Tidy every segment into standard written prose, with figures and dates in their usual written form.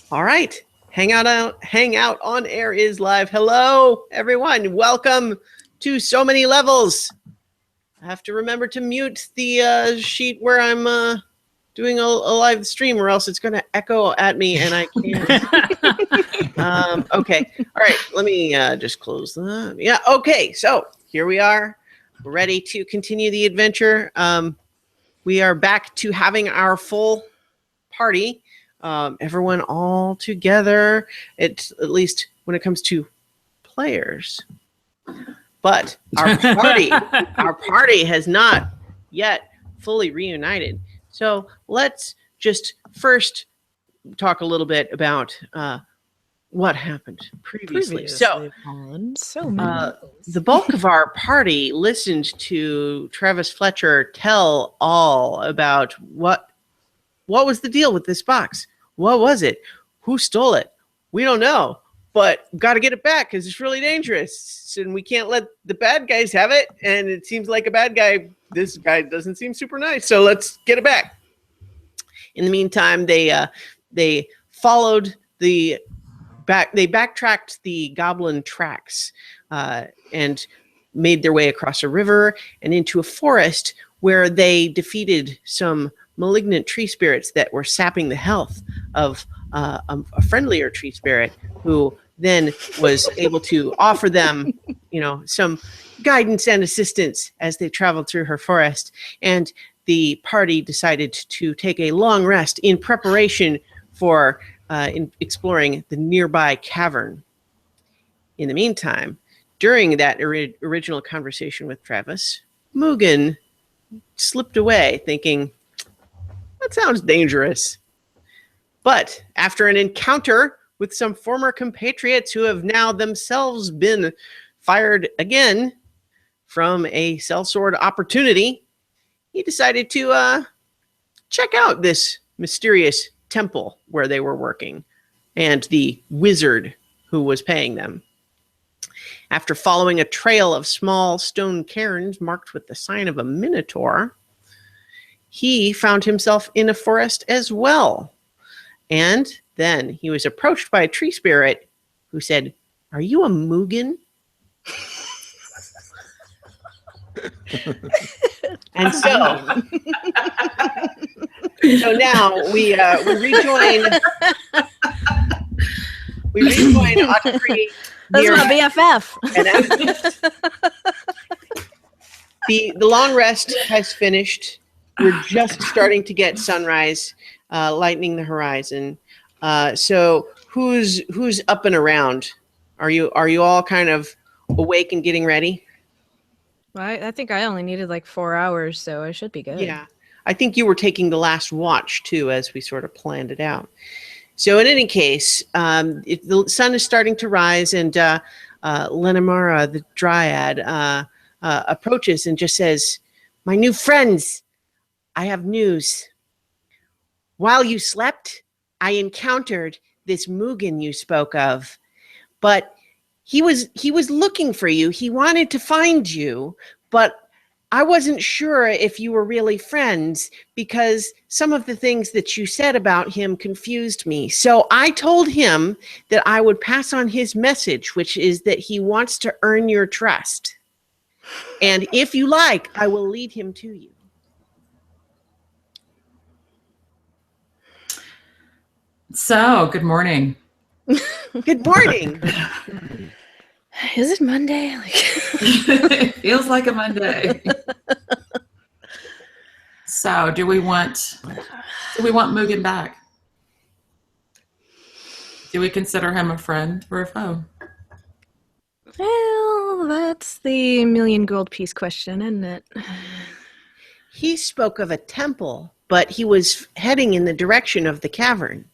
All right. Hangout on air is live. Hello, everyone. Welcome to So Many Levels. I have to remember to mute the sheet where I'm doing a live stream, or else it's going to echo at me, and I can't. Okay. All right. Let me just close that. Yeah. Okay. So here we are. We're ready to continue the adventure. We are back to having our full party. Everyone all together. It's at least when it comes to players. But our party has not yet fully reunited. So let's just first talk a little bit about what happened previously. So the bulk of our party listened to Travis Fletcher tell all about what was the deal with this box. What was it? Who stole it? We don't know, but got to get it back because it's really dangerous, and we can't let the bad guys have it. And it seems like a bad guy. This guy doesn't seem super nice, so let's get it back. In the meantime, they followed the back. They backtracked the goblin tracks and made their way across a river and into a forest where they defeated some malignant tree spirits that were sapping the health of a friendlier tree spirit, who then was able to offer them, some guidance and assistance as they traveled through her forest. And the party decided to take a long rest in preparation for exploring the nearby cavern. In the meantime, during that original conversation with Travis, Mugan slipped away, thinking, that sounds dangerous. But after an encounter with some former compatriots who have now themselves been fired again from a sellsword opportunity, he decided to check out this mysterious temple where they were working and the wizard who was paying them. After following a trail of small stone cairns marked with the sign of a minotaur, he found himself in a forest as well. And then he was approached by a tree spirit who said, "Are you a Muugen?" And so now we rejoin Autarchy. That's my BFF. The long rest has finished. We're just starting to get sunrise, lightening the horizon. So who's up and around? Are you all kind of awake and getting ready? Well, I think I only needed like 4 hours, so I should be good. Yeah, I think you were taking the last watch too, as we sort of planned it out. So in any case, the sun is starting to rise, and Lenamara, the dryad, approaches and just says, "My new friends, I have news. While you slept, I encountered this Mugan you spoke of, but he was looking for you. He wanted to find you, but I wasn't sure if you were really friends because some of the things that you said about him confused me. So I told him that I would pass on his message, which is that he wants to earn your trust. And if you like, I will lead him to you." So, good morning. Good morning. Is it Monday? It feels like a Monday. So, do we want Mugan back? Do we consider him a friend or a foe? Well, that's the million gold piece question, isn't it? He spoke of a temple, but he was heading in the direction of the cavern.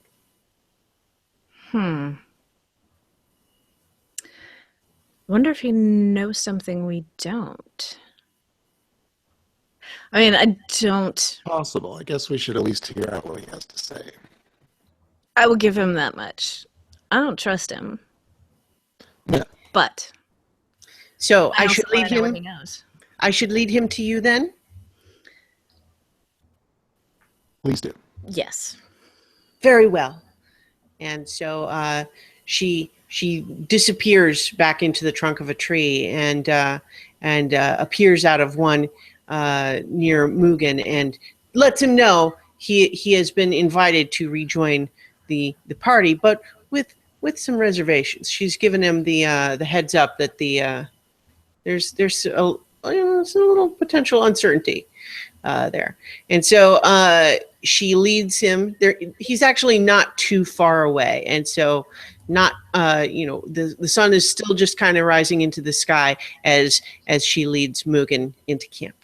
Wonder if he knows something we don't. I mean, I don't. Possible. I guess we should at least hear out what he has to say. I will give him that much. I don't trust him. Yeah. But. So I should lead him. What he knows. I should lead him to you then? Please do. Yes. Very well. And so she disappears back into the trunk of a tree and appears out of one near Mugan and lets him know he has been invited to rejoin the party, but with some reservations. She's given him the heads up that there's some little potential uncertainty there, and so she leads him there. He's actually not too far away, and so not the sun is still just kind of rising into the sky as she leads Mugan into camp.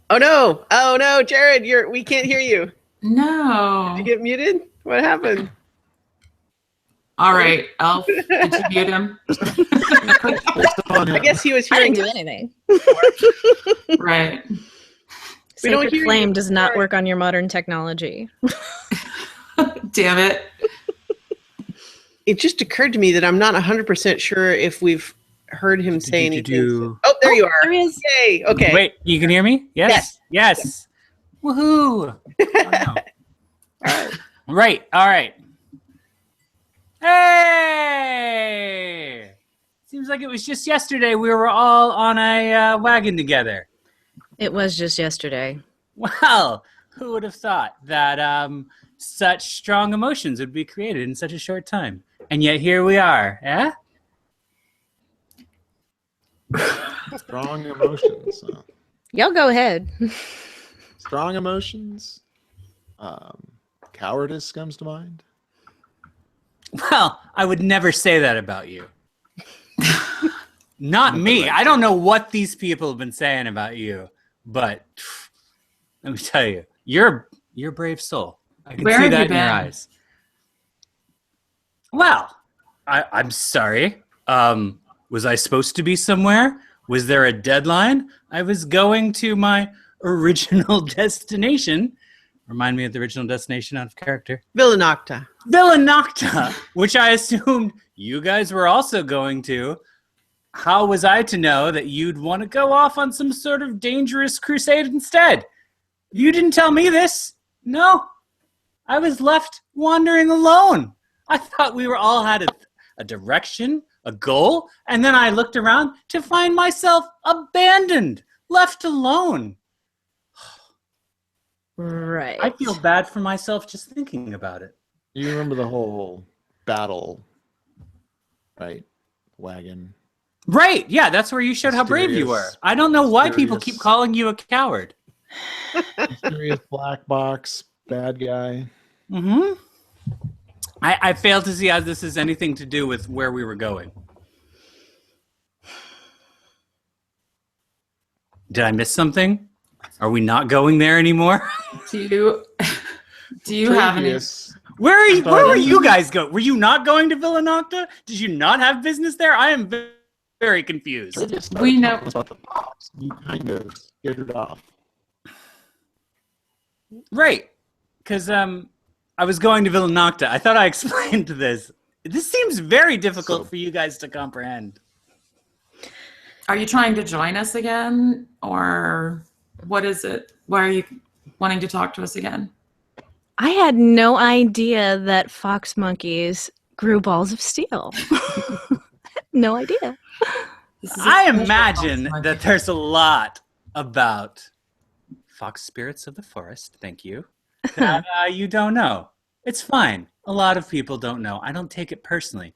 Oh no, Jared, we can't hear you. No. Did you get muted? What happened? All right, Elf, did you mute him? I guess he was I hearing. didn't do anything. Right. We don't Sacred hear Flame you. does not Sorry. work on your modern technology. Damn it. It just occurred to me that I'm not 100% sure if we've heard him say anything. Oh, there you are. There he is. Yay. Okay. Wait, you can hear me? Yes. Yes. Woohoo. Oh, no. Right. All right. Hey! Seems like it was just yesterday we were all on a wagon together. It was just yesterday. Well, who would have thought that such strong emotions would be created in such a short time? And yet here we are, eh? Strong emotions. Y'all go ahead. Strong emotions. Cowardice comes to mind. Well, I would never say that about you. Not me. I don't know what these people have been saying about you, but let me tell you, you're a brave soul. I can Where see have that you in your been? eyes. Well, I'm sorry. Was I supposed to be somewhere? Was there a deadline? I was going to my original destination. Remind me of the original destination out of character. Villanocta. Villanocta, which I assumed you guys were also going to. How was I to know that you'd want to go off on some sort of dangerous crusade instead? You didn't tell me this. No. I was left wandering alone. I thought we were all had a direction, a goal, and then I looked around to find myself abandoned, left alone. Right. I feel bad for myself just thinking about it. You remember the whole battle, right? Wagon. Right, yeah, that's where you showed how brave you were. Mysterious- I don't know why people mysterious- keep calling you a coward. Mysterious black box bad guy. Mm-hmm. I fail to see how this has anything to do with where we were going. Did I miss something? Are we not going there anymore? Do you have any? Previous- Where were you guys going? Were you not going to Villanocta? Did you not have business there? I am very confused. They just started We know- talking about the box. You kind of scared off. Right, because I was going to Villanocta. I thought I explained this. This seems very difficult for you guys to comprehend. Are you trying to join us again, or what is it? Why are you wanting to talk to us again? I had no idea that fox monkeys grew balls of steel. No idea. This is a I special imagine box that there's a lot about fox spirits of the forest, thank you, that you don't know. It's fine. A lot of people don't know. I don't take it personally.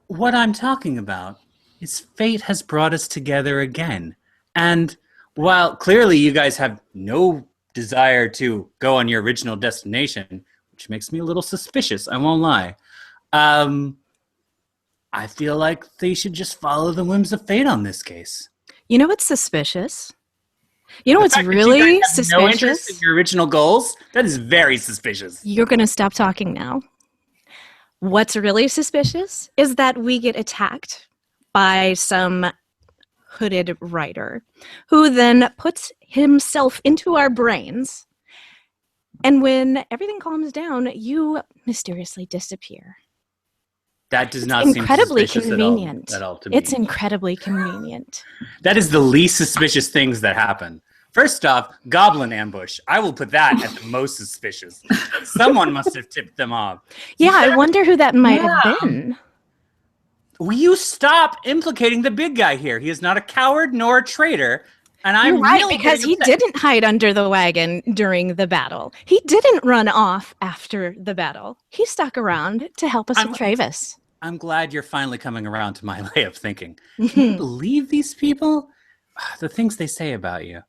What I'm talking about is fate has brought us together again. And while clearly you guys have no desire to go on your original destination, which makes me a little suspicious, I won't lie, I feel like they should just follow the whims of fate on this case. You know what's suspicious? You know what's The fact that really you guys have no interest suspicious? in your original goals? That is very suspicious. You're going to stop talking now. What's really suspicious is that we get attacked by some hooded writer who then puts himself into our brains. And when everything calms down, you mysteriously disappear. That does not Incredibly seem suspicious convenient. at all to me. It's incredibly convenient. That is the least suspicious things that happen. First off, goblin ambush. I will put that at the most suspicious. Someone must have tipped them off. Yeah, I wonder who that might have been. Will you stop implicating the big guy here? He is not a coward nor a traitor. And I'm You're right, really because he didn't hide under the wagon during the battle. He didn't run off after the battle. He stuck around to help us with Travis. I'm glad you're finally coming around to my way of thinking. Can you believe these people? The things they say about you.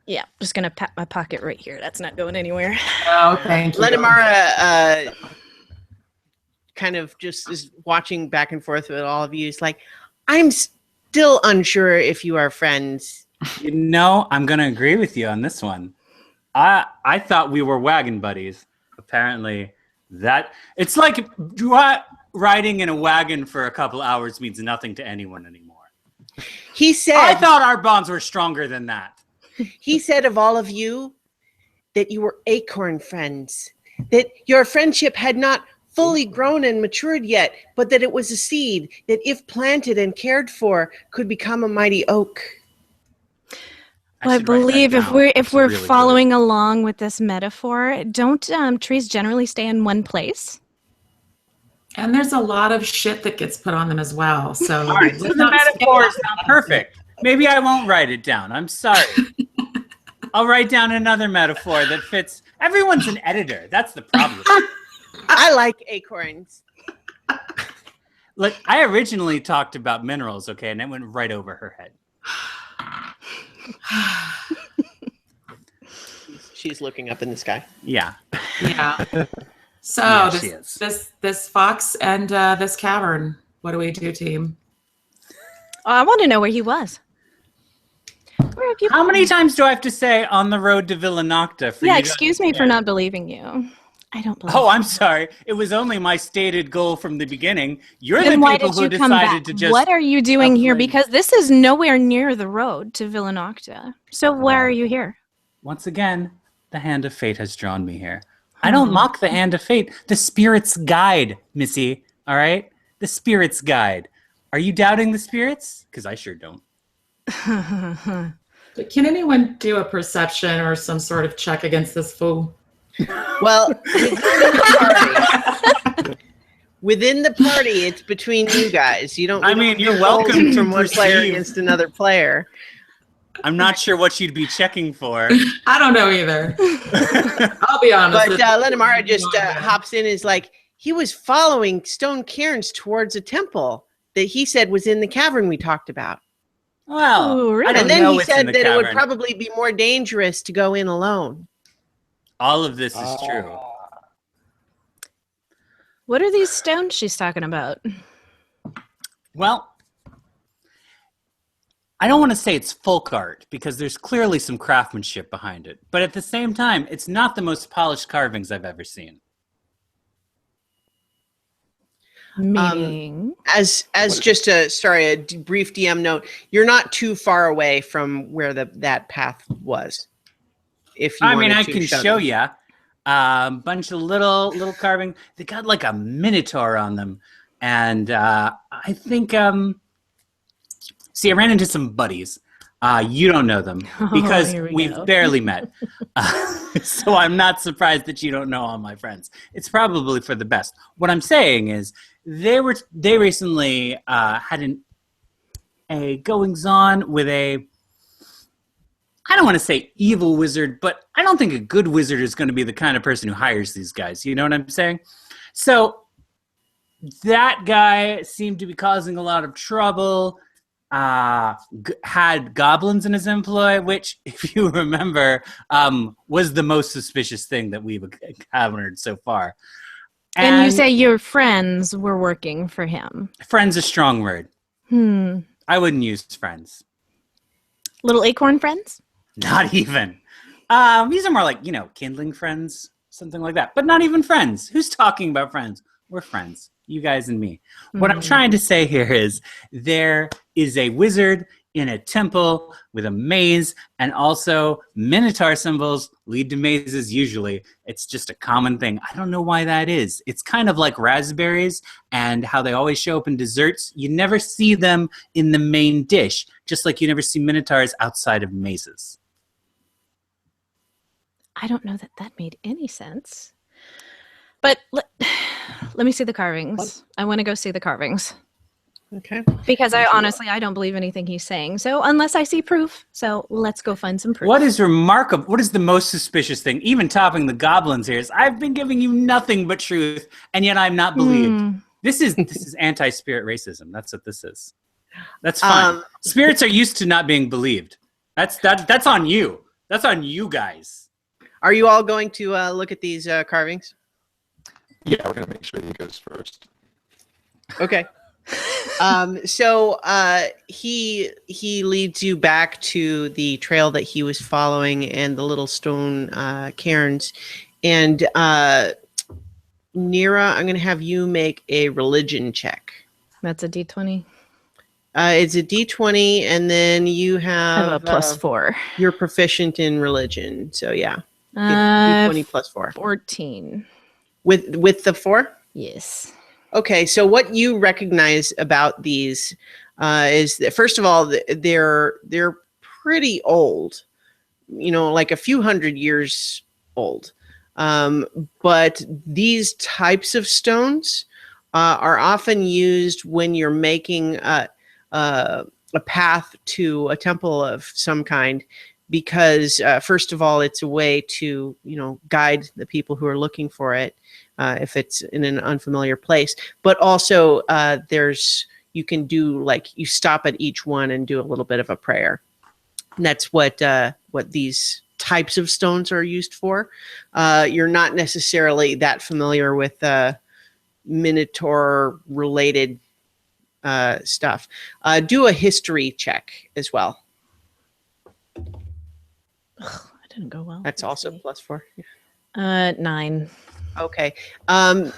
Yeah, just gonna pat my pocket right here. That's not going anywhere. Oh, thank you. Lenimara kind of just is watching back and forth with all of you. It's like, I'm still unsure if you are friends. You know, I'm going to agree with you on this one. I thought we were wagon buddies. Apparently, it's like riding in a wagon for a couple hours means nothing to anyone anymore. He said, I thought our bonds were stronger than that. He said of all of you that you were acorn friends, that your friendship had not fully grown and matured yet, but that it was a seed that, if planted and cared for, could become a mighty oak. Well, I believe if we're really following along with this metaphor, don't trees generally stay in one place? And there's a lot of shit that gets put on them as well. So, All right, so the metaphor is not perfect. Maybe I won't write it down. I'm sorry. I'll write down another metaphor that fits. Everyone's an editor. That's the problem. I like acorns. Look, I originally talked about minerals, okay, and it went right over her head. She's looking up in the sky. Yeah. Yeah. So Yeah, she is. this fox and this cavern. What do we do, team? I want to know where he was. Where have you How been? many times do I have to say on the road to Villa Nocta for Yeah, you to excuse me for understand? not believing you. I don't believe Oh, I'm sorry. It was only my stated goal from the beginning. You're Then the why people did who you come decided back? to just. What are you doing here? upgrade. Because this is nowhere near the road to Villanocta. So why are you here? Once again, the hand of fate has drawn me here. I don't mock the hand of fate. The spirit's guide, Missy. All right? The spirit's guide. Are you doubting the spirits? Because I sure don't. But can anyone do a perception or some sort of check against this fool? Well, within the party, it's between you guys. You don't. I we don't mean, you're roll welcome to from one player perceive. against another player. I'm not sure what you'd be checking for. I don't know either. I'll be honest. But Lenimara just hops in. Is like, he was following stone cairns towards a temple that he said was in the cavern we talked about. Well, Ooh, really? I don't And then know he what's in said the that it would cavern. probably be more dangerous to go in alone. All of this is true. What are these stones she's talking about? Well, I don't want to say it's folk art because there's clearly some craftsmanship behind it. But at the same time, it's not the most polished carvings I've ever seen. Meaning? As just a brief DM note, you're not too far away from where that path was. If you I mean, wanted I to can show you a bunch of little carving. They got like a minotaur on them. And I think, see, I ran into some buddies. You don't know them because here we we've go. barely met. So I'm not surprised that you don't know all my friends. It's probably for the best. What I'm saying is they recently had a goings-on with I don't want to say evil wizard, but I don't think a good wizard is going to be the kind of person who hires these guys. You know what I'm saying? So that guy seemed to be causing a lot of trouble. Had goblins in his employ, which, if you remember, was the most suspicious thing that we've encountered so far. And you say your friends were working for him. Friend's a strong word. I wouldn't use friends. Little acorn friends? Not even. These are more like, kindling friends, something like that. But not even friends. Who's talking about friends? We're friends. You guys and me. What I'm trying to say here is there is a wizard in a temple with a maze, and also minotaur symbols lead to mazes usually. It's just a common thing. I don't know why that is. It's kind of like raspberries and how they always show up in desserts. You never see them in the main dish, just like you never see minotaurs outside of mazes. I don't know that that made any sense. But let me see the carvings. I want to go see the carvings. Okay. Because I don't believe anything he's saying. So unless I see proof, so let's go find some proof. What is remarkable, what is the most suspicious thing, even topping the goblins here, is I've been giving you nothing but truth, and yet I'm not believed. This is anti-spirit racism. That's what this is. That's fine. Spirits are used to not being believed. That's on you. That's on you guys. Are you all going to look at these carvings? Yeah, we're gonna make sure he goes first. Okay. So he leads you back to the trail that he was following and the little stone cairns. And Nira, I'm going to have you make a religion check. That's a D20. It's a D20, and then you I have have a +4. You're proficient in religion, so yeah, D20 +4. 14. With the 4. Yes. Okay, so what you recognize about these is that, first of all, they're pretty old, like a few hundred years old. But these types of stones are often used when you're making a path to a temple of some kind, because first of all, it's a way to guide the people who are looking for it. If it's in an unfamiliar place, but also you can do, you stop at each one and do a little bit of a prayer. And that's what these types of stones are used for. You're not necessarily that familiar with Minotaur related stuff. Do a history check as well. Ugh, that didn't go well. That's also see. +4. 9. Okay.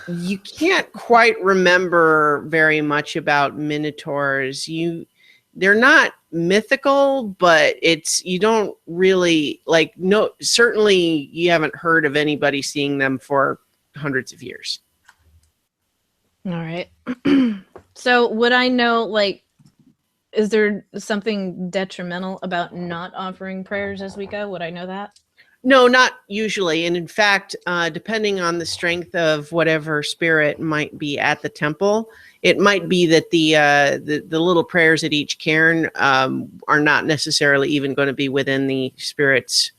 You can't quite remember very much about minotaurs. They're not mythical, but you don't really certainly you haven't heard of anybody seeing them for hundreds of years. All right. So would I know, is there something detrimental about not offering prayers as we go? Would I know that? No, not usually. And in fact, depending on the strength of whatever spirit might be at the temple, it might be that the little prayers at each cairn are not necessarily even going to be within the spirit's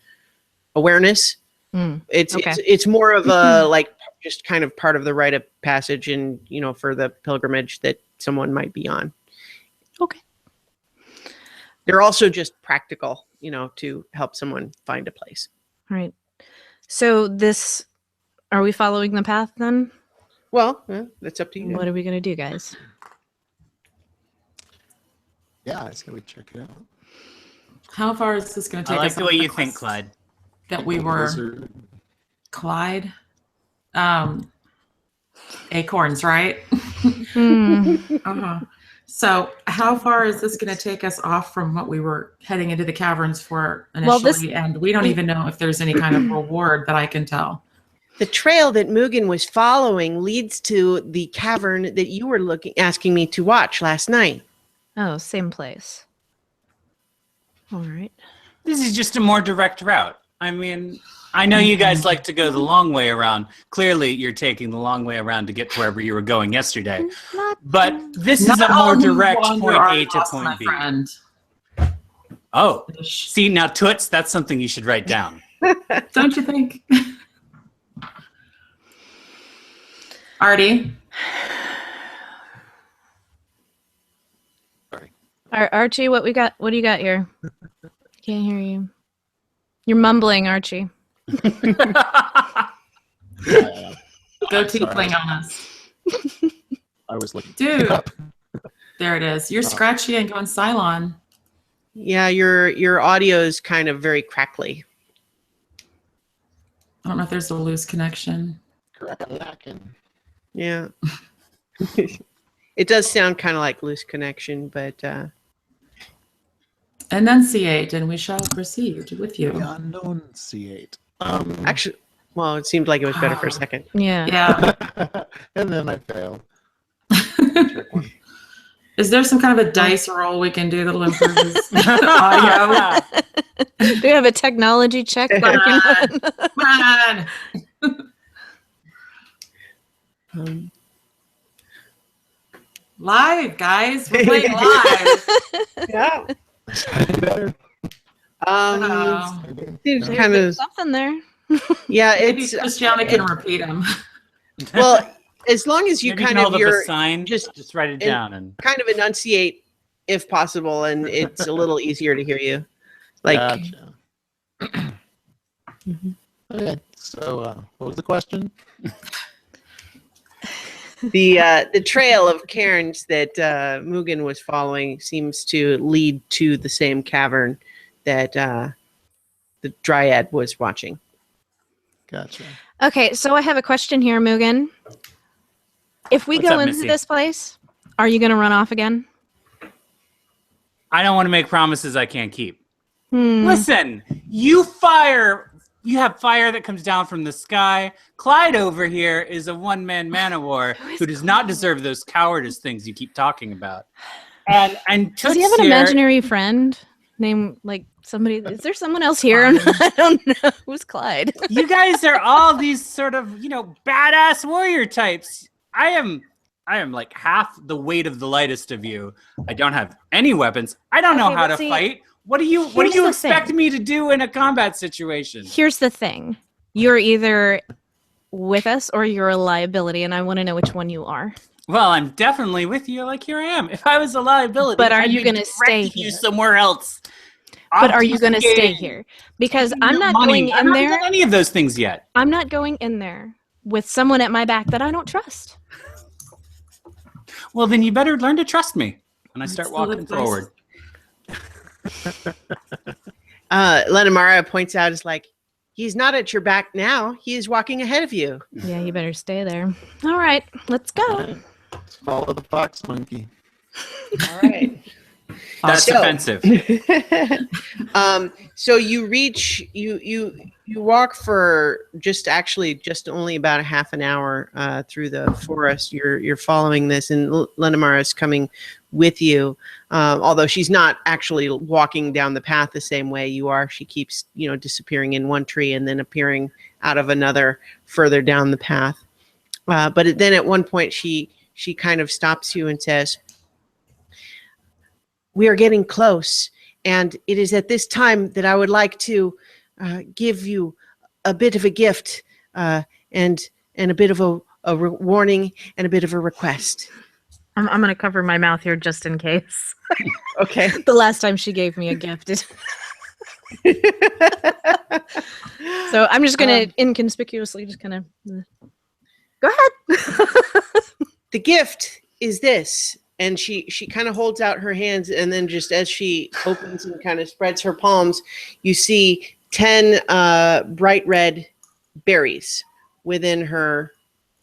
awareness. It's more of a just kind of part of the rite of passage and for the pilgrimage that someone might be on. Okay. They're also just practical, to help someone find a place. All right. So are we following the path then? Well, that's up to you. What are we going to do, guys? Yeah, I say we check it out. How far is this going to I take like us? the way you think, Clyde. That we were Blizzard. Clyde. Acorns, right? Uh-huh. So how far is this going to take us off from what we were heading into the caverns for initially? And we don't even know if there's any kind of reward that I can tell. The trail that Mugan was following leads to the cavern that you were asking me to watch last night. Oh, same place. All right. This is just a more direct route. I mean, I know you guys like to go the long way around. Clearly, you're taking the long way around to get to wherever you were going yesterday. But this is a more direct point A to point B. Oh, see, now, Toots, that's something you should write down. Don't you think? Artie? Sorry. Archie, what do you got here? Can't hear you. You're mumbling, Archie. Go tiefling on us. I was looking. Dude. There it is. You're scratchy and going Cylon. Yeah, your audio is kind of very crackly. I don't know if there's a loose connection. Yeah. It does sound kind of like loose connection, but Enunciate, and we shall proceed with you. The unknown C8. Actually, well, it seemed like it was better for a second. Yeah. Yeah. And then I fail. Trick one. Is there some kind of a dice roll we can do that'll improve his audio? Do you have a technology check? Come on. Live, guys. We're playing live. Yeah. Better. Oh. Seems kind of something there. yeah. Maybe It's Christiana can repeat them. well, as long as you Maybe kind can of hold up you're a sign. Just write it down and. kind of enunciate if possible, and it's a little easier to hear you. Like Gotcha. Okay, so what was the question? the trail of cairns that Mugan was following seems to lead to the same cavern that the Dryad was watching. Gotcha. Okay, so I have a question here, Mugan. If we What's go up, into Missy? this place, are you going to run off again? I don't want to make promises I can't keep. Hmm. Listen, you have fire that comes down from the sky. Clyde over here is a one-man man-o-war who does not deserve those cowardice things you keep talking about. And Does he have an Chooch here- imaginary friend named like somebody? Is there someone else here? I don't know. Who's Clyde? You guys are all these sort of, badass warrior types. I am like half the weight of the lightest of you. I don't have any weapons. I don't know Okay, how but to see, fight. What do you here's the expect thing. me to do in a combat situation? Here's the thing. You're either with us or you're a liability, and I want to know which one you are. Well, I'm definitely with you. Like, here I am. If I was a liability, But are I'd you be gonna stay directing you here? somewhere else? But are you going to stay Obfuscating, here? Because taking I'm your not money. going I in haven't there. done any of those things yet. I'm not going in there with someone at my back that I don't trust. Well, then you better learn to trust me when I start That's the walking advice. forward. Lenamara points out, is like, he's not at your back now. He is walking ahead of you. Yeah, you better stay there. All right, let's go. Let's follow the fox monkey. All right. That's So- offensive. So you reach, you walk for just only about a half an hour through the forest. You're following this, and Lenamara is coming with you. Although she's not actually walking down the path the same way you are. She keeps, disappearing in one tree and then appearing out of another further down the path. But then at one point she kind of stops you and says, "We are getting close, and it is at this time that I would like to give you a bit of a gift and a bit of a warning and a bit of a request." I'm going to cover my mouth here just in case. Okay. The last time she gave me a gift. So I'm just going to inconspicuously just kind of go ahead. The gift is this. And she kind of holds out her hands, and then just as she opens and kind of spreads her palms, you see 10 bright red berries within her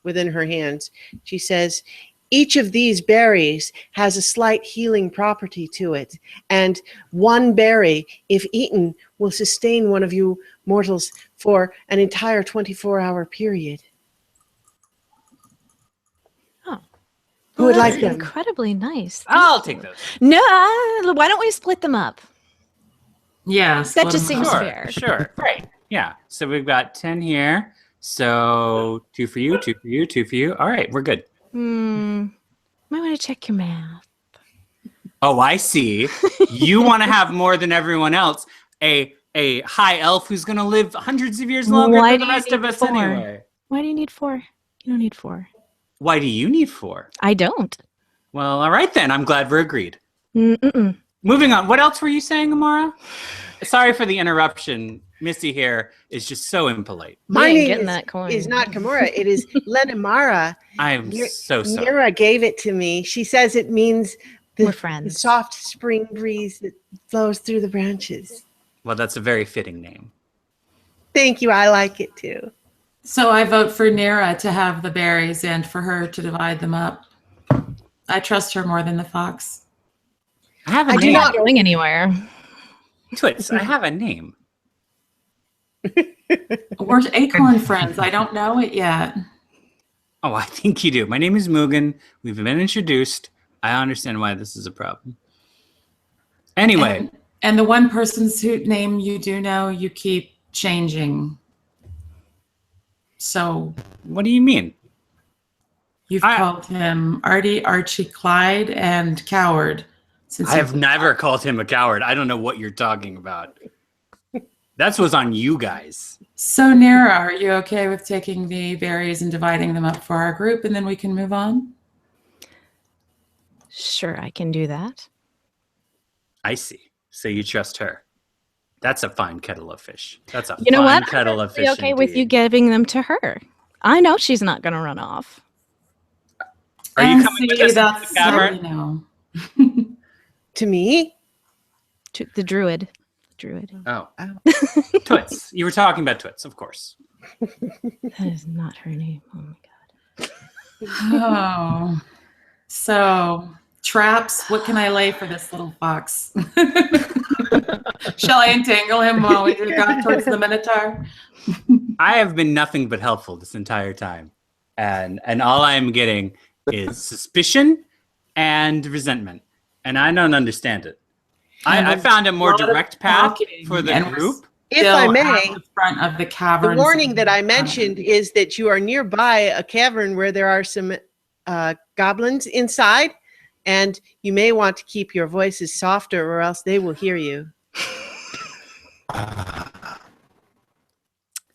hands. She says, "Each of these berries has a slight healing property to it, and one berry, if eaten, will sustain one of you mortals for an entire 24-hour period." Who would like That's them? incredibly nice. I'll take those. No, why don't we split them up? Yeah. That just seems Sure, fair. sure. Great. Yeah. So we've got 10 here. So 2 for you, 2 for you, 2 for you. All right, we're good. Might want to check your math. Oh, I see. You want to have more than everyone else. A high elf who's going to live hundreds of years longer Why than do the you rest of need us 4? anyway. Why do you need 4? You don't need 4. Why do you need 4? I don't. Well, all right then. I'm glad we're agreed. Mm-mm. Moving on. What else were you saying, Amara? Sorry for the interruption. Missy here is just so impolite. My ain't name getting that coin. is not Kimura. It is Lenamara. I'm so sorry. Mira gave it to me. She says it means We're the friends. soft spring breeze that flows through the branches. Well, that's a very fitting name. Thank you. I like it too. So I vote for Nira to have the berries and for her to divide them up. I trust her more than the fox. I have a I do name. not- Not going anywhere. Twits, I have a name. We're acorn friends. I don't know it yet. Oh, I think you do. My name is Mugan. We've been introduced. I understand why this is a problem. Anyway. And the one person's name you do know, you keep changing. So. What do you mean? You've called him Archie Clyde and Coward. I have never called him a coward. I don't know what you're talking about. That was on you guys. So, Nira, are you okay with taking the berries and dividing them up for our group, and then we can move on? Sure, I can do that. I see. So you trust her. That's a fine kettle of fish. That's a know fine what? kettle of fish. Okay with you giving them to her. I know she's not going to run off. Are you coming with us to the cavern? To me? To the druid. Oh. Twits. You were talking about Twits, of course. That is not her name. Oh my god. Oh. So, traps. What can I lay for this little fox? Shall I entangle him while we go towards the Minotaur? I have been nothing but helpful this entire time. And all I'm getting is suspicion and resentment. And I don't understand it. I found a more direct path for the group. If I may, the front of the cavern. The warning that I mentioned is that you are nearby a cavern where there are some goblins inside, and you may want to keep your voices softer or else they will hear you.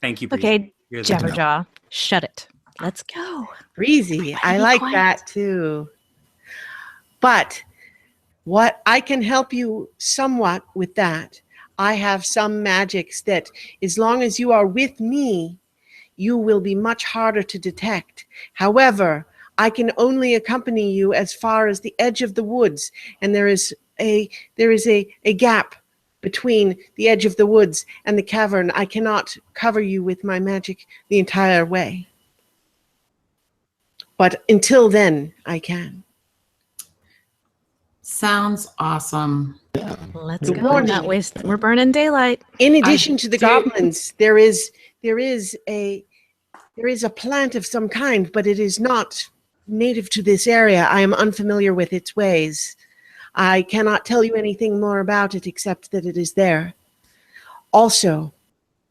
Thank you, Breezy. Okay, Jabberjaw, shut it. Let's go. Breezy, I like that too. But what I can help you somewhat with that. I have some magics that, as long as you are with me, you will be much harder to detect. However, I can only accompany you as far as the edge of the woods, and there is a gap between the edge of the woods and the cavern. I cannot cover you with my magic the entire way. But until then, I can. Sounds awesome. Let's go. Not waste. We're burning daylight. In addition to the goblins, there is a plant of some kind, but it is not native to this area. I am unfamiliar with its ways. I cannot tell you anything more about it except that it is there. Also,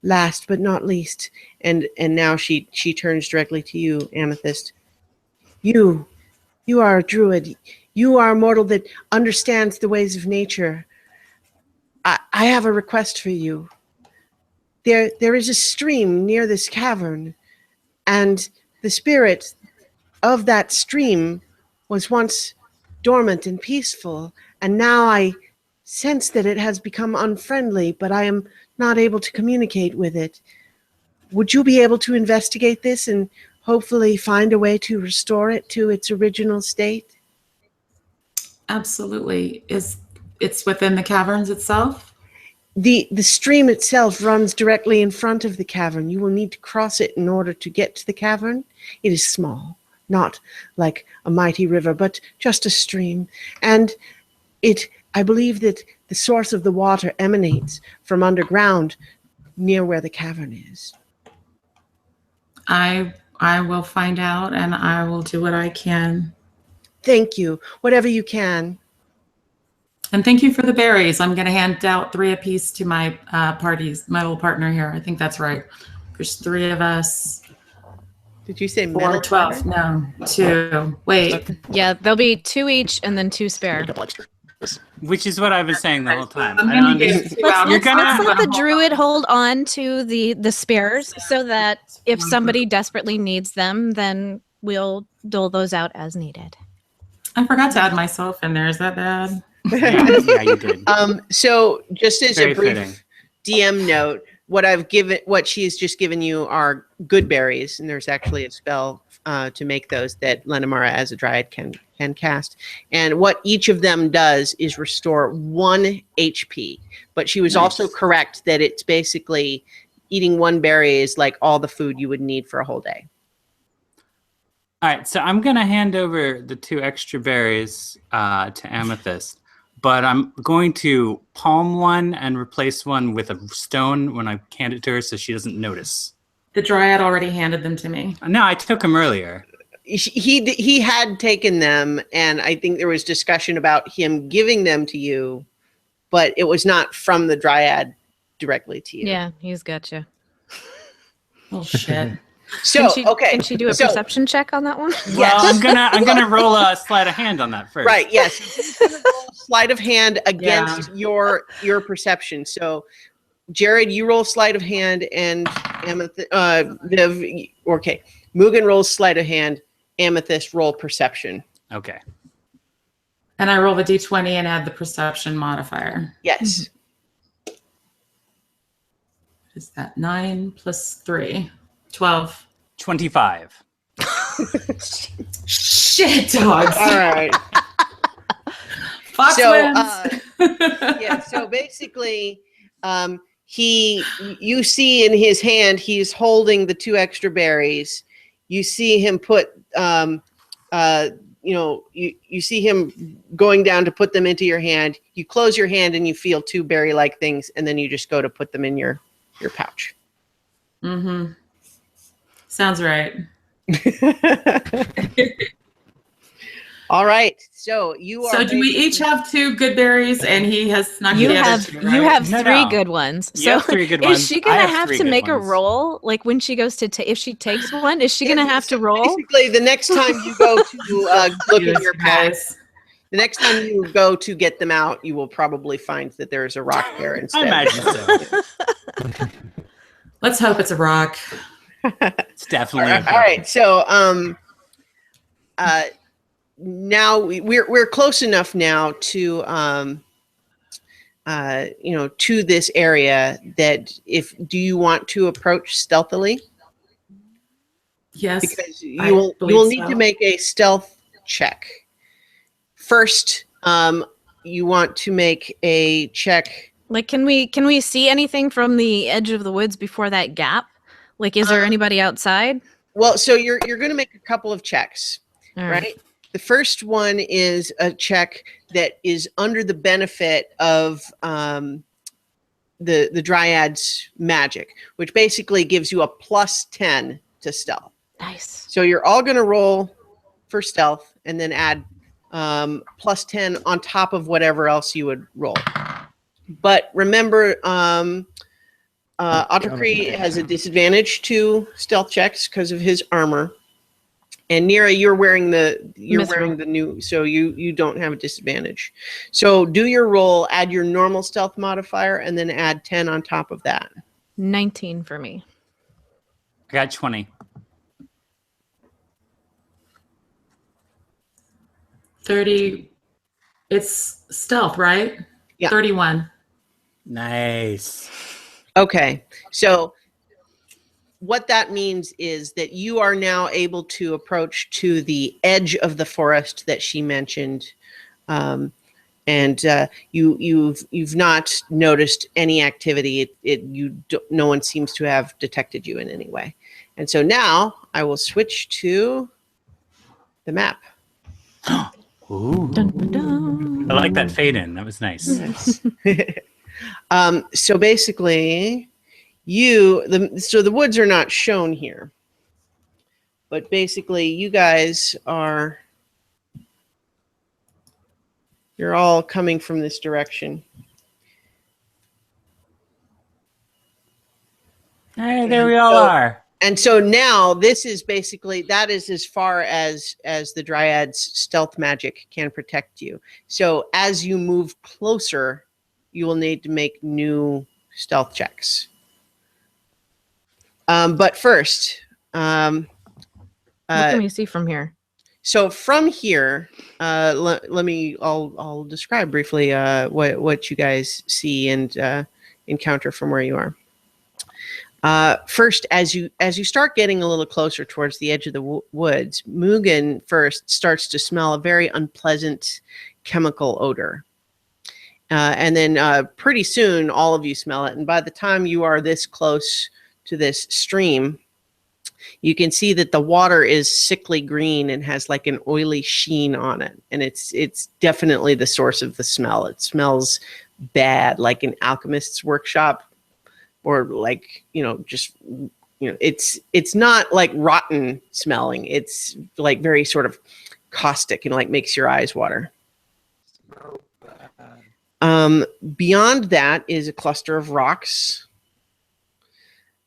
last but not least, and now she turns directly to you, Amethyst. You are a druid. You are a mortal that understands the ways of nature. I have a request for you. There is a stream near this cavern, and the spirit of that stream was once dormant and peaceful, and now I sense that it has become unfriendly, but I am not able to communicate with it. Would you be able to investigate this and hopefully find a way to restore it to its original state? Absolutely. It's within the caverns itself? The stream itself runs directly in front of the cavern. You will need to cross it in order to get to the cavern. It is small, not like a mighty river, but just a stream. And I believe that the source of the water emanates from underground near where the cavern is. I will find out, and I will do what I can. Thank you. Whatever you can. And thank you for the berries. I'm going to hand out 3 apiece to my my little partner here. I think that's right. There's 3 of us. Did you say 4, 12? No, 2. Wait. Yeah, there'll be 2 each and then 2 spare. Which is what I've been saying the whole time. Let's let the druid hold on to the spares so that if somebody desperately needs them, then we'll dole those out as needed. I forgot to add myself in there. Is that bad? Yeah, you did. So just as Very a brief fitting. DM note, what she has just given you are good berries, and there's actually a spell to make those that Lenamara as a dryad can cast. And what each of them does is restore 1 HP. But she was also correct that it's basically eating 1 berry is like all the food you would need for a whole day. All right, so I'm going to hand over the 2 extra berries to Amethyst. but I'm going to palm one and replace one with a stone when I hand it to her so she doesn't notice. The dryad already handed them to me. No, I took them earlier. He had taken them, and I think there was discussion about him giving them to you, but it was not from the dryad directly to you. Yeah, he's got you. Oh shit. So Can she do a perception check on that one? Yes. Well, I'm gonna roll a sleight of hand on that first. Right. Yes. He's gonna roll sleight of hand against your perception. So, Jared, you roll sleight of hand, and Amethyst. Viv. Okay. Mugan rolls sleight of hand. Amethyst roll perception. Okay. And I roll the d20 and add the perception modifier. Yes. Is that 9 plus 3? 12. 25. Shit, dogs. All right. Fox wins. Yeah. So basically, you see in his hand, he's holding the 2 extra berries. You see him put, you see him going down to put them into your hand. You close your hand and you feel 2 berry-like things, and then you just go to put them in your pouch. Mm-hmm. Sounds right. All right. So you are. So do we each have 2 good berries, and he has snuck You the other have 2, right? you have No, 3 no. good ones. You So have 3 good ones. is she I gonna have have 3 to good make a ones. roll? Like when she goes to if she takes one, is she gonna have to roll? Basically, the next time you go to look in your pack, Guys. the next time you go to get them out, you will probably find that there is a rock there instead. I imagine so. Let's hope it's a rock. It's definitely All right. So now we're close enough now to to this area that do you want to approach stealthily? Yes. Because I you will believe need so. to make a stealth check. First, you want to make a check. Like can we see anything from the edge of the woods before that gap? Like is there anybody outside? Well, so you're going to make a couple of checks, All right? The first one is a check that is under the benefit of the Dryad's magic, which basically gives you a +10 to stealth. Nice. So you're all going to roll for stealth and then add +10 on top of whatever else you would roll. But remember, Autarchy has a disadvantage to stealth checks because of his armor. And Nira, you're wearing the new, so you don't have a disadvantage. So do your roll, add your normal stealth modifier, and then add 10 on top of that. 19 for me. I got 20. 30. It's stealth, right? Yeah. 31. Nice. Okay, so what that means is that you are now able to approach to the edge of the forest that she mentioned, and you've not noticed any activity. No one seems to have detected you in any way, and so now I will switch to the map. Ooh. Dun, dun, dun. I like that fade in. That was nice. So basically, the woods are not shown here, but basically you guys you're all coming from this direction. Hey, there we all are. And so now this is basically, that is as far as the Dryad's stealth magic can protect you. So as you move closer, you will need to make new stealth checks. But first, What can we see from here? so from here, I'll describe briefly what you guys see and encounter from where you are. First, as you start getting a little closer towards the edge of the woods, Mugan first starts to smell a very unpleasant chemical odor. And then pretty soon, all of you smell it. And by the time you are this close to this stream, You can see that the water is sickly green and has like an oily sheen on it. And it's definitely the source of the smell. It smells bad, like an alchemist's workshop, or like, just, it's not like rotten smelling. It's like very sort of caustic and like makes your eyes water. Beyond that is a cluster of rocks.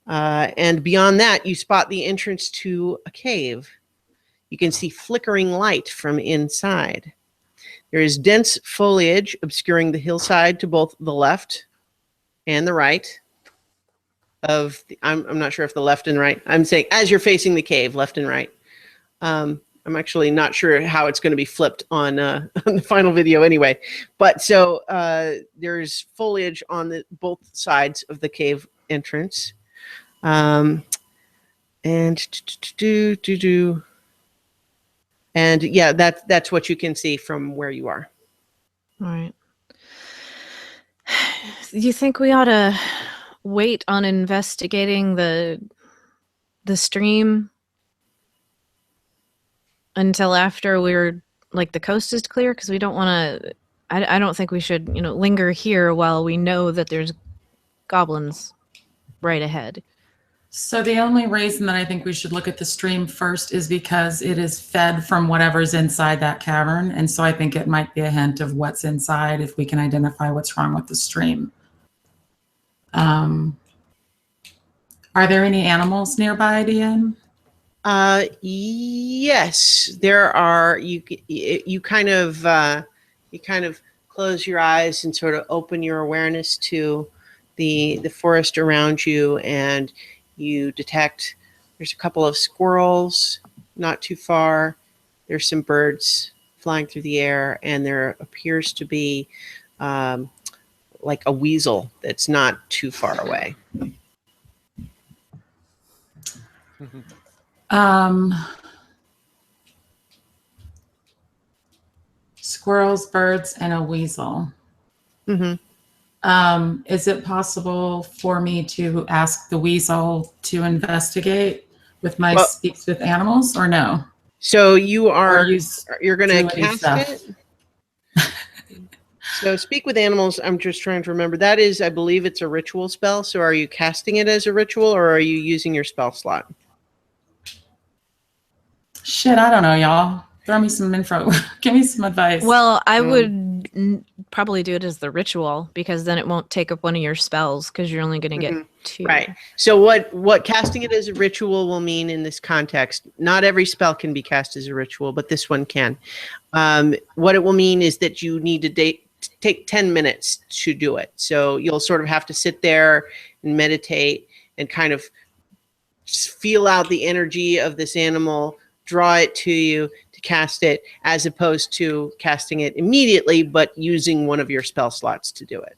And beyond that, you spot the entrance to a cave. You can see flickering light from inside. There is dense foliage obscuring the hillside to both the left and the right of the, I'm not sure if the left and right. I'm saying as you're facing the cave, left and right. I'm actually not sure how it's going to be flipped on the final video anyway. But so there's foliage on both sides of the cave entrance. And yeah, that's what you can see from where you are. All right. You think we ought to wait on investigating the stream until after we're like the coast is clear? Because we don't want to. I don't think we should linger here while we know that there's goblins right ahead. So the only reason that I think we should look at the stream first is because it is fed from whatever's inside that cavern. And so I think it might be a hint of what's inside if we can identify what's wrong with the stream. Are there any animals nearby, Deanne? Yes, there are. You kind of close your eyes and sort of open your awareness to the forest around you, and you detect there's a couple of squirrels not too far. There's some birds flying through the air, and there appears to be like a weasel that's not too far away. Squirrels, birds, and a weasel. Mm-hmm. Is it possible for me to ask the weasel to investigate with my speaks with animals, or no? So you're going to cast stuff. it? So speak with animals, I'm just trying to remember. That is, I believe it's a ritual spell. So are you casting it as a ritual, or are you using your spell slot? Shit, I don't know, y'all. Throw me some info. Give me some advice. Well, I would probably do it as the ritual, because then it won't take up one of your spells, because you're only going to get 2. Right. So what casting it as a ritual will mean in this context, not every spell can be cast as a ritual, but this one can. What it will mean is that you need to take 10 minutes to do it. So you'll sort of have to sit there and meditate and kind of feel out the energy of this animal, draw it to you to cast it, as opposed to casting it immediately, but using one of your spell slots to do it.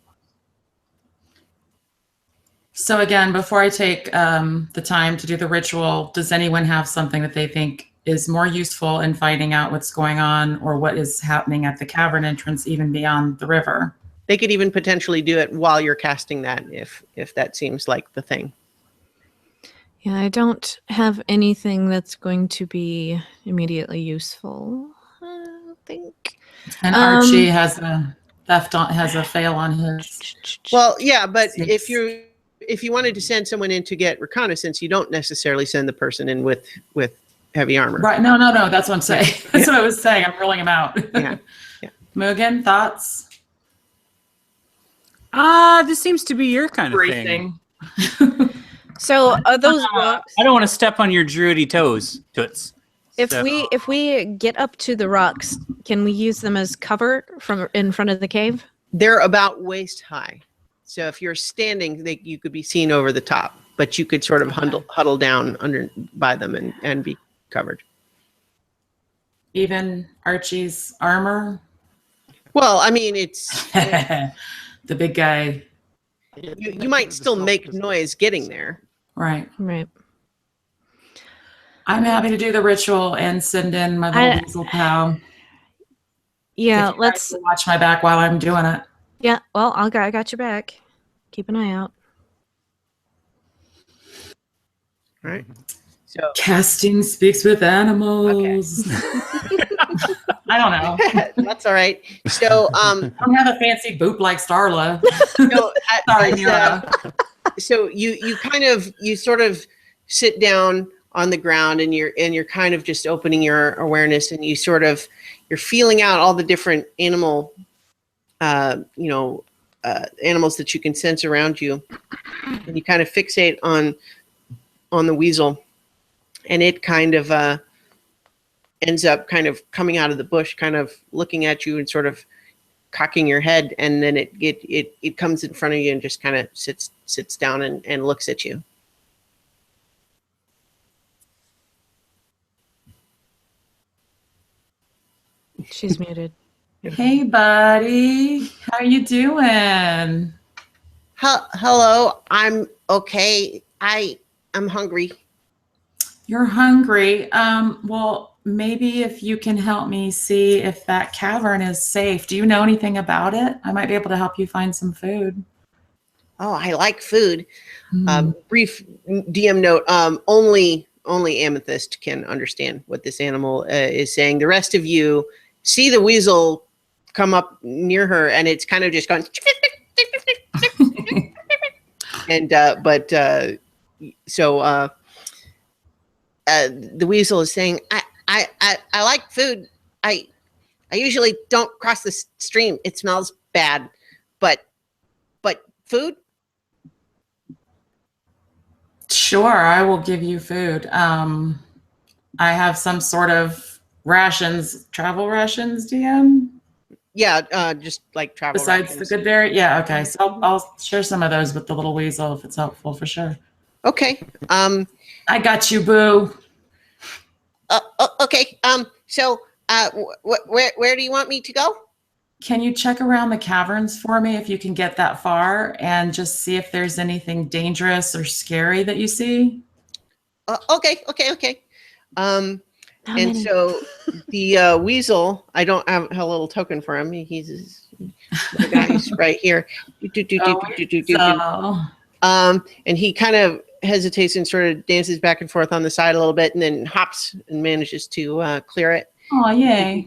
So again, before I take the time to do the ritual, does anyone have something that they think is more useful in finding out what's going on or what is happening at the cavern entrance, even beyond the river? They could even potentially do it while you're casting that, if that seems like the thing. Yeah, I don't have anything that's going to be immediately useful, I think. And Archie has a fail on his. Well, yeah, but if you wanted to send someone in to get reconnaissance, you don't necessarily send the person in with heavy armor. Right? No. That's what I'm saying. That's what I was saying. I'm ruling him out. Yeah. Mugan, thoughts? This seems to be your kind of thing. So are those rocks? I don't want to step on your druidy toes, Toots. If we get up to the rocks, can we use them as cover from in front of the cave? They're about waist high. So if you're standing, you could be seen over the top, but you could sort of huddle down under by them and be covered. Even Archie's armor? Well, I mean, it's the big guy. You might still make noise getting there. Right. I'm happy to do the ritual and send in my little weasel pal. Yeah, let's watch my back while I'm doing it. Yeah, well, I got your back. Keep an eye out. All right. So Casting speaks with animals. I don't know. that's all right. So I don't have a fancy boot like Starla. so, Sorry, as, Mira. so you sort of sit down on the ground and you're kind of just opening your awareness, and you're feeling out all the different animals that you can sense around you, and you kind of fixate on the weasel, and it kind of ends up kind of coming out of the bush, kind of looking at you and sort of cocking your head, and then it comes in front of you and just kind of sits down and looks at you. She's muted. Hey, buddy. How you doing? Hello, I'm okay. I'm hungry. You're hungry. Well, maybe if you can help me see if that cavern is safe. Do you know anything about it? I might be able to help you find some food. Oh, I like food. Brief DM note. Only Amethyst can understand what this animal is saying. The rest of you see the weasel come up near her, and it's kind of just gone. And the weasel is saying, I like food. I usually don't cross the stream. It smells bad, but food. Sure, I will give you food. I have some sort of rations, travel rations, DM? Yeah, just like travel. Besides rations. the good berry? Yeah, okay. So I'll share some of those with the little weasel if it's helpful, for sure. Okay. I got you, boo. Okay. So, where do you want me to go? Can you check around the caverns for me if you can get that far, and just see if there's anything dangerous or scary that you see? Okay. And so the weasel, I don't have a little token for him. He's the guy's right here. And he kind of hesitates and sort of dances back and forth on the side a little bit, and then hops and manages to clear it. Oh, yay.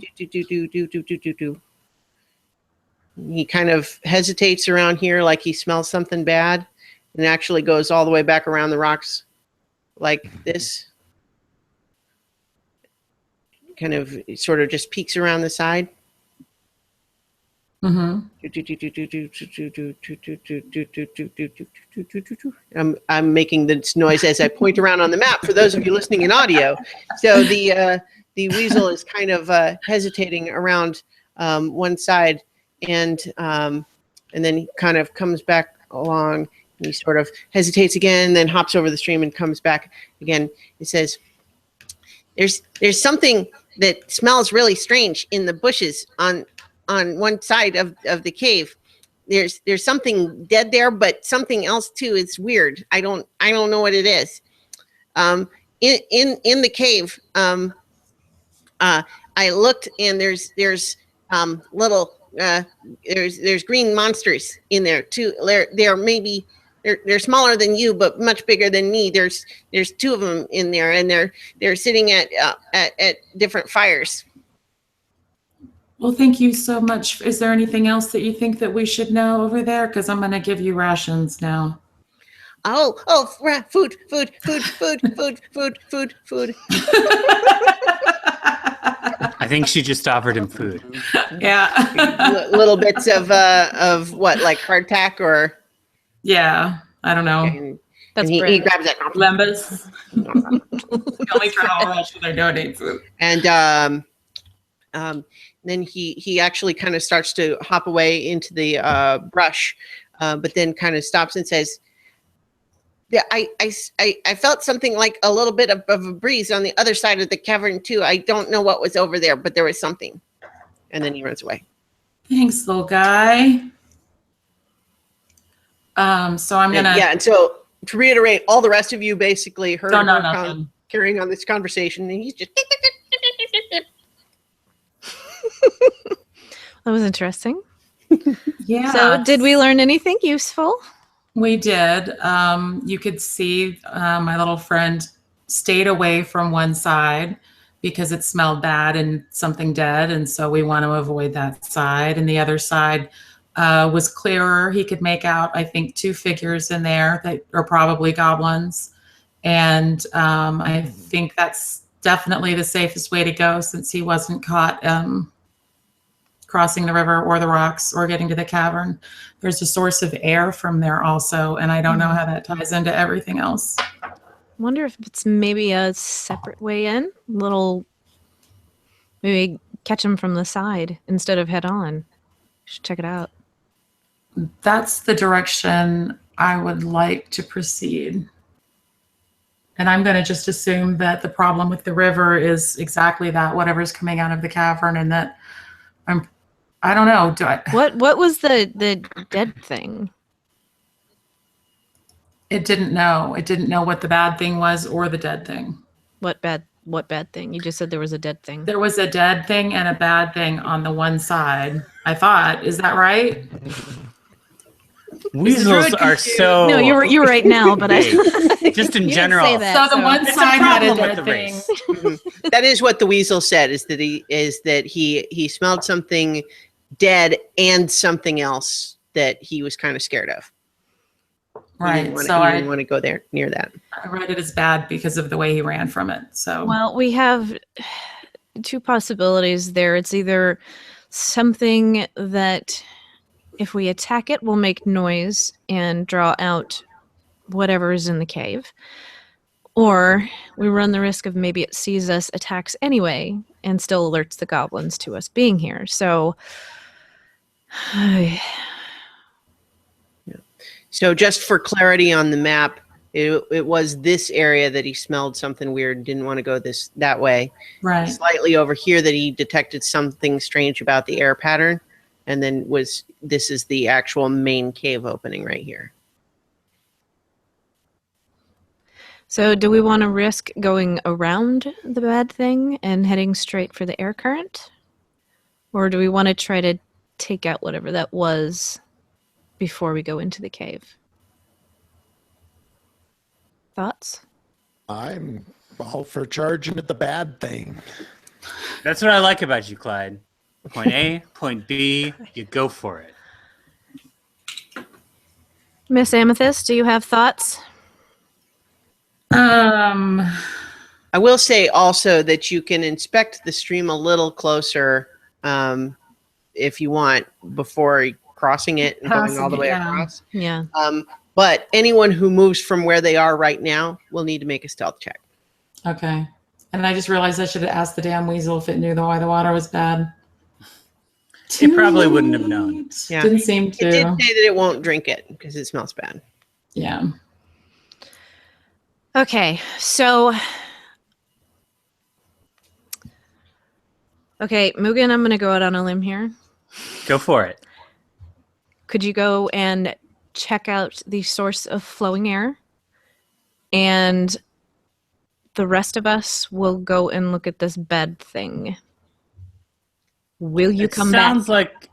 He kind of hesitates around here like he smells something bad, and actually goes all the way back around the rocks like this. Kind of sort of just peeks around the side. Mm-hmm. I'm making this noise as I point around on the map for those of you listening in audio. So the weasel is kind of hesitating around one side, and then he kind of comes back along, and he sort of hesitates again, then hops over the stream and comes back again. He says, "There's something that smells really strange in the bushes on one side of the cave. There's something dead there, but something else too. It's weird. I don't know what it is. In the cave, I looked, and there's little there's green monsters in there too. They're maybe they're smaller than you, but much bigger than me. There's two of them in there, and they're sitting at different fires." Well, thank you so much. Is there anything else that you think that we should know over there? Because I'm going to give you rations now. Food. I think she just offered him food. Yeah. Little bits of what, like hardtack or? Yeah, I don't know. And That's he bread. grabs that. Lembas. The only travel ration they donate food. And then he actually kind of starts to hop away into the brush, but then kind of stops and says, "Yeah, I felt something like a little bit of a breeze on the other side of the cavern too. I don't know what was over there, but there was something." And then he runs away. Thanks, little guy. So I'm gonna. Yeah, and so to reiterate, all the rest of you basically heard Don't know her nothing. carrying on this conversation, and he's just. That was interesting. Yeah. So, did we learn anything useful? We did. You could see my little friend stayed away from one side because it smelled bad and something dead, and so we want to avoid that side. And the other side was clearer. He could make out, I think, 2 figures in there that are probably goblins. And I think that's definitely the safest way to go, since he wasn't caught crossing the river or the rocks or getting to the cavern. There's a source of air from there also, and I don't know how that ties into everything else. Wonder if it's maybe a separate way in. Maybe catch him from the side instead of head on. Should check it out. That's the direction I would like to proceed. And I'm going to just assume that the problem with the river is exactly that, whatever's coming out of the cavern, and that I don't know. What was the dead thing? It didn't know. It didn't know what the bad thing was or the dead thing. What bad thing? You just said there was a dead thing. There was a dead thing and a bad thing on the one side, I thought. Is that right? Weasels are so... No, you're right now, but just in you general. didn't say that, so the one It's a side had a problem with dead the thing. race. That is what the weasel said. Is that he smelled something dead and something else that he was kind of scared of. Right. He So didn't want to go there near that. I read it as bad because of the way he ran from it. So well, we have 2 possibilities there. It's either something that, if we attack it, will make noise and draw out whatever is in the cave. Or we run the risk of maybe it sees us, attacks anyway, and still alerts the goblins to us being here. So... So just for clarity on the map, it was this area that he smelled something weird, didn't want to go that way. right. Slightly over here that he detected something strange about the air pattern, and then this is the actual main cave opening right here. So do we want to risk going around the bad thing and heading straight for the air current? Or do we want to try to take out whatever that was before we go into the cave? Thoughts? I'm all for charging at the bad thing. That's what I like about you, Clyde. Point A, point B, you go for it. Miss Amethyst, do you have thoughts? I will say also that you can inspect the stream a little closer if you want before crossing it and going all the way across. Yeah. But anyone who moves from where they are right now will need to make a stealth check. Okay. And I just realized I should have asked the damn weasel if it knew why the water was bad. It probably wouldn't have known. Yeah. Didn't seem to. It did say that it won't drink it because it smells bad. Yeah. Okay, so... Okay, Mugan, I'm going to go out on a limb here. Go for it. Could you go and check out the source of flowing air? And the rest of us will go and look at this bed thing. Will you come back?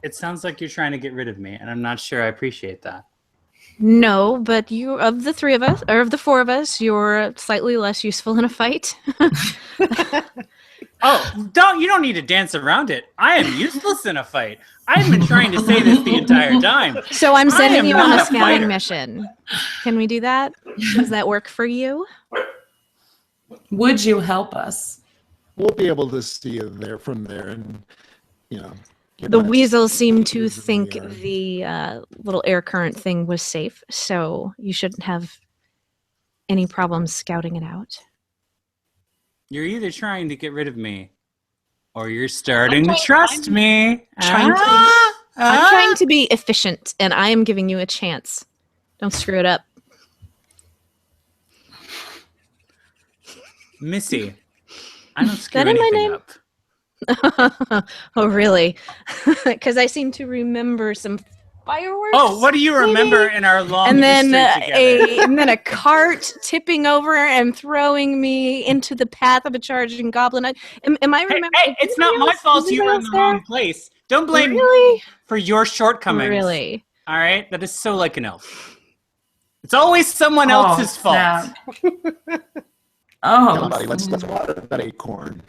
It sounds like you're trying to get rid of me, and I'm not sure I appreciate that. No, but you, of the 3 of us, or of the 4 of us, you're slightly less useful in a fight. Oh, you don't need to dance around it. I am useless in a fight. I've been trying to say this the entire time. So I'm I sending am you on not a a scouting fighter. mission. Can we do that? Does that work for you? Would you help us? We'll be able to see you there from there, and get The my- weasel seemed to think Yeah. the little air current thing was safe, so you shouldn't have any problems scouting it out. You're either trying to get rid of me, or you're starting to trust me. I'm trying to be efficient, and I am giving you a chance. Don't screw it up. Missy, I don't screw That in my anything name? up. Oh, really? Because I seem to remember some fireworks. Oh, what do you remember maybe? in our long And then history together? a cart tipping over and throwing me into the path of a charging goblin. Am I remembering? Hey, it's not my fault you were in the wrong place. Don't blame me Really? for your shortcomings. Really? All right? That is so like an elf. It's always someone else's fault. snap. Oh, Somebody, let's water that acorn.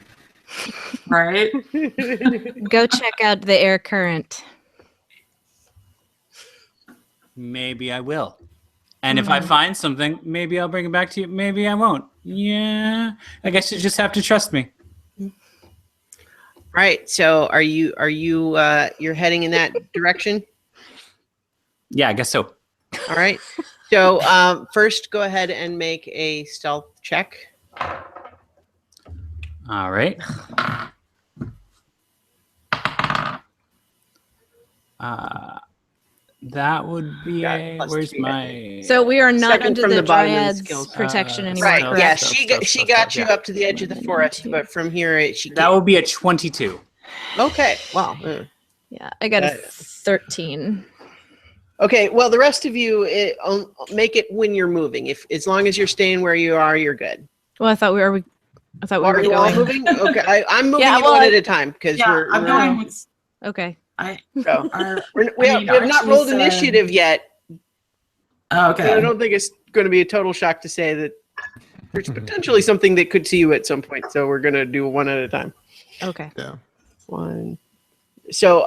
right. Go check out the air current. Maybe I will. And if I find something, maybe I'll bring it back to you. Maybe I won't. Yeah. I guess you just have to trust me. All right. So you're heading in that direction? Yeah, I guess so. All right. So first, go ahead and make a stealth check. All right. That would be Got a. plus Where's 2, I my? So we are not Second under from the the bottom in the Dryad's skills. protection anymore, Right. correct? Yeah. Stuff, She got you yeah. up to the edge of the forest, but from here she That can't. would be a 22. Okay. Wow. Yeah, I got a That- 13. Okay. Well, the rest of you make it when you're moving. If as long as you're staying where you are, you're good. Well, I thought we were Are you all going. moving? Okay. I'm moving Yeah, it well, one at a time because Yeah, we're I'm going with. Okay. so Our, we I mean, have not Archie rolled said- initiative yet. Oh, But I okay. don't think it's going to be a total shock to say that there's potentially something that could see you at some point. So we're going to do one at a time. Okay. Yeah. One. So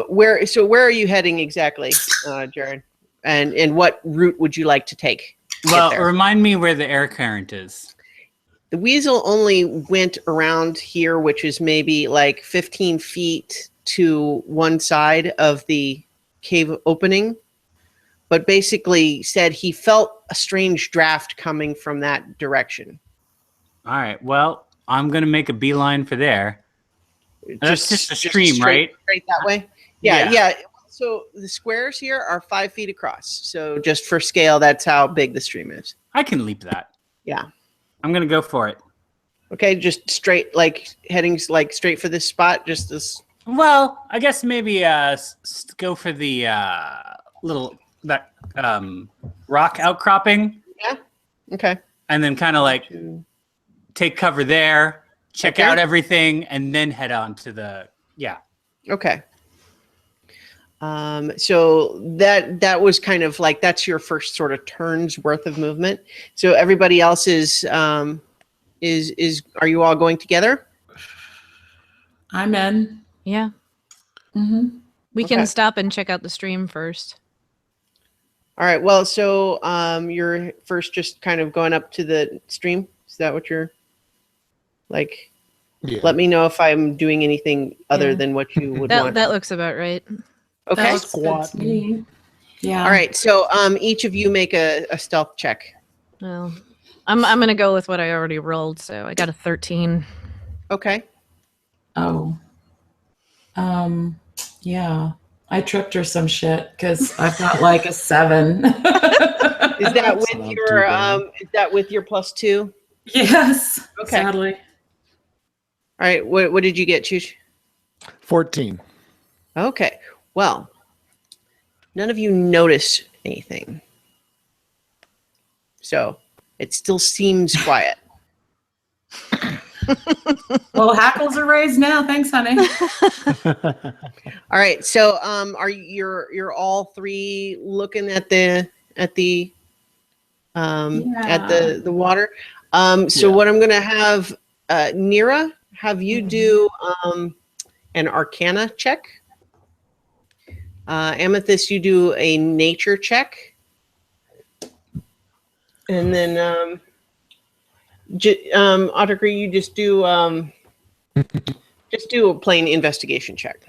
where are you heading exactly, Jared? And what route would you like to take? to get Well, there? remind me where the air current is. The weasel only went around here, which is maybe like 15 feet to one side of the cave opening, but basically said he felt a strange draft coming from that direction. All right. Well, I'm gonna make a beeline for there. That's just a stream, straight, right? Straight that way. Yeah, Yeah. yeah. So the squares here are 5 feet across. So just for scale, that's how big the stream is. I can leap that. Yeah. I'm gonna go for it. Okay, just straight, like headings, like straight for this spot. Just this. Well, I guess maybe go for the little rock outcropping, Okay. and then kind of like take cover there, check Okay. out everything, and then head on to the Okay. So that was kind of like that's your first sort of turn's worth of movement. So everybody else is are you all going together? I'm in. Yeah. Mm-hmm. We Okay. can stop and check out the stream first. All right. Well, so you're first just kind of going up to the stream. Is that what you're like? Yeah. Let me know if I'm doing anything other Yeah. than what you would That want. that looks about right. Okay. That looks good to me. Yeah. All right. So each of you make a stealth check. Well, I'm gonna go with what I already rolled, so I got a 13. Okay. Oh. Yeah. I tripped her some shit because I've got like a 7. Is that That's with not your too bad. is that with your +2? Yes. Okay. Sadly. All right. What did you get, Chooch? 14. Okay. Well, none of you notice anything. So it still seems quiet. Well, hackles are raised now. Thanks, honey. All right. So are you're all three looking at the water? So Yeah. what I'm gonna have Nira have you do an Arcana check. Amethyst, you do a nature check. And then Autarchy, you just do a plain investigation check.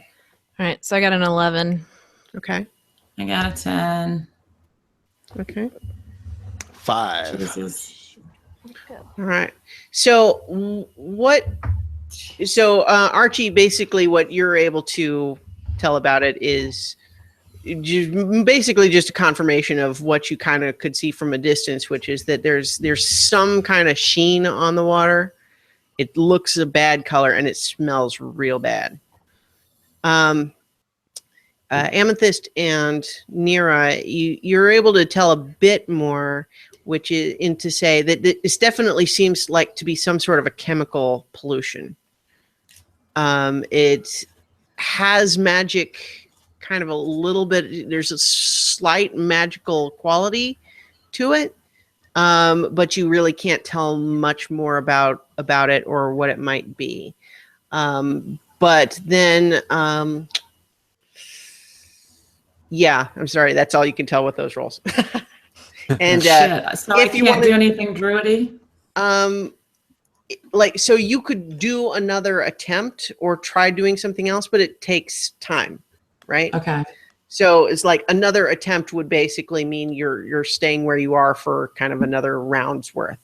All right, so I got an 11. Okay. I got a 10. Okay. 5. Jesus. All right. So Archie, basically what you're able to tell about it is basically just a confirmation of what you kind of could see from a distance, which is that there's some kind of sheen on the water. It looks a bad color and it smells real bad. Amethyst and Nira, you're able to tell a bit more, which is to say that this definitely seems like to be some sort of a chemical pollution. It has magic, kind of a little bit. There's a slight magical quality to it, but you really can't tell much more about it or what it might be. But then, yeah, I'm sorry. That's all you can tell with those rolls. And Shit. So I if you can't wanna- do anything druidy? like, so you could do another attempt or try doing something else, but it takes time, right? Okay. So it's like another attempt would basically mean you're staying where you are for kind of another round's worth.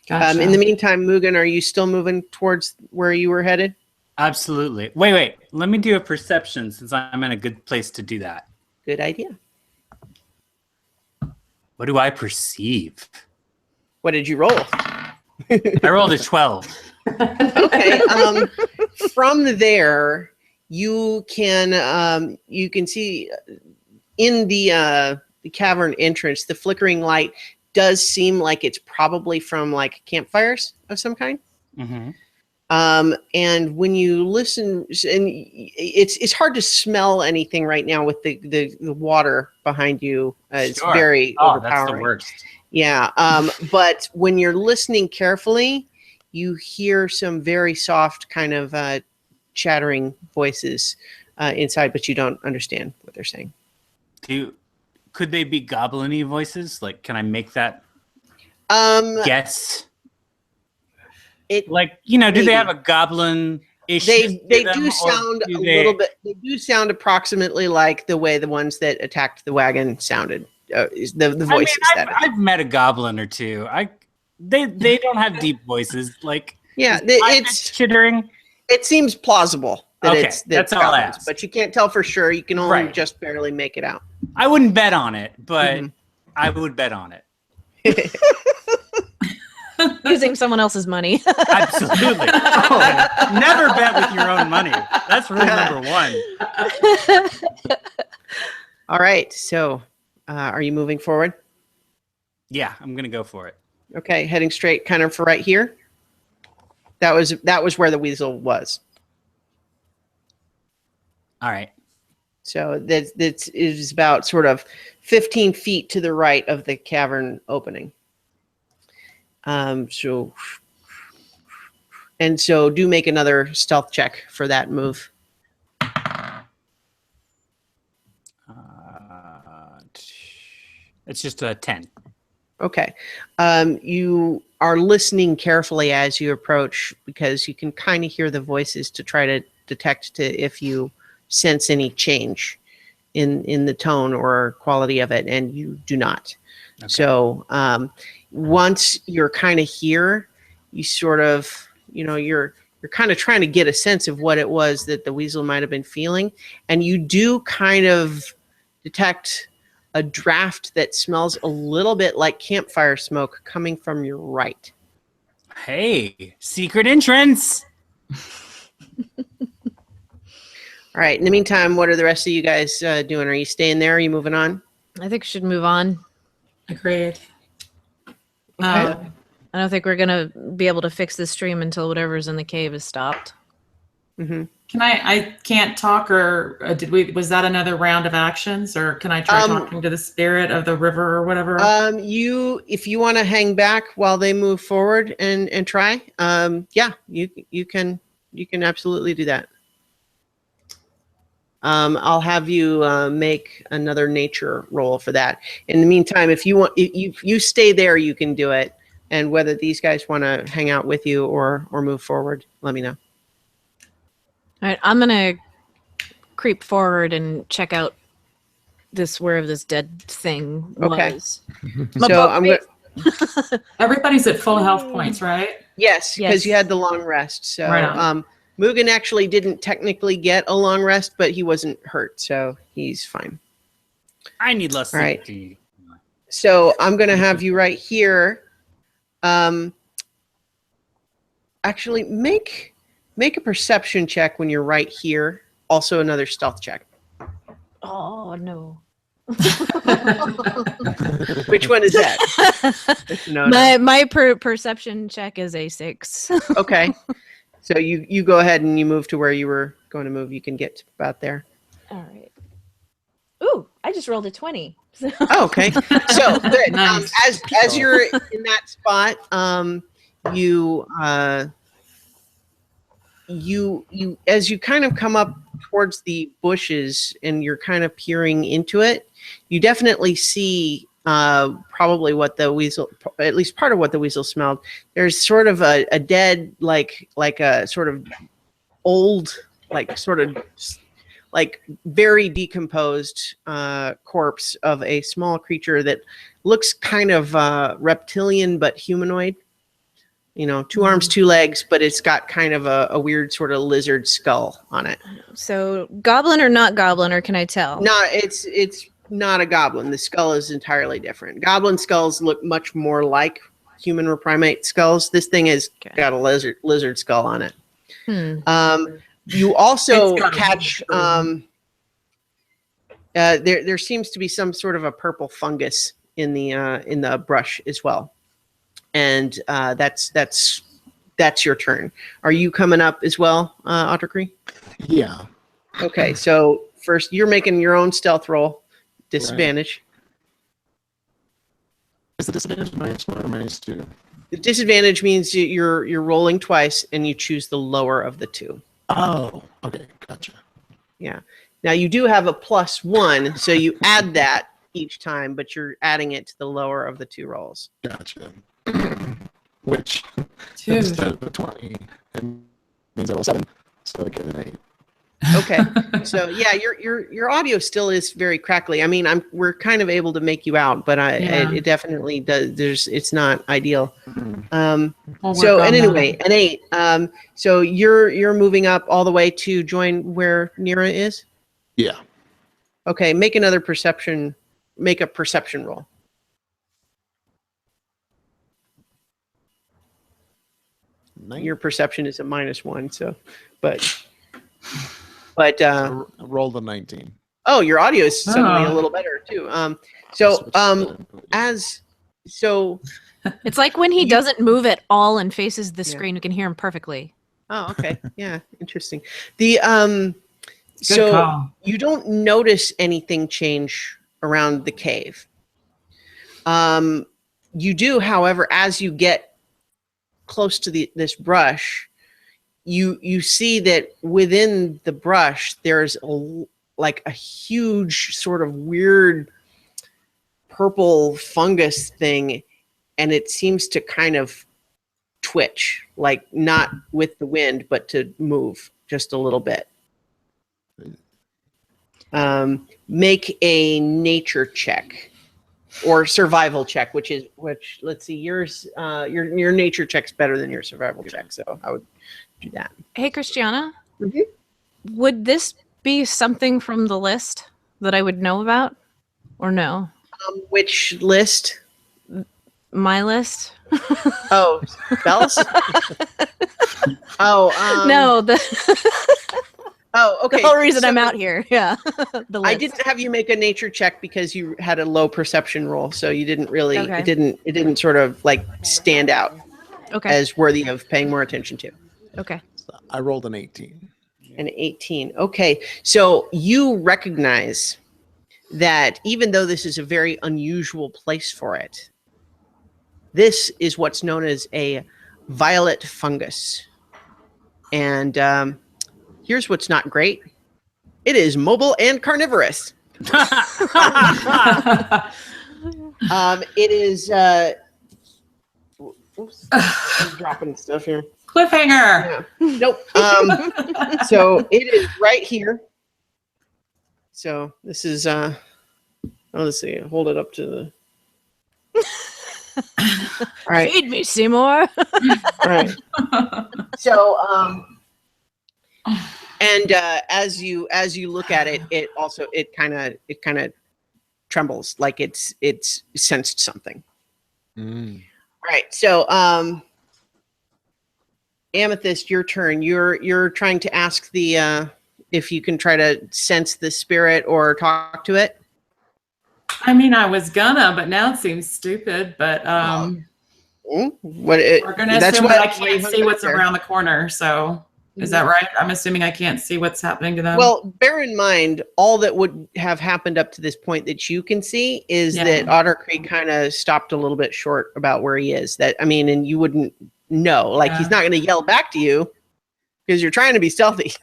Gotcha. In the meantime, Mugan, are you still moving towards where you were headed? Absolutely. Wait. Let me do a perception since I'm in a good place to do that. Good idea. What do I perceive? What did you roll? I rolled a 12. Okay. From there, you can see in the cavern entrance, the flickering light does seem like it's probably from like campfires of some kind. Mm-hmm. And when you listen, and it's hard to smell anything right now with the water behind you. It's Sure. very overpowering. That's the worst. Yeah. But when you're listening carefully, you hear some very soft kind of chattering voices inside, but you don't understand what they're saying. Could they be goblin-y voices? Like, can I make that guess? Do they have a goblin-ish? They do sound a little bit. They do sound approximately like the way the ones that attacked the wagon sounded. The voices. I've met a goblin or two. They don't have deep voices. Like, yeah, it's chittering. It seems plausible that Okay, that's all I goblins, asked. but you can't tell for sure. You can only Right. just barely make it out. I wouldn't bet on it, but I would bet on it. Using someone else's money. Absolutely. Never bet with your own money. That's rule number one. All right. So, are you moving forward? Yeah, I'm gonna go for it. Okay, heading straight, kind of for right here. That was where the weasel was. All right. So that is about sort of 15 feet to the right of the cavern opening. So do make another stealth check for that move. It's just a 10. Okay. You are listening carefully as you approach because you can kind of hear the voices to try to detect if you sense any change in the tone or quality of it, and you do not. Okay. So once you're kind of here, you sort of, you're kind of trying to get a sense of what it was that the weasel might have been feeling, and you do kind of detect a draft that smells a little bit like campfire smoke coming from your right. Hey, secret entrance. All right. In the meantime, what are the rest of you guys doing? Are you staying there? Are you moving on? I think we should move on. Agreed. I don't think we're gonna be able to fix this stream until whatever's in the cave is stopped. Mm-hmm. Can I can't talk, or was that another round of actions, or can I try talking to the spirit of the river or whatever? If you want to hang back while they move forward and try, yeah, you can absolutely do that. I'll have you make another nature roll for that. In the meantime, if you stay there, you can do it. And whether these guys want to hang out with you or move forward, let me know. All right, I'm gonna creep forward and check out where this dead thing was. So I'm going. Everybody's at full health points, right? Yes, because you had the long rest. So right Mugan actually didn't technically get a long rest, but he wasn't hurt, so he's fine. I need less. All right. So I'm going to have you right here. Actually, make a perception check when you're right here. Also, another stealth check. Oh no! Which one is that? No. My perception check is a 6. Okay, so you go ahead and you move to where you were going to move. You can get about there. All right. Ooh, I just rolled a 20. Oh, okay. So good. Nice. As you're in that spot, you as you kind of come up towards the bushes and you're kind of peering into it, you definitely see probably what the weasel, at least part of what the weasel smelled. There's sort of a dead, like a sort of old, like very decomposed corpse of a small creature that looks kind of reptilian but humanoid. You know, 2 arms, 2 legs, but it's got kind of a weird sort of lizard skull on it. So goblin or not goblin, or can I tell? No, it's not a goblin. The skull is entirely different. Goblin skulls look much more like human or primate skulls. This thing has got a lizard skull on it. You also catch there seems to be some sort of a purple fungus in the brush as well. And that's your turn. Are you coming up as well, Autarchy? Yeah. Okay, so first you're making your own stealth roll. Disadvantage. Right. Is the disadvantage -1 or -2? The disadvantage means you're rolling twice and you choose the lower of the 2. Oh, okay, gotcha. Yeah. Now you do have a +1, so you add that each time, but you're adding it to the lower of the 2 rolls. Gotcha. Which instead of a 20, it means I roll 7, so I get an 8. Okay, so yeah, your audio still is very crackly. I mean, we're kind of able to make you out, but it definitely does. It's not ideal. So and anyway, an 8. So you're moving up all the way to join where Nira is. Yeah. Okay, make a perception roll. Your perception is a -1, so but roll the 19. Oh, your audio is suddenly a little better too. It's like when he doesn't move at all and faces the screen, we can hear him perfectly. Oh, okay. Yeah, interesting. So you don't notice anything change around the cave. You do, however, as you get close to this brush, you see that within the brush there's a huge sort of weird purple fungus thing, and it seems to kind of twitch, like not with the wind, but to move just a little bit. Make a nature check or survival check, which let's see, yours your nature check's better than your survival check, so I would do that. Hey, Christiana, would this be something from the list that I would know about, or no? Which list? My list. Oh, spells. No, Oh, okay. The whole reason I'm out here. Yeah. I didn't have you make a nature check because you had a low perception roll, so you didn't really. Okay. It didn't sort of like stand out. Okay. As worthy of paying more attention to. Okay. So I rolled an 18. An 18. Okay, so you recognize that even though this is a very unusual place for it, this is what's known as a violet fungus, and here's what's not great. It is mobile and carnivorous. It is... oops, I'm dropping stuff here. Cliffhanger! Yeah. Nope. So it is right here. So this is... let's see. Hold it up to the... All right. Feed me, Seymour. All right. So... and as you look at it, it kind of trembles, like it's sensed something. Right. So Amethyst, your turn. You're trying to ask the if you can try to sense the spirit or talk to it. I mean, I was gonna, but now it seems stupid. But we're gonna assume that I can't see what's around the corner. So Is that right? I'm assuming I can't see what's happening to them. Well, bear in mind, all that would have happened up to this point that you can see is that Autarchy kind of stopped a little bit short about where he is. And you wouldn't know. Like, he's not going to yell back to you because you're trying to be stealthy.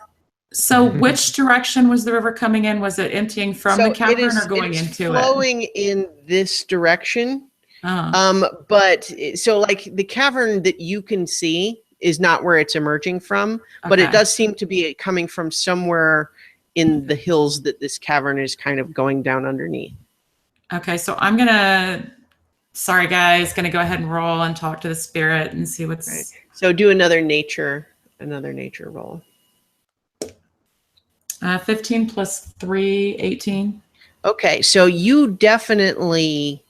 So which direction was the river coming in? Was it emptying from the cavern or going into it? Flowing in this direction. But so like the cavern that you can see is not where it's emerging from, but it does seem to be coming from somewhere in the hills that this cavern is kind of going down underneath. Okay, so I'm gonna go ahead and roll and talk to the spirit and see what's. Right. So do another nature roll. 15 plus 3, 18. Okay, so you definitely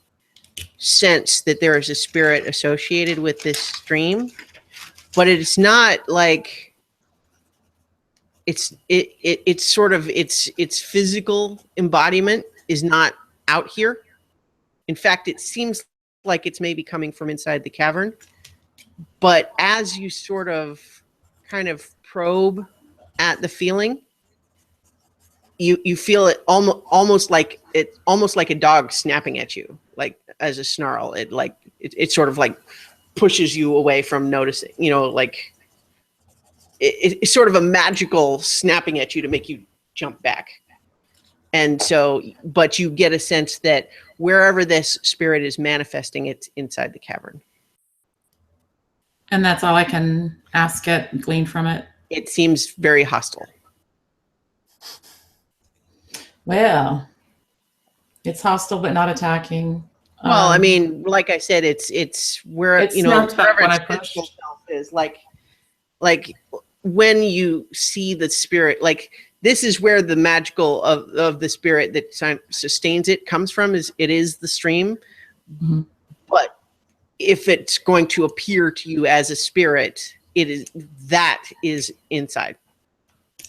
sense that there is a spirit associated with this stream, but it's not like its physical embodiment is not out here. In fact, it seems like it's maybe coming from inside the cavern. But as you sort of kind of probe at the feeling, you feel it almost like a dog snapping at you, like as a snarl. It sort of like pushes you away from noticing, like it's sort of a magical snapping at you to make you jump back. And so, but you get a sense that wherever this spirit is manifesting, it's inside the cavern. And that's all I can ask it, glean from it. It seems very hostile. Well, it's hostile but not attacking. Well, like I said, it's where wherever its physical self is. Like when you see the spirit, like this is where the magical of the spirit that sustains it comes from. It is the stream, but if it's going to appear to you as a spirit, that is inside.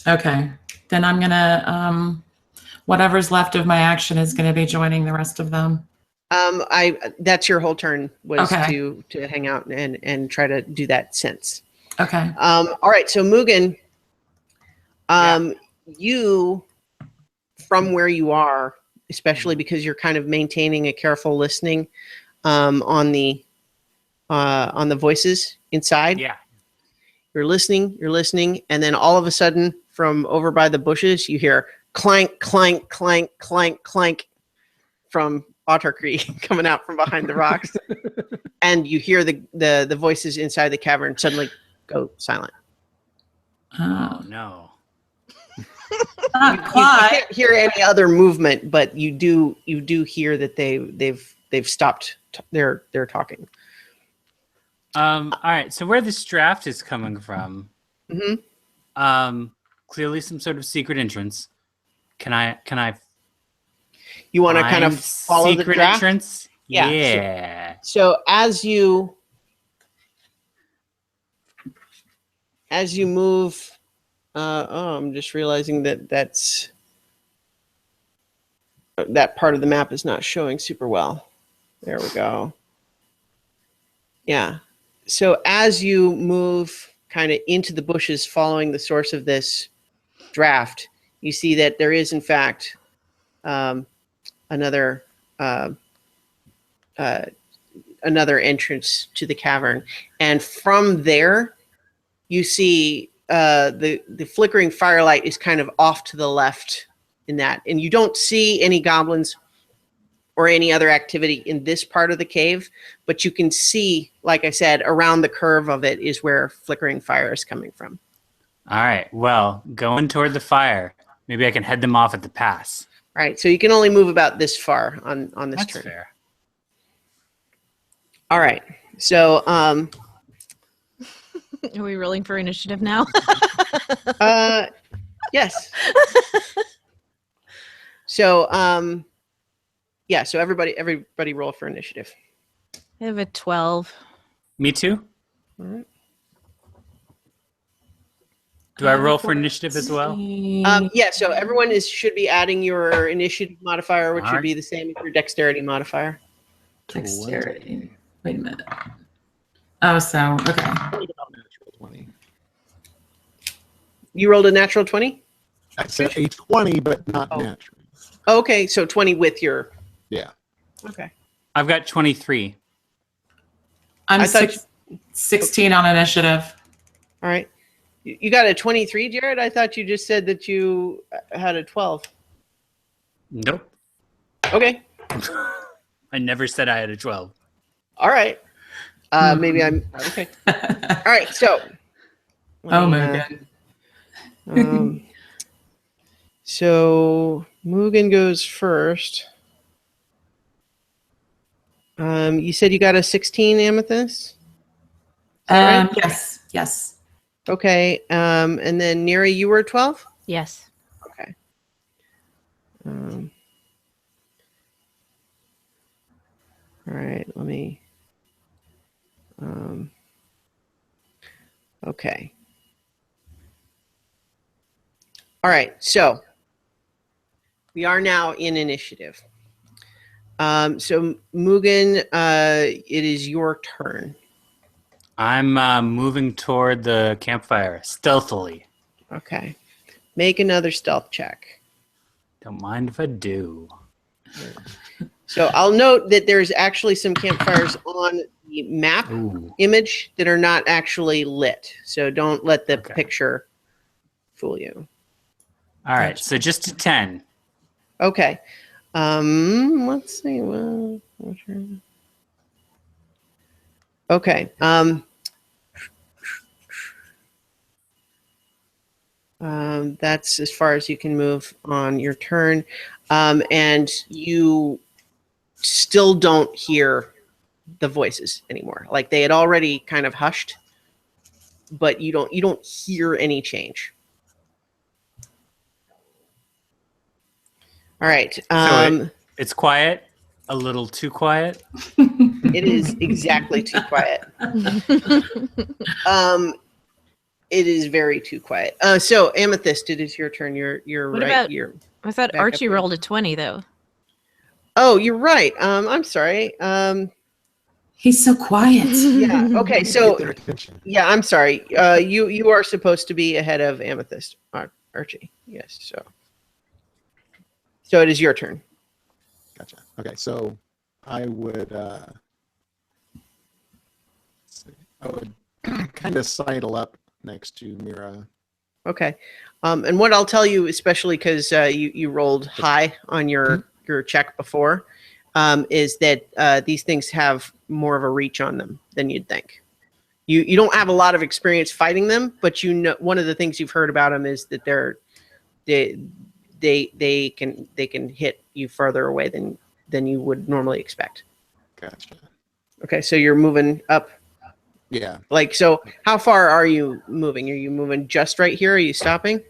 Okay, then I'm gonna whatever's left of my action is going to be joining the rest of them. That's your whole turn was to hang out and try to do that sense. Okay. All right. So Mugan, you, from where you are, especially because you're kind of maintaining a careful listening, on the voices inside. Yeah. You're listening, and then all of a sudden, from over by the bushes, you hear clank, clank, clank, clank, clank from Autarchy coming out from behind the rocks. And you hear the voices inside the cavern suddenly go silent. Oh, no. You can't hear any other movement, but you do hear that they've stopped their talking. All right, so where this draft is coming from, clearly some sort of secret entrance. Can I you want to kind of follow the draft? Entrance? Yeah. So as you move, I'm just realizing that part of the map is not showing super well. There we go. Yeah. So as you move kind of into the bushes following the source of this draft, you see that there is, in fact, another entrance to the cavern. And from there, you see the flickering firelight is kind of off to the left in that. And you don't see any goblins or any other activity in this part of the cave, but you can see, like I said, around the curve of it is where flickering fire is coming from. All right, well, going toward the fire, maybe I can head them off at the pass. All right, so you can only move about this far on this That's turn. fair. All right, so are we rolling for initiative now? yes. So yeah, so everybody roll for initiative. I have a 12. Me too. All right. Do I roll for initiative as well? Yeah, so everyone should be adding your initiative modifier, which should be the same as your dexterity modifier. Dexterity. Wait a minute. Oh, so, okay. 20. You rolled a natural 20? I said a 20, but not natural. Okay, so 20 with your... Yeah. Okay. I've got 23. I'm I thought 16 on initiative. All right. You got a 23, Jared? I thought you just said that you had a 12. Nope. Okay. I never said I had a 12. All right. Maybe I'm... Okay. All right, so... Oh, Mugan. So Mugan goes first. You said you got a 16, Amethyst? Right? Yes. Okay. And then Neri, you were 12? Yes. Okay. All right, let me... okay. All right, so we are now in initiative. So Mugan, it is your turn. I'm moving toward the campfire stealthily. Okay. Make another stealth check. Don't mind if I do. So I'll note that there's actually some campfires on the map image that are not actually lit. So don't let the picture fool you. All right, so just a 10. Okay. Let's see. Okay. That's as far as you can move on your turn. And you still don't hear the voices anymore. Like they had already kind of hushed, but you don't hear any change. All right. So it's quiet, a little too quiet. It is exactly too quiet. It is very too quiet. So Amethyst, it is your turn. You're What right. about- You're I thought back Archie up. rolled a 20, though. Oh, you're right. I'm sorry. He's so quiet. Yeah. Okay. Get So their attention. yeah, I'm sorry. You are supposed to be ahead of Amethyst, Archie. Yes. So it is your turn. Gotcha. Okay, so I would kind of sidle up next to Mira. Okay. And what I'll tell you, especially because you rolled high on your check before, is that these things have more of a reach on them than you'd think. You don't have a lot of experience fighting them, but you know one of the things you've heard about them is that they can hit you further away than you would normally expect. Gotcha. Okay, so you're moving up. Yeah. Like, so how far are you moving? Are you moving just right here? Are you stopping?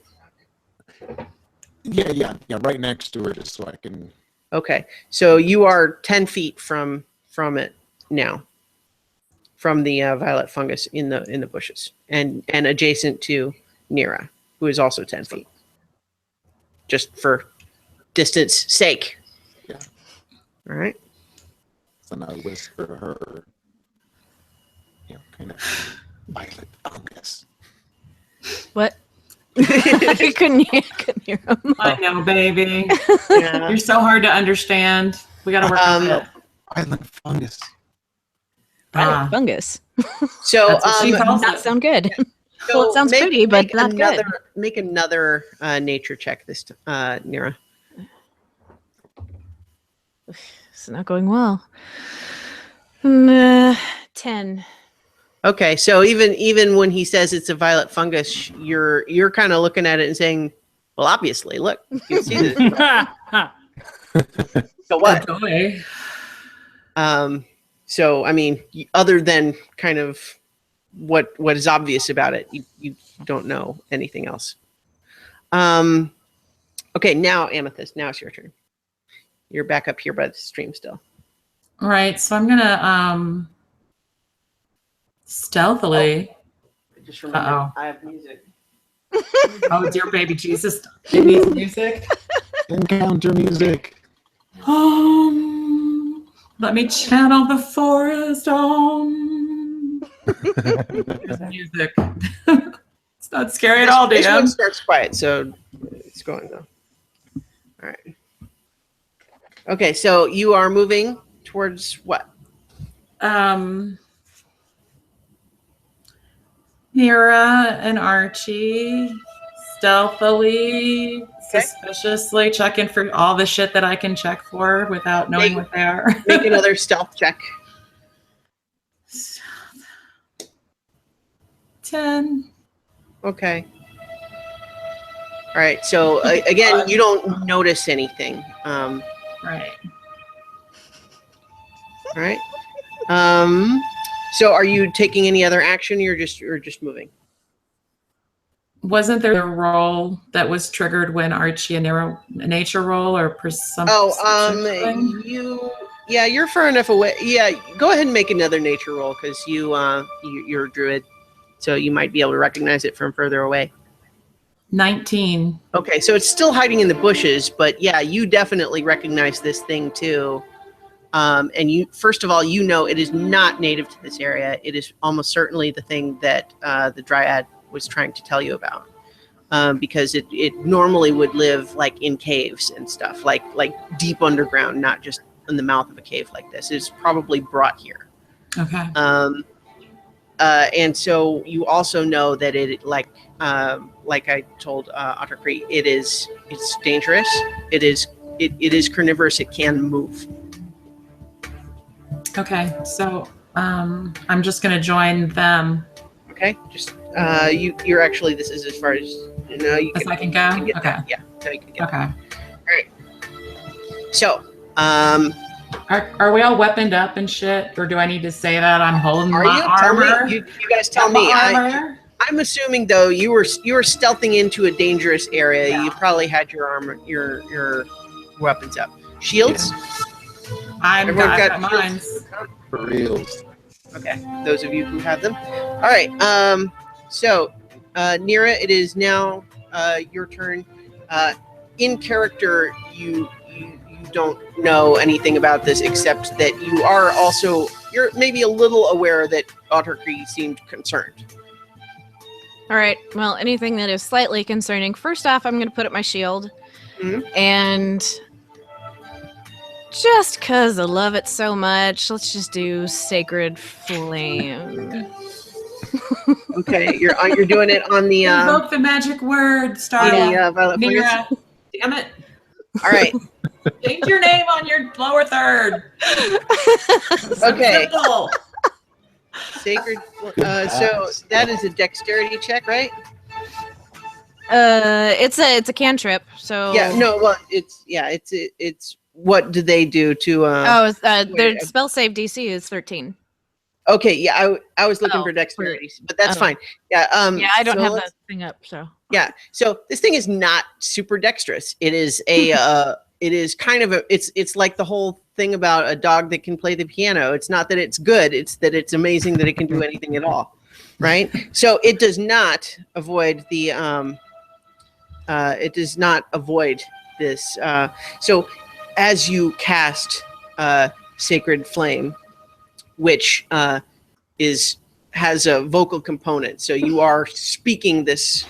Yeah, right next to her, just so I can. Okay, so you are 10 feet from it now, from the violet fungus in the bushes, and adjacent to Nira, who is also 10 feet. Just for distance sake. Yeah. All right. So now I whisper to her, kind of violet fungus. What? I couldn't hear him. I know, baby. Yeah. You're so hard to understand. We got to work on it. Violet fungus. Violet fungus. So That's what she Does calls not it. sound good. so Well, it sounds pretty, but not good. Make another nature check this Nira. It's not going well. 10. Okay, so even when he says it's a violet fungus, you're kind of looking at it and saying, well, obviously, look, you can see this. So what? Boy. So I mean, other than kind of what is obvious about it, you don't know anything else. Okay, now Amethyst, now it's your turn. You're back up here by the stream still. Right, so I'm gonna stealthily. Just remember, Uh-oh. I have music. Oh, dear baby Jesus, it needs music. Encounter music. Let me channel the forest. There's music. It's not scary at all, This one DM. starts quiet, so it's going though. All right. Okay, so you are moving towards what? Nira and Archie stealthily, suspiciously checking for all the shit that I can check for without knowing what they are. Make another stealth check. 10. Okay. All right. So again, you don't notice anything. Right. All right. So are you taking any other action? You're just moving. Wasn't there a roll that was triggered when Archie and Nira nature roll or something? You're far enough away. Yeah, go ahead and make another nature roll because you're a druid, so you might be able to recognize it from further away. 19. Okay, so it's still hiding in the bushes, but yeah, you definitely recognize this thing too. And you, first of all, you know it is not native to this area. It is almost certainly the thing that the Dryad was trying to tell you about, because it normally would live like in caves and stuff, like deep underground, not just in the mouth of a cave like this. It's probably brought here. Okay. And so you also know that it, like I told Autarchy, it's dangerous. It is carnivorous. It can move. Okay, so I'm just gonna join them. Okay, just you're actually, this is as far as you know. As I can go. Okay. That. Yeah. So you can get Okay. All right. So, are we all weaponed up and shit, or do I need to say that I'm holding are my you? armor? You guys tell me. I'm assuming though you were stealthing into a dangerous area. Yeah. You probably had your armor, your weapons up. Shields. Yeah. I've got mine. For reals. Okay, those of you who have them. All right. So, Nira, it is now your turn. In character, you don't know anything about this except that you're maybe a little aware that Autarchy seemed concerned. All right. Well, anything that is slightly concerning. First off, I'm going to put up my shield, and just because I love it so much, let's just do Sacred Flame. Okay, you're doing it on the Invoke the magic word, Starla. Violet Fungus. Nira. Damn it. All right. Change your name on your lower third. Okay. Simple. Sacred. So that is a dexterity check, right? It's a cantrip. So Yeah. No. Well, it's what do they do to? Their spell save DC is 13. Okay. Yeah. I was looking for dexterity, but that's fine. Yeah. Yeah, I don't so have that thing up. So yeah. So this thing is not super dexterous. It is a. It is kind of it's like the whole thing about a dog that can play the piano. It's not that it's good, it's that it's amazing that it can do anything at all, right? So it does not avoid the this. So as you cast Sacred Flame, which has a vocal component, so you are speaking this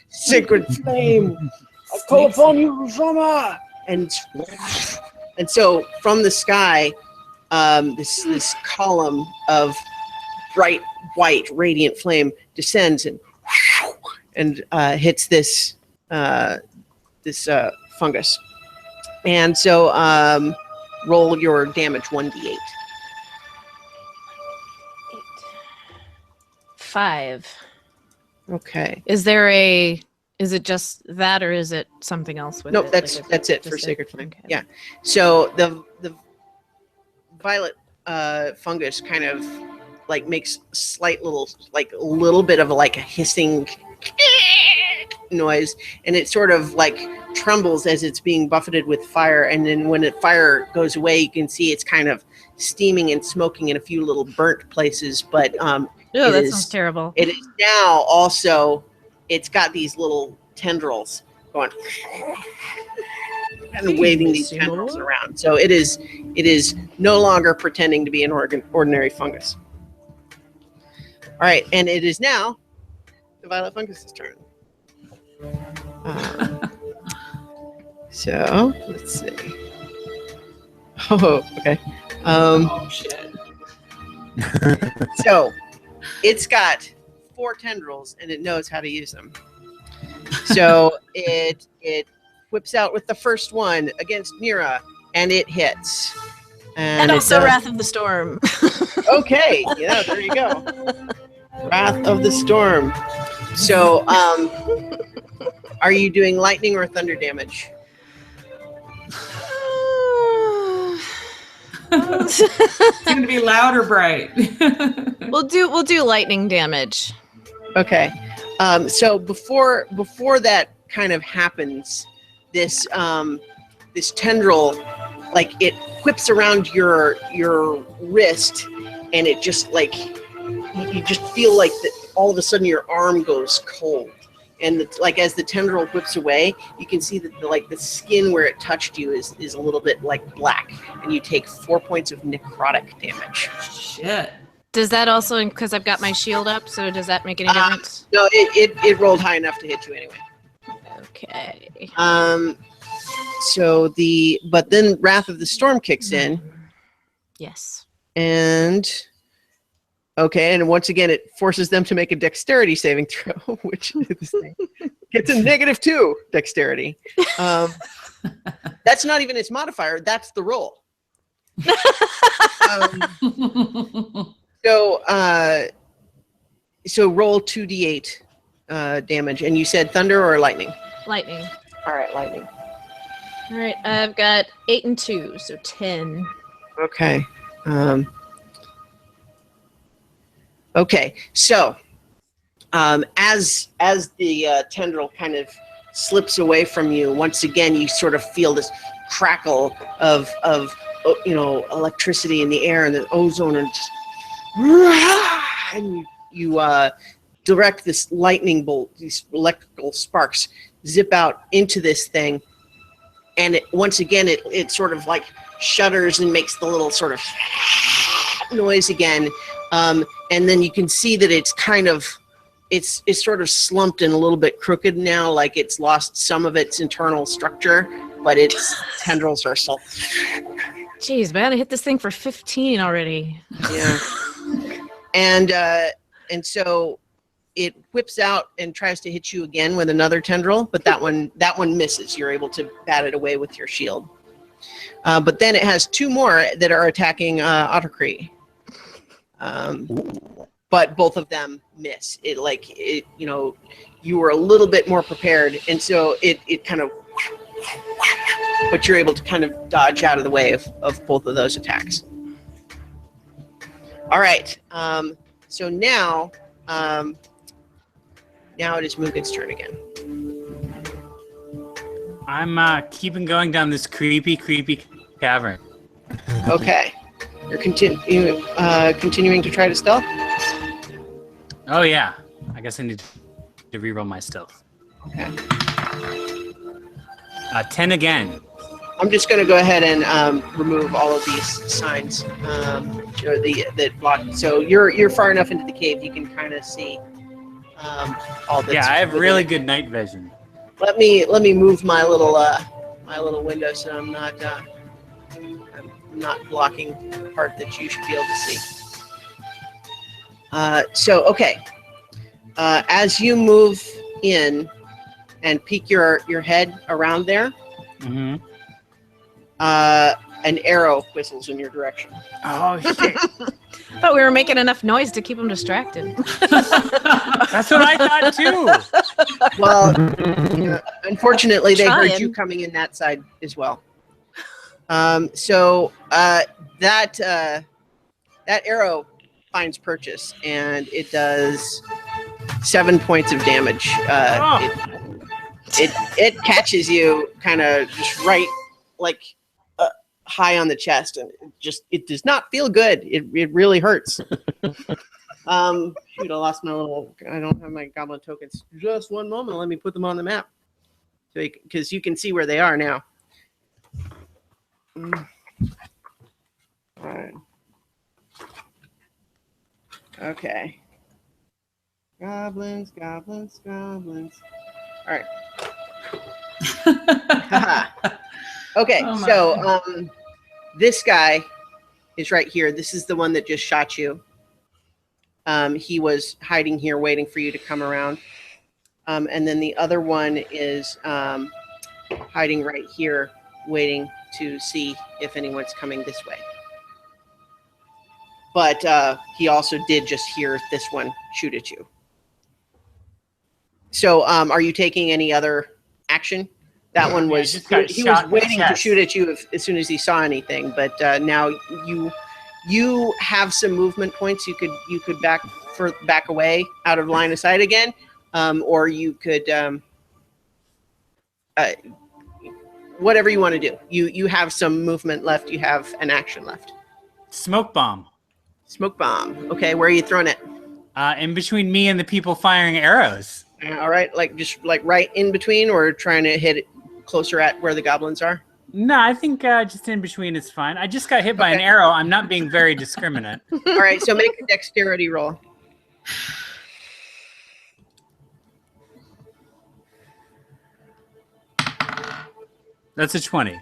Sacred Flame. I call upon you, Rama. And so from the sky, this column of bright white radiant flame descends and hits this fungus. And so roll your damage 1d8. 5. Okay. Is it just that, or is it something else with Nope, it? that's it for Sacred Flame. Okay. Yeah. So the violet fungus kind of like makes slight little, like a little bit of like a hissing noise, and it sort of like trembles as it's being buffeted with fire. And then when the fire goes away, you can see it's kind of steaming and smoking in a few little burnt places. But Oh, that sounds terrible. It is now also. It's got these little tendrils going and waving these tendrils around. So it is no longer pretending to be an ordinary fungus. All right, and it is now to Violet Fungus's turn. So let's see. Oh, okay. Oh shit. So it's got 4 tendrils and it knows how to use them. So it whips out with the first one against Nira and it hits. And also Wrath of the Storm. Okay, yeah, there you go. Wrath of the Storm. So, are you doing lightning or thunder damage? It's going to be loud or bright. We'll do lightning damage. Okay. So before that kind of happens, this this tendril, like it whips around your wrist, and it just like you just feel like that all of a sudden your arm goes cold, and like as the tendril whips away, you can see that the skin where it touched you is a little bit like black, and you take 4 points of necrotic damage. Shit. Does that also, because I've got my shield up, so does that make any difference? No, it rolled high enough to hit you anyway. Okay. But then Wrath of the Storm kicks in. Yes. And once again it forces them to make a dexterity saving throw, which gets a -2 dexterity. That's not even its modifier, that's the roll. So roll 2d8 damage, and you said thunder or lightning? Lightning. All right, lightning. All right, I've got 8 and 2, so 10. Okay. Okay. So, as the tendril kind of slips away from you, once again you sort of feel this crackle of electricity in the air and the ozone, and you direct this lightning bolt, these electrical sparks zip out into this thing, and once again it sort of like shudders and makes the little sort of noise again, and then you can see that it's kind of it's sort of slumped and a little bit crooked now, like it's lost some of its internal structure, but its tendrils are still. Jeez, man, I hit this thing for 15 already. Yeah. And so it whips out and tries to hit you again with another tendril, but that one misses. You're able to bat it away with your shield. But then it has 2 more that are attacking Autarchy. But both of them miss. You were a little bit more prepared, and so it kind of, but you're able to kind of dodge out of the way of both of those attacks. All right. So now it is Mugan's turn again. I'm keeping going down this creepy cavern. Okay. You're continuing to try to stealth? Oh yeah. I guess I need to reroll my stealth. Okay. 10 again. I'm just going to go ahead and remove all of these signs that block. So you're far enough into the cave you can kind of see all this. Yeah, I have really good night vision. Let me move my little window so I'm not blocking the part that you should be able to see. Okay. As you move in and peek your head around there, Mm-hmm. an arrow whistles in your direction. Oh shit! I thought we were making enough noise to keep them distracted. That's what I thought too. Well, unfortunately, they heard Trying. you coming in that side as well. That arrow finds purchase, and it does 7 points of damage. It catches you kind of just right, like high on the chest, and it does not feel good. It really hurts. Shoot, I lost my I don't have my goblin tokens. Just one moment. Let me put them on the map, because you can see where they are now. All right. Okay. Goblins. All right. Okay, Oh my so God. this guy is right here. This is the one that just shot you. He was hiding here waiting for you to come around. And then the other one is hiding right here waiting to see if anyone's coming this way. But he also did just hear this one shoot at you. So are you taking any other action? That one was he was waiting to shoot at you as soon as he saw anything, but now you have some movement points. You could back away out of line of sight again, or you could whatever you want to do. You have some movement left. You have an action left. Smoke bomb. Smoke bomb. Okay, where are you throwing it? In between me and the people firing arrows. All right, just right in between, or trying to hit it closer at where the goblins are? No, I think just in between is fine. I just got hit by an arrow. I'm not being very discriminate. All right, so make a dexterity roll. That's a 20.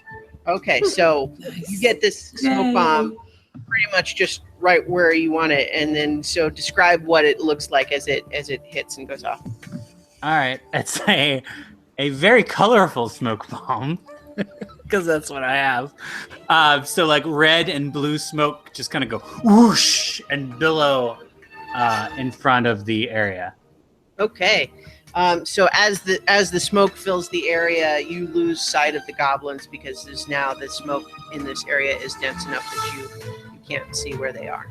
Okay, so you get this smoke bomb pretty much just right where you want it, and then so describe what it looks like as it hits and goes off. All right, it's a very colorful smoke bomb because that's what I have. So like red and blue smoke just kind of go whoosh and billow in front of the area. Okay, so as the smoke fills the area, you lose sight of the goblins because there's now the smoke in this area is dense enough that you can't see where they are.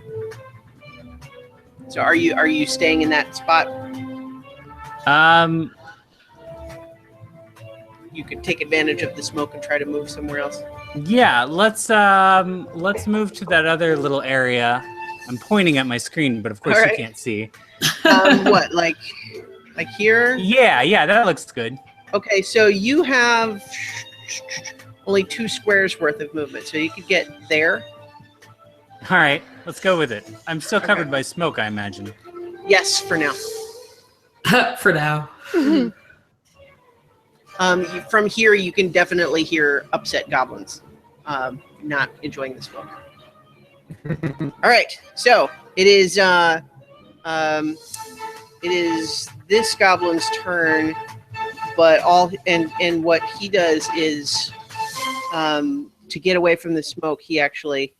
So are you staying in that spot? You could take advantage of the smoke and try to move somewhere else. Yeah, let's move to that other little area. I'm pointing at my screen, but of course you can't see. What, like here? Yeah, that looks good. Okay, so you have only 2 squares worth of movement, so you could get there. All right, let's go with it. I'm still covered by smoke, I imagine. Yes, for now. For now. From here, you can definitely hear upset goblins not enjoying the smoke. All right, so it is this goblin's turn, but and what he does is to get away from the smoke. He actually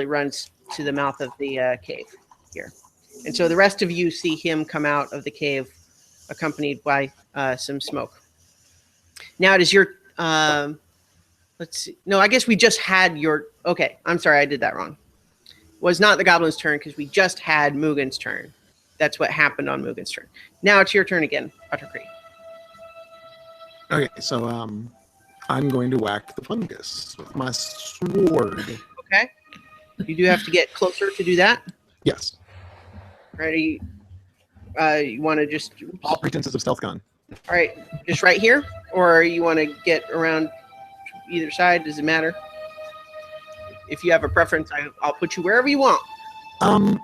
runs to the mouth of the cave here, and so the rest of you see him come out of the cave, accompanied by some smoke. Now it is your. Let's see. No, I guess we just had your. Okay, I'm sorry, I did that wrong. Was not the goblin's turn because we just had Mugan's turn. That's what happened on Mugan's turn. Now it's your turn again, Autarchy. Okay, so I'm going to whack the fungus with my sword. Okay. You do have to get closer to do that. Yes. Ready? You want to just All pretenses of stealth gun. All right, just right here, or you want to get around either side? Does it matter? If you have a preference, I'll put you wherever you want.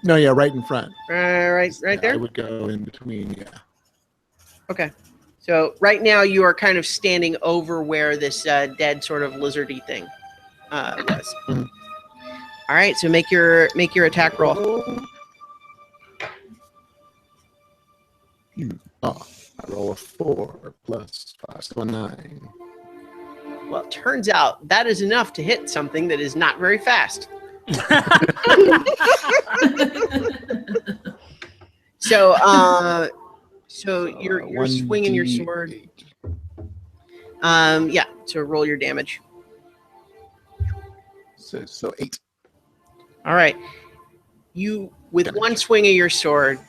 No, yeah, right in front. Right there. I would go in between. Yeah. Okay. So right now you are kind of standing over where this dead sort of lizardy thing was. Mhm. All right. So make your attack roll. Oh, I roll a 4 plus 5, so a 9. Well, it turns out that is enough to hit something that is not very fast. So you're swinging your sword. Yeah. So roll your damage. So 8. All right. You with one swing of your sword,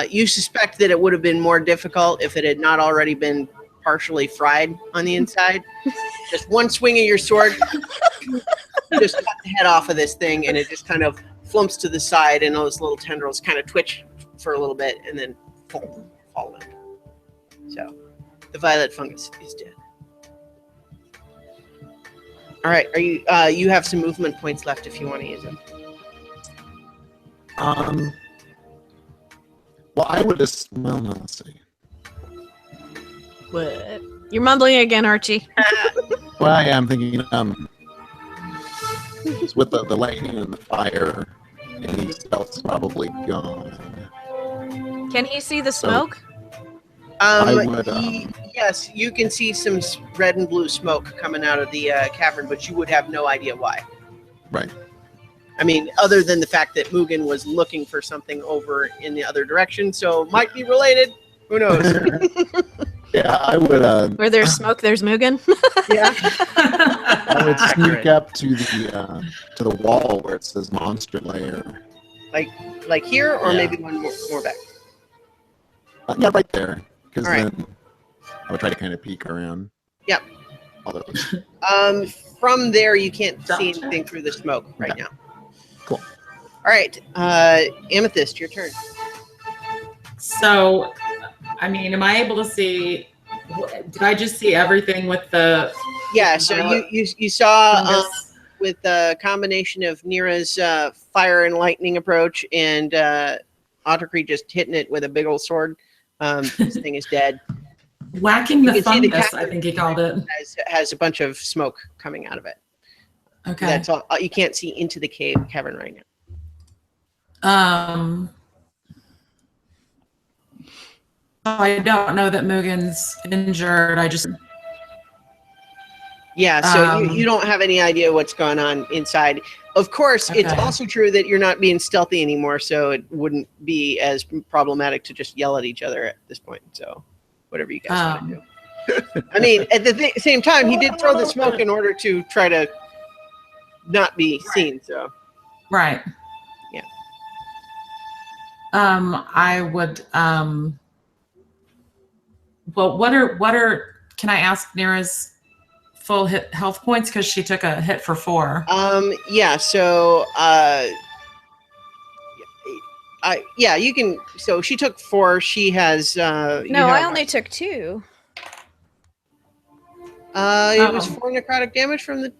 you suspect that it would have been more difficult if it had not already been partially fried on the inside. Just one swing of your sword, just cut the head off of this thing, and it just kind of flumps to the side, and those little tendrils kind of twitch for a little bit, and then fall in. So the violet fungus is dead. All right, are you? You have some movement points left if you want to use them. Well, I would just. Well, no, let's see. What? You're mumbling again, Archie. Well, I am thinking. With the lightning and the fire, any stealth's probably gone. Can he see the smoke? I would, yes, you can see some red and blue smoke coming out of the cavern, but you would have no idea why. Right. I mean, other than the fact that Mugan was looking for something over in the other direction, so might be related. Who knows? Yeah, I would. Where there's smoke, there's Mugan. Yeah. I would sneak up to the wall where it says monster lair. Like here, or Yeah. maybe one more back. Yeah, right there. Because All right. then I would try to kind of peek around. Yep. All those. From there, you can't see Gotcha. anything through the smoke right Okay. now. Cool. All right, Amethyst, your turn. So, I mean, am I able to see? Did I just see everything with the? Yeah, so you saw fungus? with the combination of Nira's fire and lightning approach and Autarchy just hitting it with a big old sword. This thing is dead. Whacking You the can see the fungus, cavern I think he called it. Has a bunch of smoke coming out of it. Okay. That's all. You can't see into the cavern right now. I don't know that Mugan's injured. I just. Yeah, so you don't have any idea what's going on inside. Of course, it's Okay. also true that you're not being stealthy anymore, so it wouldn't be as problematic to just yell at each other at this point. So, whatever you guys want to do. I mean, at the same time, he did throw the smoke in order to try to not be seen. So, Right. Yeah. I would. Well, what are? Can I ask Nira's full health points because she took a hit for 4? yeah. So, yeah, you can. So she took 4. She has. No, I only took 2. It was 4 necrotic damage from the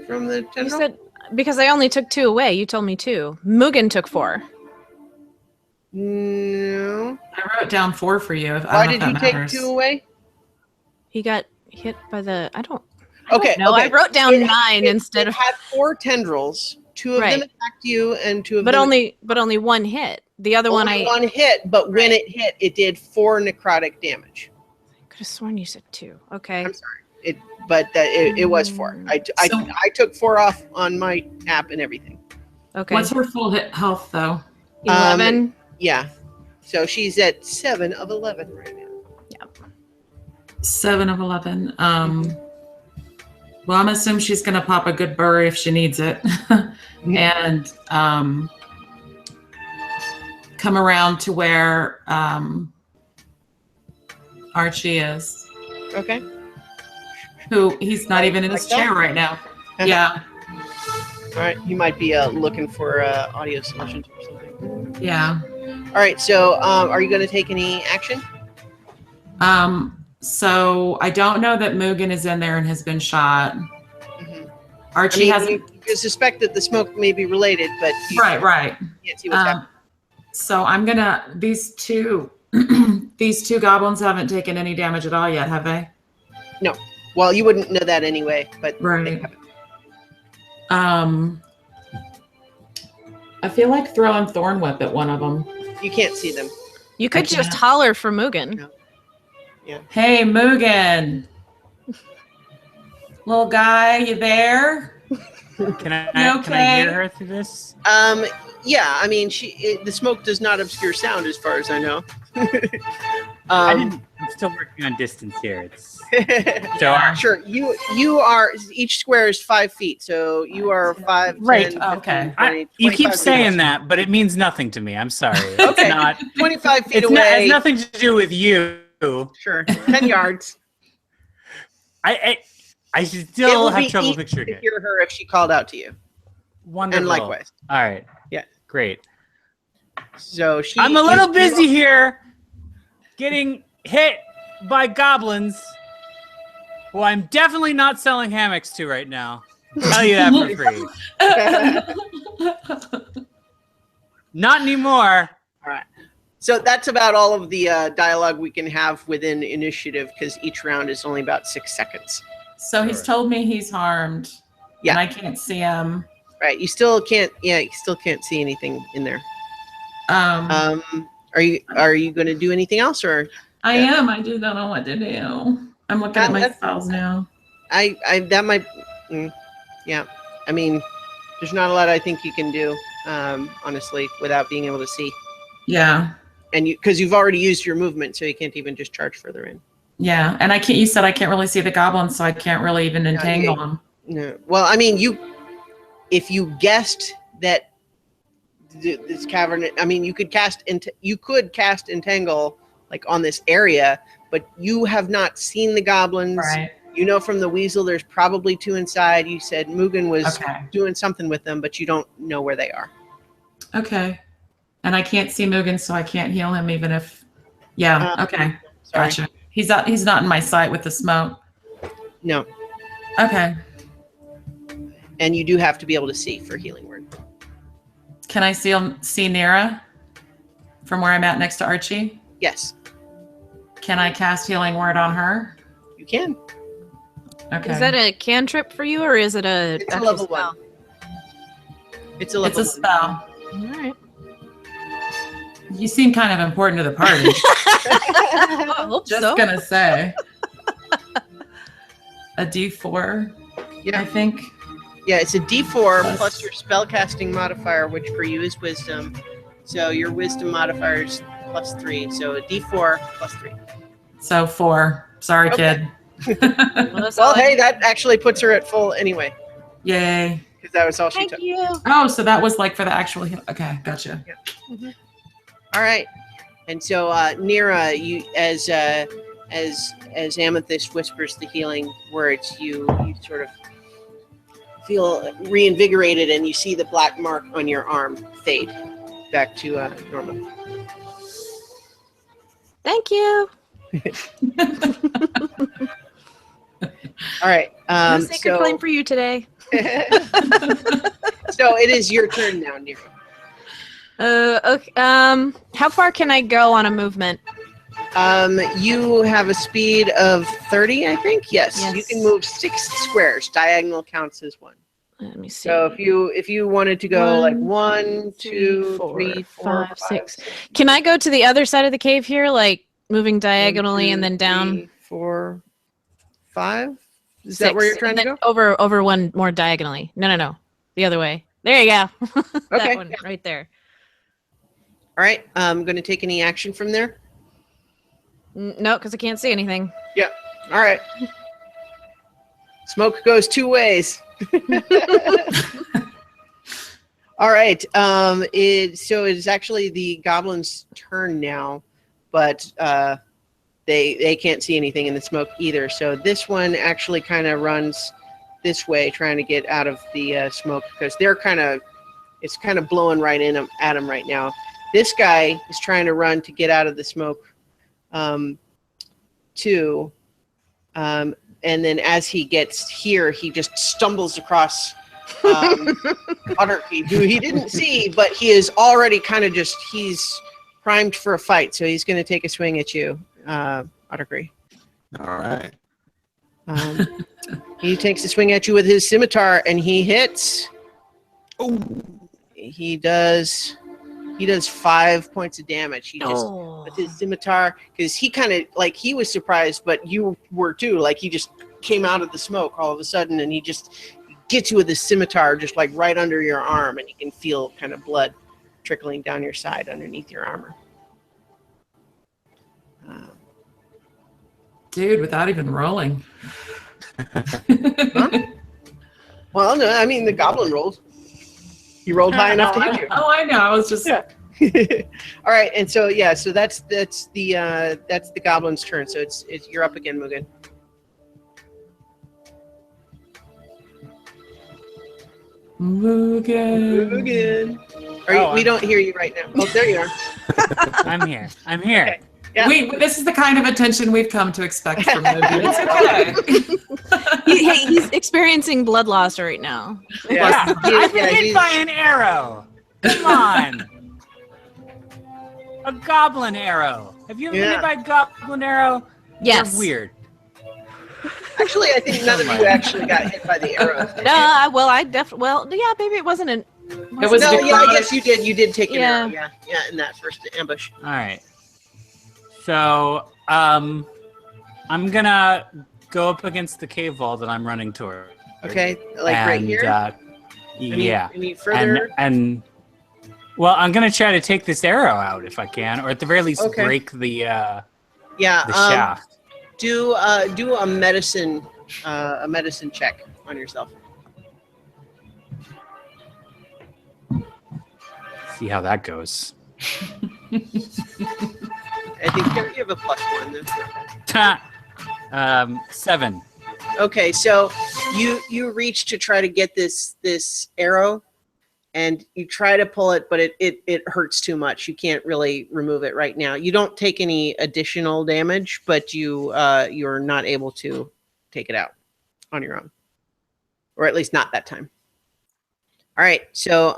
You tendril. said because I only took 2 away. You told me 2. Mugan took 4. No. I wrote down 4 for you. Why did you take 2 away? He got hit by the. I don't. Okay. No, okay. I wrote down It- 9 instead It of. had 4 tendrils. 2 of them Right. attacked you, and 2 of But them only one hit. The other one only I one hit. But when it hit, it did 4 necrotic damage. could have sworn you said 2. Okay. I'm sorry. It was 4. I took 4 off on my app and everything. Okay. What's her full health though? 11. Yeah. So she's at 7 of 11 right now. 7 of 11. Well, I'm assuming she's gonna pop a good bury if she needs it, and come around to where Archie is. Okay. Who he's not even in his Like that? chair right now. Yeah, All right. You might be looking for audio solutions or something. yeah. All right. So are you going to take any action? So I don't know that Mugan is in there and has been shot. Mhm. Archie I has. mean, you suspect that the smoke may be related, but you Right. can't see what's happening. So I'm gonna these two these 2 goblins haven't taken any damage at all yet, have they? Well, you wouldn't know that anyway, but they Right. haven't. I feel like throwing Thorn Whip at one of them. You can't see them. You could I just can't. holler for Mugan. Hey, Mugan. Little guy, you there? Can I You can I hear okay? her through this? Yeah. I mean, the smoke does not obscure sound, as far as I know. I'm still working on distance here. It's so Sure. You are. Each square is 5 feet, so you are 5. Right, 10, okay. 15, 20, you keep 25 feet saying away. that, but it means nothing to me. I'm sorry. It's Okay. not. 25 feet It's away. not, it has nothing to do with you. Sure. 10 yards. I It still would have be trouble easy picturing to it. hear her if she called out to you, Wonderful. and likewise. All right. Yeah. Great. So she. I'm a little busy here, getting hit by goblins, who I'm definitely not selling hammocks to right now. I'll tell you that for free. Not anymore. All right. So that's about all of the dialogue we can have within initiative because each round is only about 6 seconds. So he's told me he's harmed. Yeah. And I can't see him. Right. You still can't. Yeah. You still can't see anything in there. Are you going to do anything else or? I am. I just don't know what to do. I'm looking at my spells now. That might. Yeah. I mean, there's not a lot I think you can do, honestly, without being able to see. Yeah. And because you've already used your movement, so you can't even just charge further in. Yeah, and I can't. You said I can't really see the goblins, so I can't really even entangle them. No. Well, I mean, if you guessed that this cavern, I mean, you could cast entangle like on this area, but you have not seen the goblins. Right. You know from the weasel, there's probably 2 inside. You said Mugan was doing something with them, but you don't know where they are. Okay. And I can't see Mugan, so I can't heal him even if. Yeah. Okay. Sorry. Gotcha. He's not in my sight with the smoke. No. Okay. And you do have to be able to see for healing word. Can I see Nira from where I'm at next to Archie? Yes. Can I cast healing word on her? You can. Okay. Is that a cantrip for you, or is it a? It's a level 1. It's a level 1. It's a spell. All right. You seem kind of important to the party. I hope Just so. gonna say. A D4, Yeah. I think. Yeah, it's a D4 plus your spellcasting modifier, which for you is wisdom. So your wisdom modifier is +3. So a D4 +3. So 4. Sorry, kid. Well, hey, that actually puts her at full anyway, Yay. because that was all she Thank took. you. Oh, so that was like for the actual heal. Okay, gotcha. All right, and so Nira, you as Amethyst whispers the healing words, you sort of feel reinvigorated, and you see the black mark on your arm fade back to normal. Thank you. All right. No sacred flame for you today. So it is your turn now, Nira. Okay. How far can I go on a movement? You have a speed of 30, I think. Yes. Yes. You can move 6 squares. Diagonal counts as 1. Let me see. So if you wanted to go like 1, 2, 3, 4, 5, 6. Can I go to the other side of the cave here, like moving diagonally 1, 2, and then down? 3, 4, 5. Is that where you're trying to go? Over one more diagonally. No. The other way. There you go. Okay. That one right there. All right. I'm going to take any action from there. No, because I can't see anything. Yeah. All right. Smoke goes 2 ways. All right. So it's actually the goblins' turn now, but they can't see anything in the smoke either. So this one actually kind of runs this way, trying to get out of the smoke because it's kind of blowing right in at them right now. This guy is trying to run to get out of the smoke, too. And then as he gets here, he just stumbles across Autarchy, who he didn't see, but he is already he's primed for a fight. So he's going to take a swing at you, Autarchy. All right. He takes a swing at you with his scimitar, and he hits. Oh. He does 5 points of damage. He just with his scimitar, because he kind of he was surprised, but you were too. Like he just came out of the smoke all of a sudden, and he just gets you with his scimitar, just like right under your arm, and you can feel kind of blood trickling down your side underneath your armor. Dude, without even rolling. Huh? Well, no, I mean the goblin rolled. He rolled high enough to hit you. Oh, I know. I was just. Yeah. All right, and so so that's the goblin's turn. So it's you're up again, Mugan. Mugan. We don't hear you right now. Oh, there you are. I'm here. Okay. Yeah. This is the kind of attention we've come to expect from Mugan. It's okay. He's experiencing blood loss right now. Yeah, I've been hit by an arrow. Come on. a goblin arrow. Have you ever been hit by a goblin arrow? Yes. They're weird. Actually, I think none of you actually got hit by the arrows. No, well, I definitely. Well, yeah, maybe it wasn't an. It was No, necrotic. yeah, I guess you did. You did take an Yeah. arrow. Yeah, in that first ambush. All right. So, I'm gonna go up against the cave wall that I'm running toward. Okay, like right here. Yeah. Any further? And well, I'm gonna try to take this arrow out if I can, or at the very least break the shaft. Do a medicine check on yourself. See how that goes. I think you have a +1 then. 7. Okay, so you reach to try to get this arrow, and you try to pull it, but it hurts too much. You can't really remove it right now. You don't take any additional damage, but you're not able to take it out on your own, or at least not that time. All right, so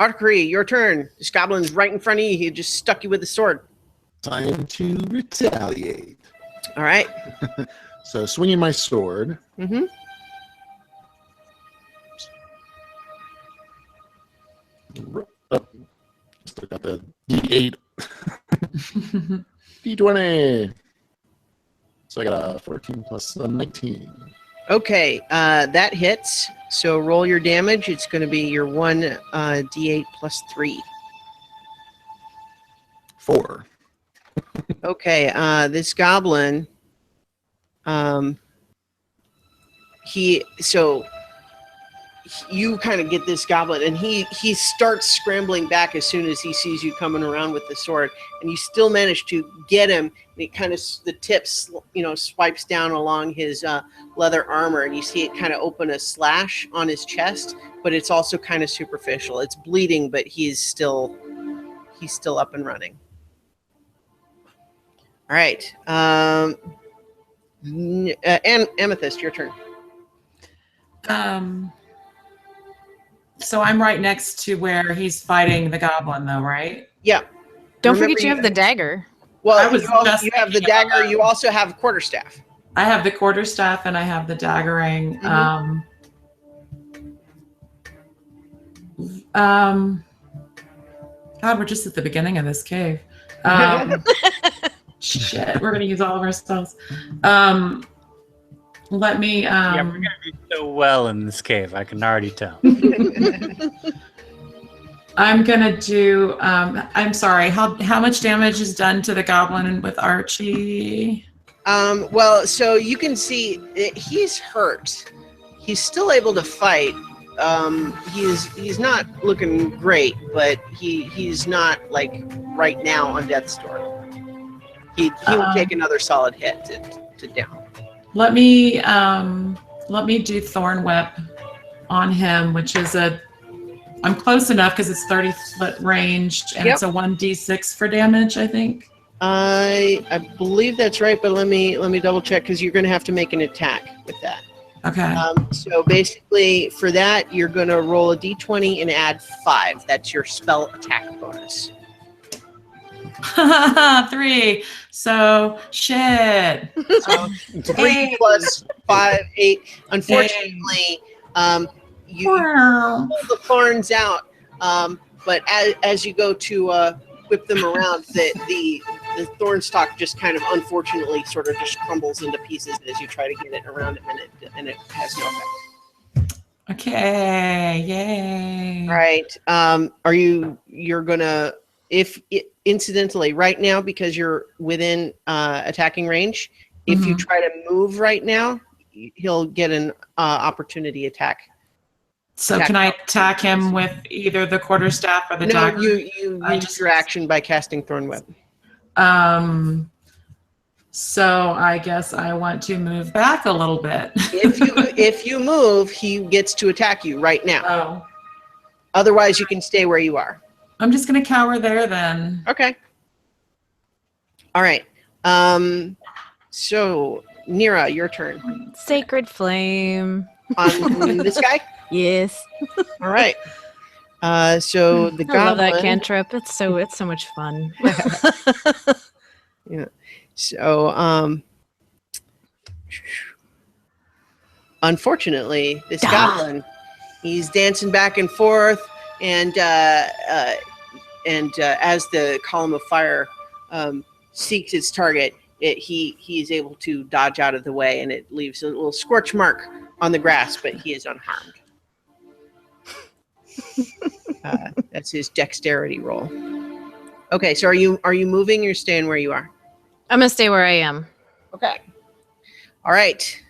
Autarchy, your turn. This goblin's right in front of you. He just stuck you with the sword. Time to retaliate. All right. So swinging my sword. Mm-hmm. Oh, still got the D8. D20. So I got a 14 plus a 19. Okay, that hits. So roll your damage. It's going to be your 1 D8 plus 3. 4. Okay, this goblin, you kind of get this goblin, and he starts scrambling back as soon as he sees you coming around with the sword, and you still manage to get him. And he kind of, the tip, swipes down along his leather armor, and you see it kind of open a slash on his chest, but it's also kind of superficial. It's bleeding, but he's still up and running. All right, Amethyst, your turn. So I'm right next to where he's fighting the goblin, though, right? Yeah. Don't Remember forget you have the dagger. Well, I was you have the thinking about dagger. that. You also have quarterstaff. I have the quarterstaff and I have the daggering. God, we're just at the beginning of this cave. Shit, we're gonna use all of our spells. Let me. Yeah, we're gonna do so well in this cave. I can already tell. I'm gonna do. I'm sorry. How much damage is done to the goblin with Archie? Well, so you can see he's hurt. He's still able to fight. He's not looking great, but he's not like right now on death's door. He would take another solid hit to down. Let me do Thorn Whip on him, which is I'm close enough because it's 30-foot ranged, and it's a 1d6 for damage, I think. I believe that's right, but let me double check, because you're going to have to make an attack with that. Okay. So basically, for that, you're going to roll a d20 and add 5. That's your spell attack bonus. 3. So shit. So 3 plus 5, 8. Unfortunately, you pull the thorns out, but as you go to whip them around, the thorn stalk just kind of unfortunately sort of just crumbles into pieces as you try to get it around him, and it has no effect. Okay, yay. All right. You're gonna, incidentally, right now, because you're within attacking range, if you try to move right now, he'll get an opportunity attack. So can I attack him with either the quarterstaff or the dagger? No, you use your action by casting Thorn Whip. So I guess I want to move back a little bit. If you move, he gets to attack you right now. Oh. Otherwise, you can stay where you are. I'm just going to cower there then. Okay. All right. So, Nira, your turn. Sacred Flame. On this guy? Yes. All right. So the I love that goblin. cantrip. It's so much fun. Yeah. So unfortunately, this goblin, he's dancing back and forth, and as the column of fire seeks its target, he is able to dodge out of the way, and it leaves a little scorch mark on the grass, but he is unharmed. That's his dexterity roll. Okay, so are you moving or staying where you are? I'm gonna stay where I am. Okay. All right.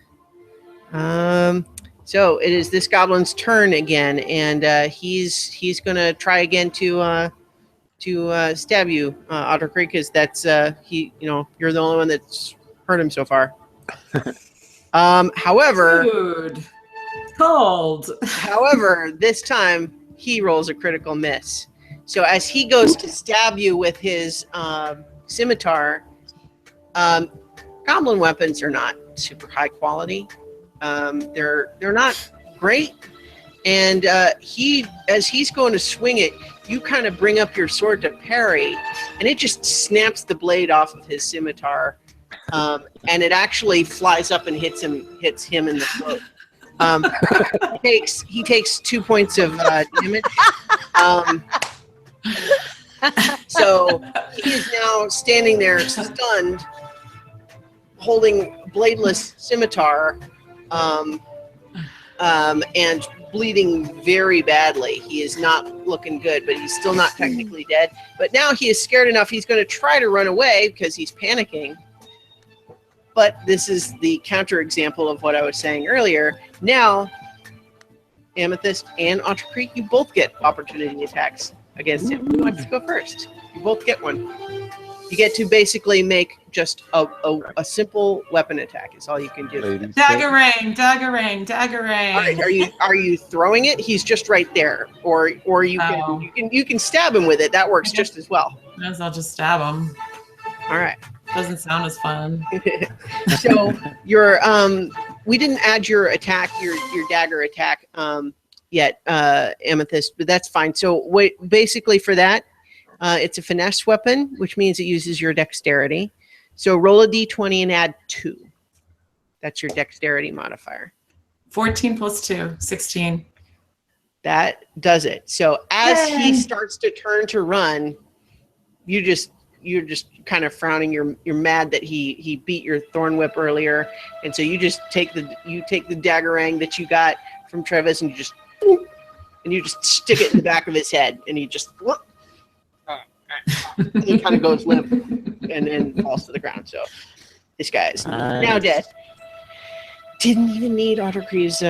So it is this goblin's turn again, and he's gonna try again to stab you, Autarchy, because that's you're the only one that's hurt him so far. However, Dude, cold. however, this time he rolls a critical miss. So as he goes to stab you with his scimitar, goblin weapons are not super high quality. They're not great, and as he's going to swing it, you kind of bring up your sword to parry, and it just snaps the blade off of his scimitar, and it actually flies up and hits him in the throat. He takes 2 points of damage. So he is now standing there stunned, holding bladeless scimitar, and bleeding very badly. He is not looking good, but he's still not technically dead. But now he is scared enough, he's going to try to run away because he's panicking. But this is the counterexample of what I was saying earlier. Now, Amethyst and Autarchy, you both get opportunity attacks against him. Who wants to go first? You both get one. You get to basically make just a simple weapon attack. Is all you can do. Dagger rain, dagger rain, dagger rain. All right, are you throwing it? He's just right there, or you can stab him with it. That works just as well. Might as well just stab him. All right. Doesn't sound as fun. So your we didn't add your attack, your dagger attack yet, Amethyst, but that's fine. So basically for that, it's a finesse weapon, which means it uses your dexterity. So roll a d20 and add 2. That's your dexterity modifier. 14 plus 2, 16. That does it. So as he starts to turn to run, you're just kind of frowning. You're mad that he beat your thorn whip earlier, and so you just take the daggerang that you got from Travis and you just stick it in the back of his head, and he just he kind of goes limp and then falls to the ground. So this guy is now dead. Didn't even need Autarchy's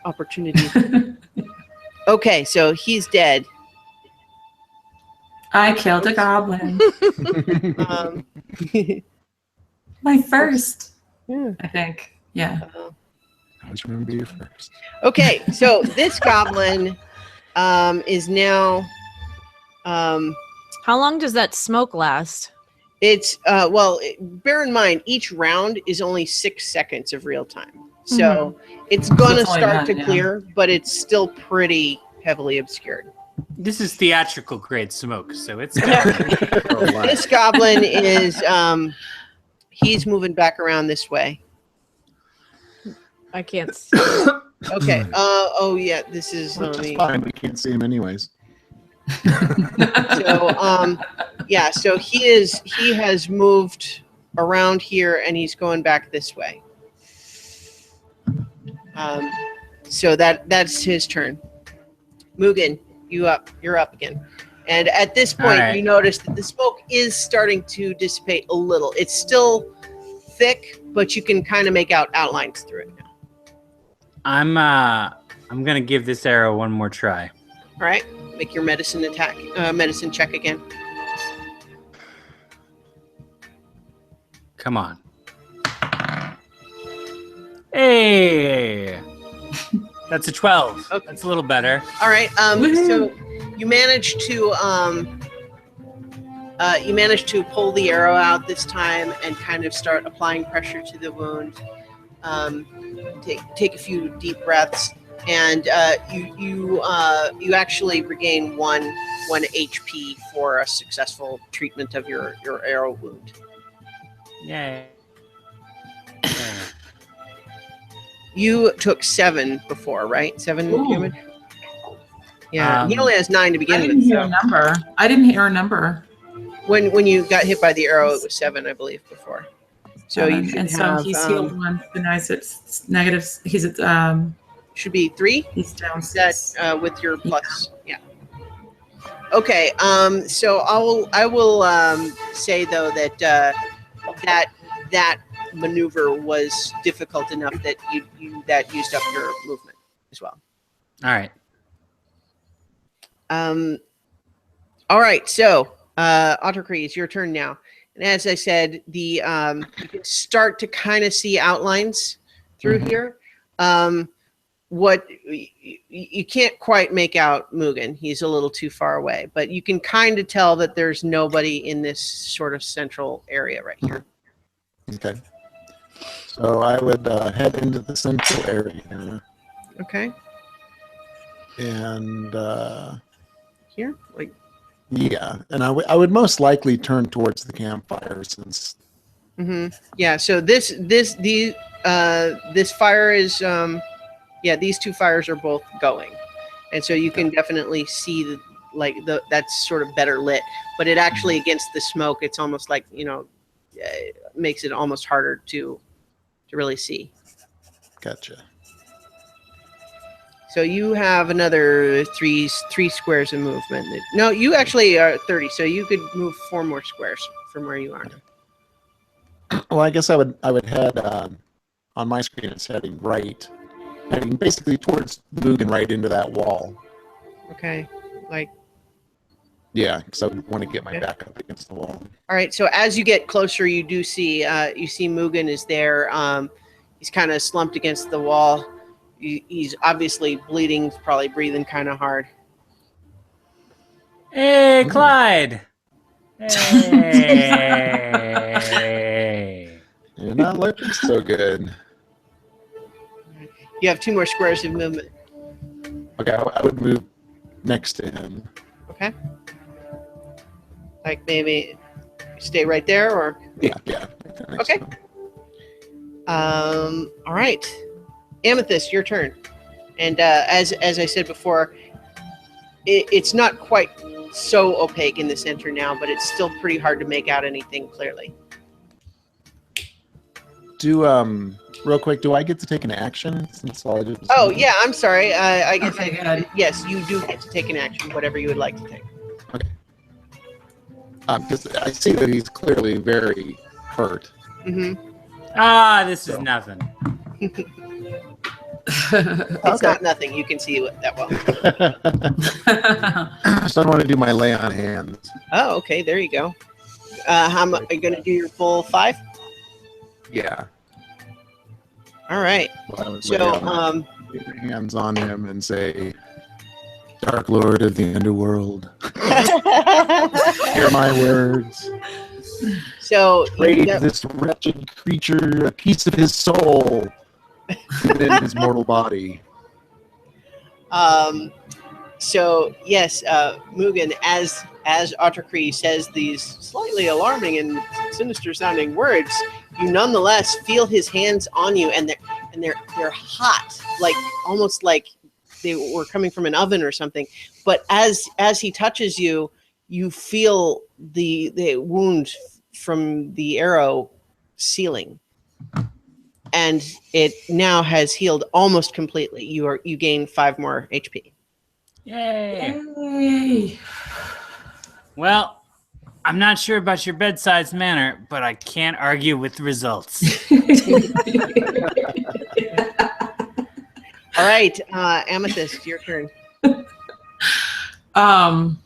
opportunity. Okay, so he's dead. I killed a goblin. My first. Yeah. I think. Yeah. I always remember you first. Okay, so this goblin is now. How long does that smoke last? It's bear in mind each round is only 6 seconds of real time, so it's gonna start to clear, but it's still pretty heavily obscured. This is theatrical grade smoke, so it's. This goblin is he's moving back around this way. I can't see. Okay. Oh yeah, this is. Which is fine. We can't see him anyways. So yeah, so he has moved around here and he's going back this way. So that's his turn. Mugan, you're up again. And at this point, you notice that the smoke is starting to dissipate a little. It's still thick, but you can kind of make out outlines through it now. I'm gonna give this arrow one more try. All right, make your medicine check again. Come on. Hey, that's a 12. Okay. That's a little better. All right. So you managed to pull the arrow out this time and kind of start applying pressure to the wound. Take a few deep breaths. and you actually regain one HP for a successful treatment of your arrow wound. Yay. You took 7 before, right? 7 Ooh. damage. Yeah, he only has 9 to I begin didn't with. hear a number. I didn't hear a number. When you got hit by the arrow, it was 7, I believe, before. So you should and have. so he's healed one. The nice, it's negatives. He's at should be 3. he's down That 6. with your plus, yeah. Okay. So I will say though that that maneuver was difficult enough that you used up your movement as well. All right. All right. So Autarchy, it's your turn now. And as I said, you can start to kind of see outlines through here. What you can't quite make out Mugan. He's a little too far away, but you can kind of tell that there's nobody in this sort of central area right here. Okay. So I would head into the central area. Okay. And Here? Like, yeah, and I would most likely turn towards the campfire since. yeah, so this fire is these 2 fires are both going. And so you can definitely see that's sort of better lit, but it actually against the smoke, it's almost like, makes it almost harder to really see. Gotcha. So you have another three squares of movement. No, you actually are 30, so you could move 4 more squares from where you are. Well, I guess I would head on my screen. It's heading right, heading basically towards Muugen, right into that wall. Okay, like. Yeah, because I would want to get my back up against the wall. All right, so as you get closer, you do see Mugan is there. He's kind of slumped against the wall. He's obviously bleeding, probably breathing kind of hard. Hey, Clyde. Hey. You're not looking so good. You have 2 more squares of movement. Okay, I would move next to him. Okay. Like maybe stay right there, or Yeah. Okay. All right, Amethyst, your turn. And as I said before, it's not quite so opaque in the center now, but it's still pretty hard to make out anything clearly. Real quick, do I get to take an action since all I did was Oh yeah, I'm sorry. I guess Okay, good. yes, you do get to take an action, whatever you would like to take. Okay. Because I see that he's clearly very hurt. This is nothing. It's not nothing. You can see it that well. So I want to do my lay on hands. Oh, okay. There you go. How much are you going to do your full 5? Yeah. All right. Well, I would So, lay my hands on him and say, "Dark Lord of the Underworld, hear my words. So Trade this wretched creature a piece of his soul within his mortal body." So yes, Mugan, as Autarchy says these slightly alarming and sinister sounding words, you nonetheless feel his hands on you, and they're hot, like almost like they were coming from an oven or something. But as he touches you, you feel the wound from the arrow sealing, and it now has healed almost completely. You gain 5 more HP. Yay. Yay. Well, I'm not sure about your bedside manner, but I can't argue with the results. All right, Amethyst, your turn. I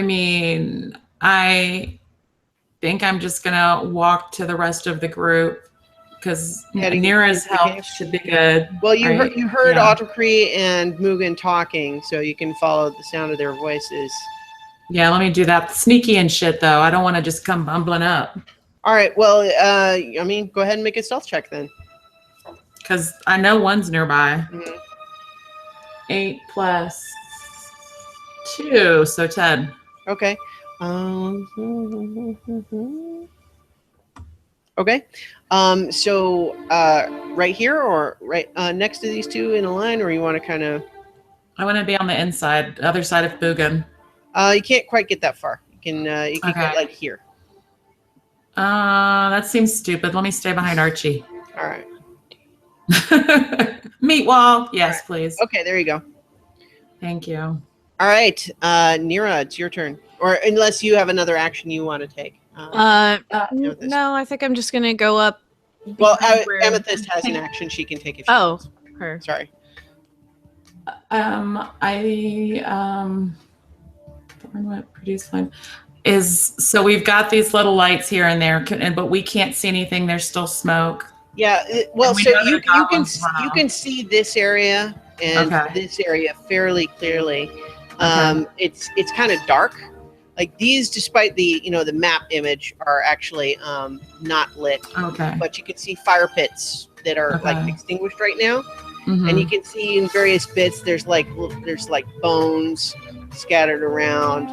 mean, I think I'm just gonna walk to the rest of the group because Heading Nira's into the help cave? should be good. Well, you right? heard Yeah. Autarchy and Mugan talking, so you can follow the sound of their voices. Yeah, let me do that. Sneaky and shit, though. I don't want to just come bumbling up. All right, well, I mean, go ahead and make a stealth check then. Because I know one's nearby. Mhm. 8 plus 2, so 10. Okay. Okay. So right here or right next to these two in a line, or you want to kind of? I want to be on the inside, the other side of Muugen. You can't quite get that far. You can Okay. get like here. That seems stupid. Let me stay behind Archie. All right. Meat wall. Yes, Right. please. Okay, there you go. Thank you. All right, Nira, it's your turn. Or unless you have another action you want to take. Amethyst. No, I think I'm just gonna go up. Well, behind where- Amethyst has an action she can take if she Oh, wants. her. Sorry. Produce flame is so we've got these little lights here and there, but we can't see anything. There's still smoke. Yeah. Well, And we so know you they're can goblins now. you can see this area and Okay. this area fairly clearly. Okay. It's kind of dark. Like these, despite the the map image, are actually not lit, Okay. but you can see fire pits that are like Okay. extinguished right now. Mhm. And you can see in various bits there's like bones scattered around,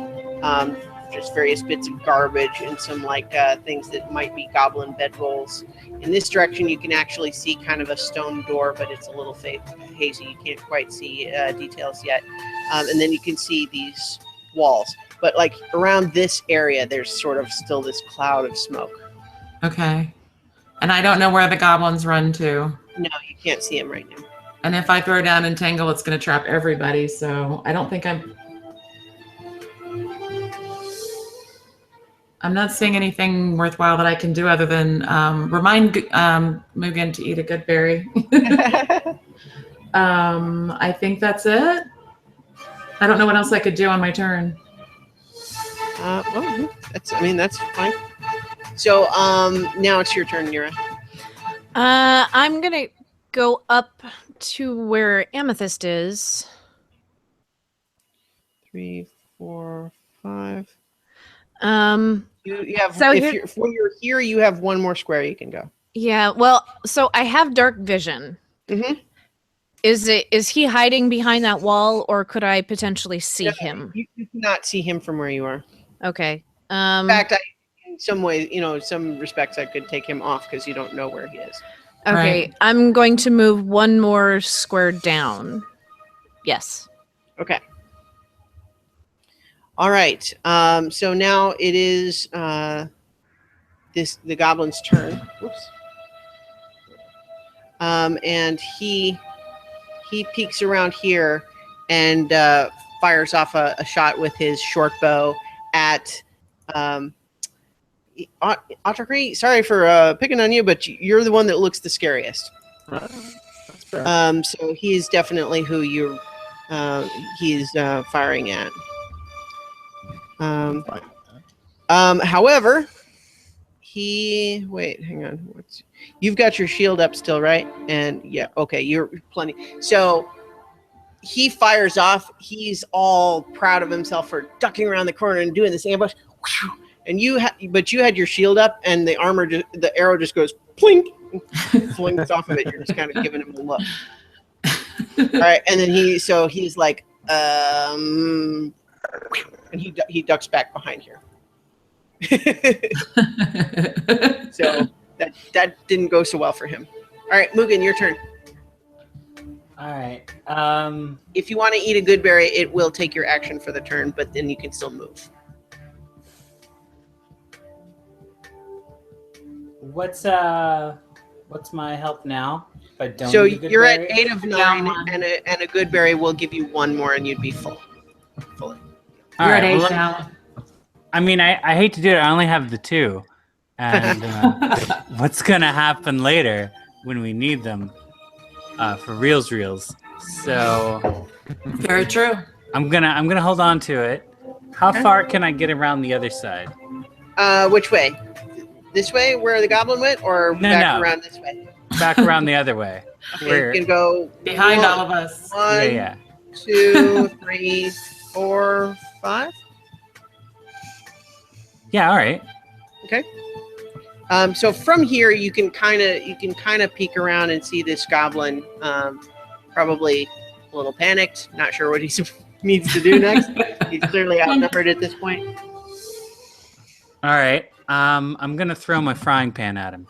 just various bits of garbage and some like things that might be goblin bedrolls. In this direction you can actually see kind of a stone door, but it's a little hazy. You can't quite see details yet. And then you can see these walls, but like around this area there's sort of still this cloud of smoke. Okay. And I don't know where the goblins run to. No, you can't see them right now. And if I throw down Entangle, it's going to trap everybody. So I don't think I'm not seeing anything worthwhile that I can do other than remind Mugan to eat a good berry. I think that's it. I don't know what else I could do on my turn. Well, that's fine. So now it's your turn, Nira. I'm gonna go up to where Amethyst is. 3, 4, 5. You have So when you're here, you have one more square you can go. Yeah, well, so I have dark vision. Mm-hmm. Is he hiding behind that wall, or could I potentially see him? You cannot see him from where you are. Okay. In fact, in some ways, some respects, I could take him off because you don't know where he is. Okay, Right. I'm going to move one more square down. Yes. Okay. All right. So now it is the goblin's turn. Oops. And he peeks around here and fires off a shot with his short bow at Autarchy. Sorry for picking on you, but you're the one that looks the scariest. Right. That's fair. So he's definitely who he's firing at. However, hang on. You've got your shield up still, right? And yeah, okay, you're plenty. So he fires off. He's all proud of himself for ducking around the corner and doing this ambush. And you had your shield up, and the arrow just goes plink, and flings off of it. You're just kind of giving him a look. All right, and then he's like, and he ducks back behind here. So that didn't go so well for him. All right, Mugan, your turn. All right. If you want to eat a good berry, it will take your action for the turn, but then you can still move. What's my health now? If I don't So eat a good you're berry? at 8 of 9, and a good berry will give you one more, and you'd be fully. All You're right, at 8 well, now. I mean, I hate to do it. I only have the 2. And what's gonna happen later when we need them for reals? So Very true. I'm gonna hold on to it. How far can I get around the other side? Which way? This way, where the goblin went, or back around this way? Back around the other way. Okay, you can go Behind all of us. 1, Yeah. 2, 3, 4, 5. Yeah. All right. Okay. So from here, you can kind of peek around and see this goblin, probably a little panicked, not sure what he needs to do next. He's clearly outnumbered at this point. All right. I'm gonna throw my frying pan at him.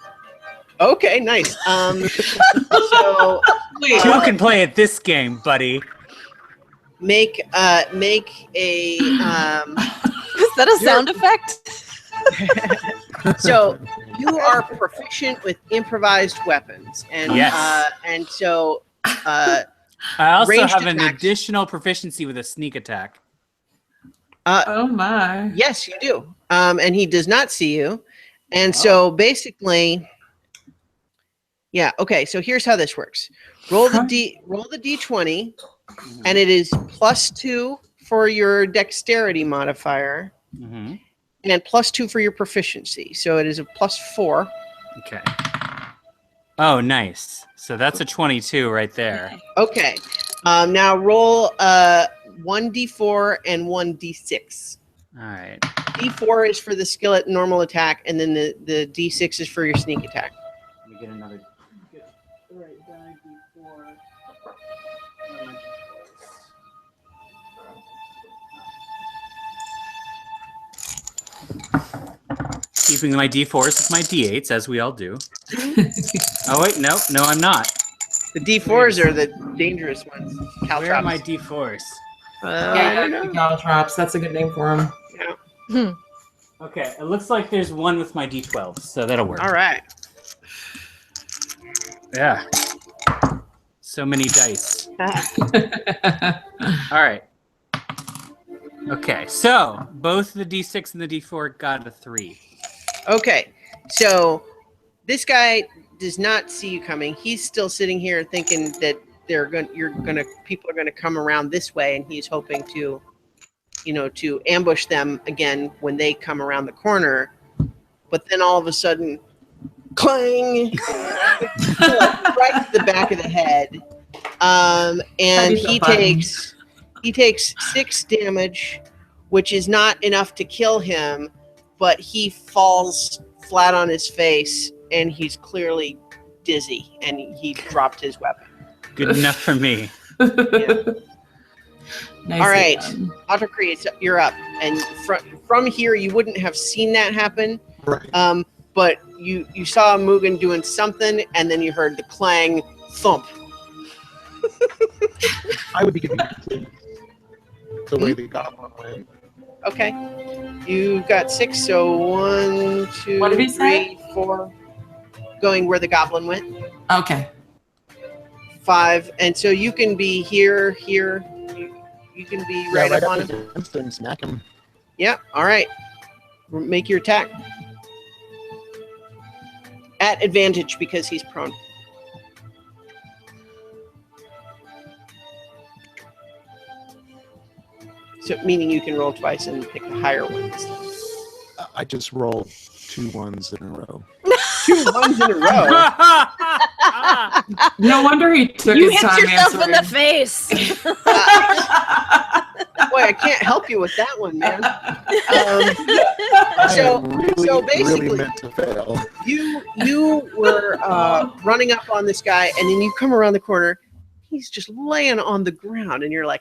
Okay, nice. So Two can play at this game, buddy. make a Is that a sound effect? So you are proficient with improvised weapons, and Yes. and so I also ranged have an attacks. additional proficiency with a sneak attack. Oh my. Yes, you do. And he does not see you, and so basically, yeah. Okay, so here's how this works: roll the d20, and it is +2 for your dexterity modifier. Mm-hmm. And +2 for your proficiency. So it is a +4. Okay. Oh, nice. So that's a 22 right there. Okay. Now roll 1d4 and 1d6. All right. D4 is for the skill at normal attack, and then the d6 is for your sneak attack. Let me get another. Keeping my d4s with my d8s, as we all do. Oh, wait, no, I'm not. The d4s are the dangerous ones. Where are my Caltrops. d4s? I don't know. Caltrops. That's a good name for them. Yeah. Okay, it looks like there's one with my d12s, so that'll work. All right. Yeah. So many dice. All right. Okay, so both the d6 and the d4 got a 3. Okay. So this guy does not see you coming. He's still sitting here thinking that people are gonna come around this way, and he's hoping to, to ambush them again when they come around the corner. But then all of a sudden, clang, right to the back of the head, and he takes 6 damage, which is not enough to kill him, but he falls flat on his face, and he's clearly dizzy, and he dropped his weapon. Good enough for me. Yeah. Nice. All right, Autarchy, you're up, and from here you wouldn't have seen that happen, Right. but you saw Mugan doing something, and then you heard the clang, thump. I would be confused the way the goblin went. Okay, you got 6, so 1, 2, What did he say? 3, 4, going where the goblin went. Okay. 5, and so you can be here. You can be right up on him. against him, smack him. Yeah, all right. Make your attack. At advantage because he's prone. So meaning you can roll twice and pick the higher one this time. I just rolled 2 1s in a row. 2 1s in a row. No wonder he took You his hit time yourself in the answering. face. Boy, I can't help you with that one, man. I So basically- really meant to fail. You were running up on this guy, and then you come around the corner. He's just laying on the ground, and you're like,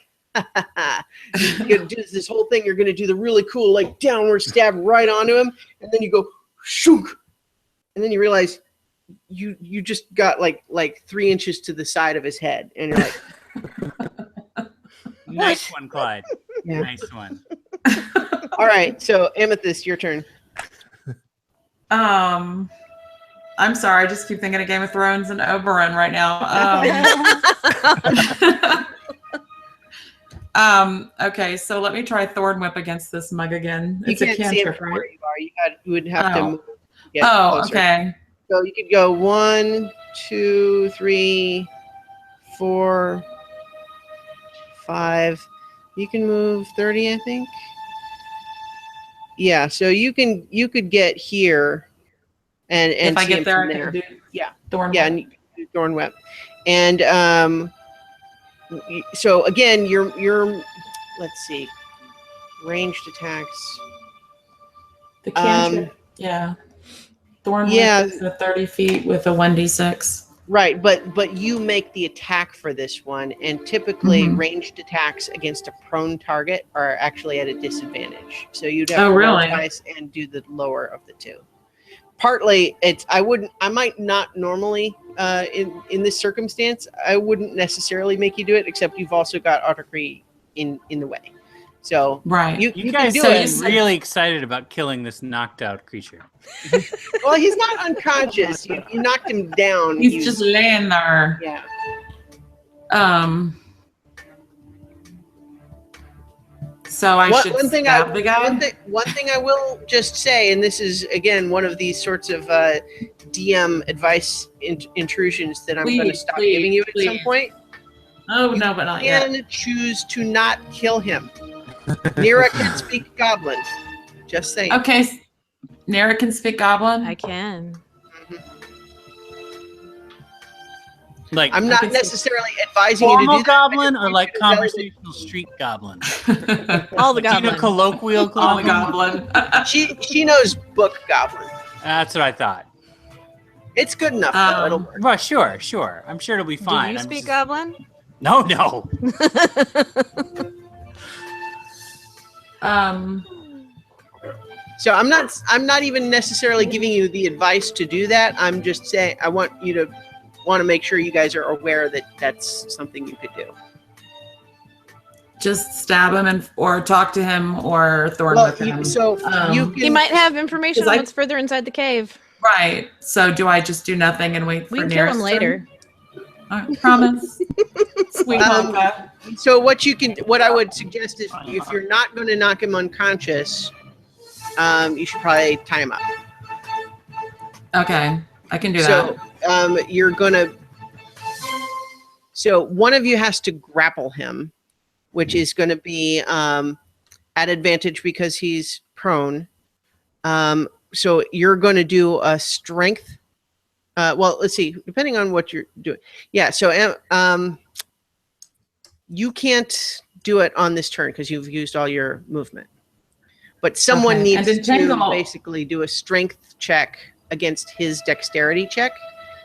you're gonna do this whole thing. You're gonna do the really cool like downward stab right onto him, and then you go shook, and then you realize you just got like 3 inches to the side of his head, and you're like, Nice one, Clyde. Yeah. Nice one. all right. So Amethyst, your turn. I'm sorry. I just keep thinking of Game of Thrones and Oberyn right now. Okay, so let me try Thorn Whip against this mug again. It's you a can't see him cantrip, from right? where you are. You would have to Oh. move, get Oh, closer. okay. So you could go 1, 2, 3, 4, 5. You can move 30, I think. Yeah, so you could get here and If I see get him there, from I there. can do Yeah. Thorn Yeah, Whip. and you can do Thorn Whip. And so again, you're let's see, ranged attacks. The cantrip. Yeah. Thorn Yeah. whip is a 30 feet with a 1d6. Right, but you make the attack for this one, and typically Mhm. ranged attacks against a prone target are actually at a disadvantage. So you'd have Oh, to roll really? twice and do the lower of the two. Partly, I might not normally in this circumstance, I wouldn't necessarily make you do it, except you've also got Autarchy in the way. So Right. you You can guys do seem it. really excited about killing this knocked out creature. Well, he's not unconscious. You knocked him down. He's just laying there. yeah. So I should stab the guy? One thing I will just say, and this is again one of these sorts of DM advice intrusions that I'm going to stop giving you at some point. Oh, no, but not yet. You can choose to not kill him. Nira can speak Goblin. Just saying. Okay. Nira can speak Goblin? I can. Like I'm not necessarily advising you to do formal that. goblin or like conversational street goblin? All the Do you know goblin. colloquial All the goblin? Goblin. She knows book Goblin. That's what I thought. It's good enough though. It'll work. Well, sure. I'm sure it'll be fine. Do you I'm speak just- goblin? No. So I'm not even necessarily giving you the advice to do that. I'm just saying I want to make sure you guys are aware that that's something you could do. Just stab him or talk to him or thorn Well, whip him. you can, He might have information 'Cause on I- what's further inside the cave. Right. So do I just do nothing and wait We for can kill Nira's him turn? later. I promise. Sweet Wonka. So what I would suggest is if you're not going to knock him unconscious, you should probably tie him up. Okay. I can do So that. you're gonna. So one of you has to grapple him, which is going to be at advantage because he's prone. So you're going to do a strength. Well, let's see. Depending on what you're doing, yeah. So you can't do it on this turn because you've used all your movement. But someone Okay. needs And entangle. to basically do a strength check against his dexterity check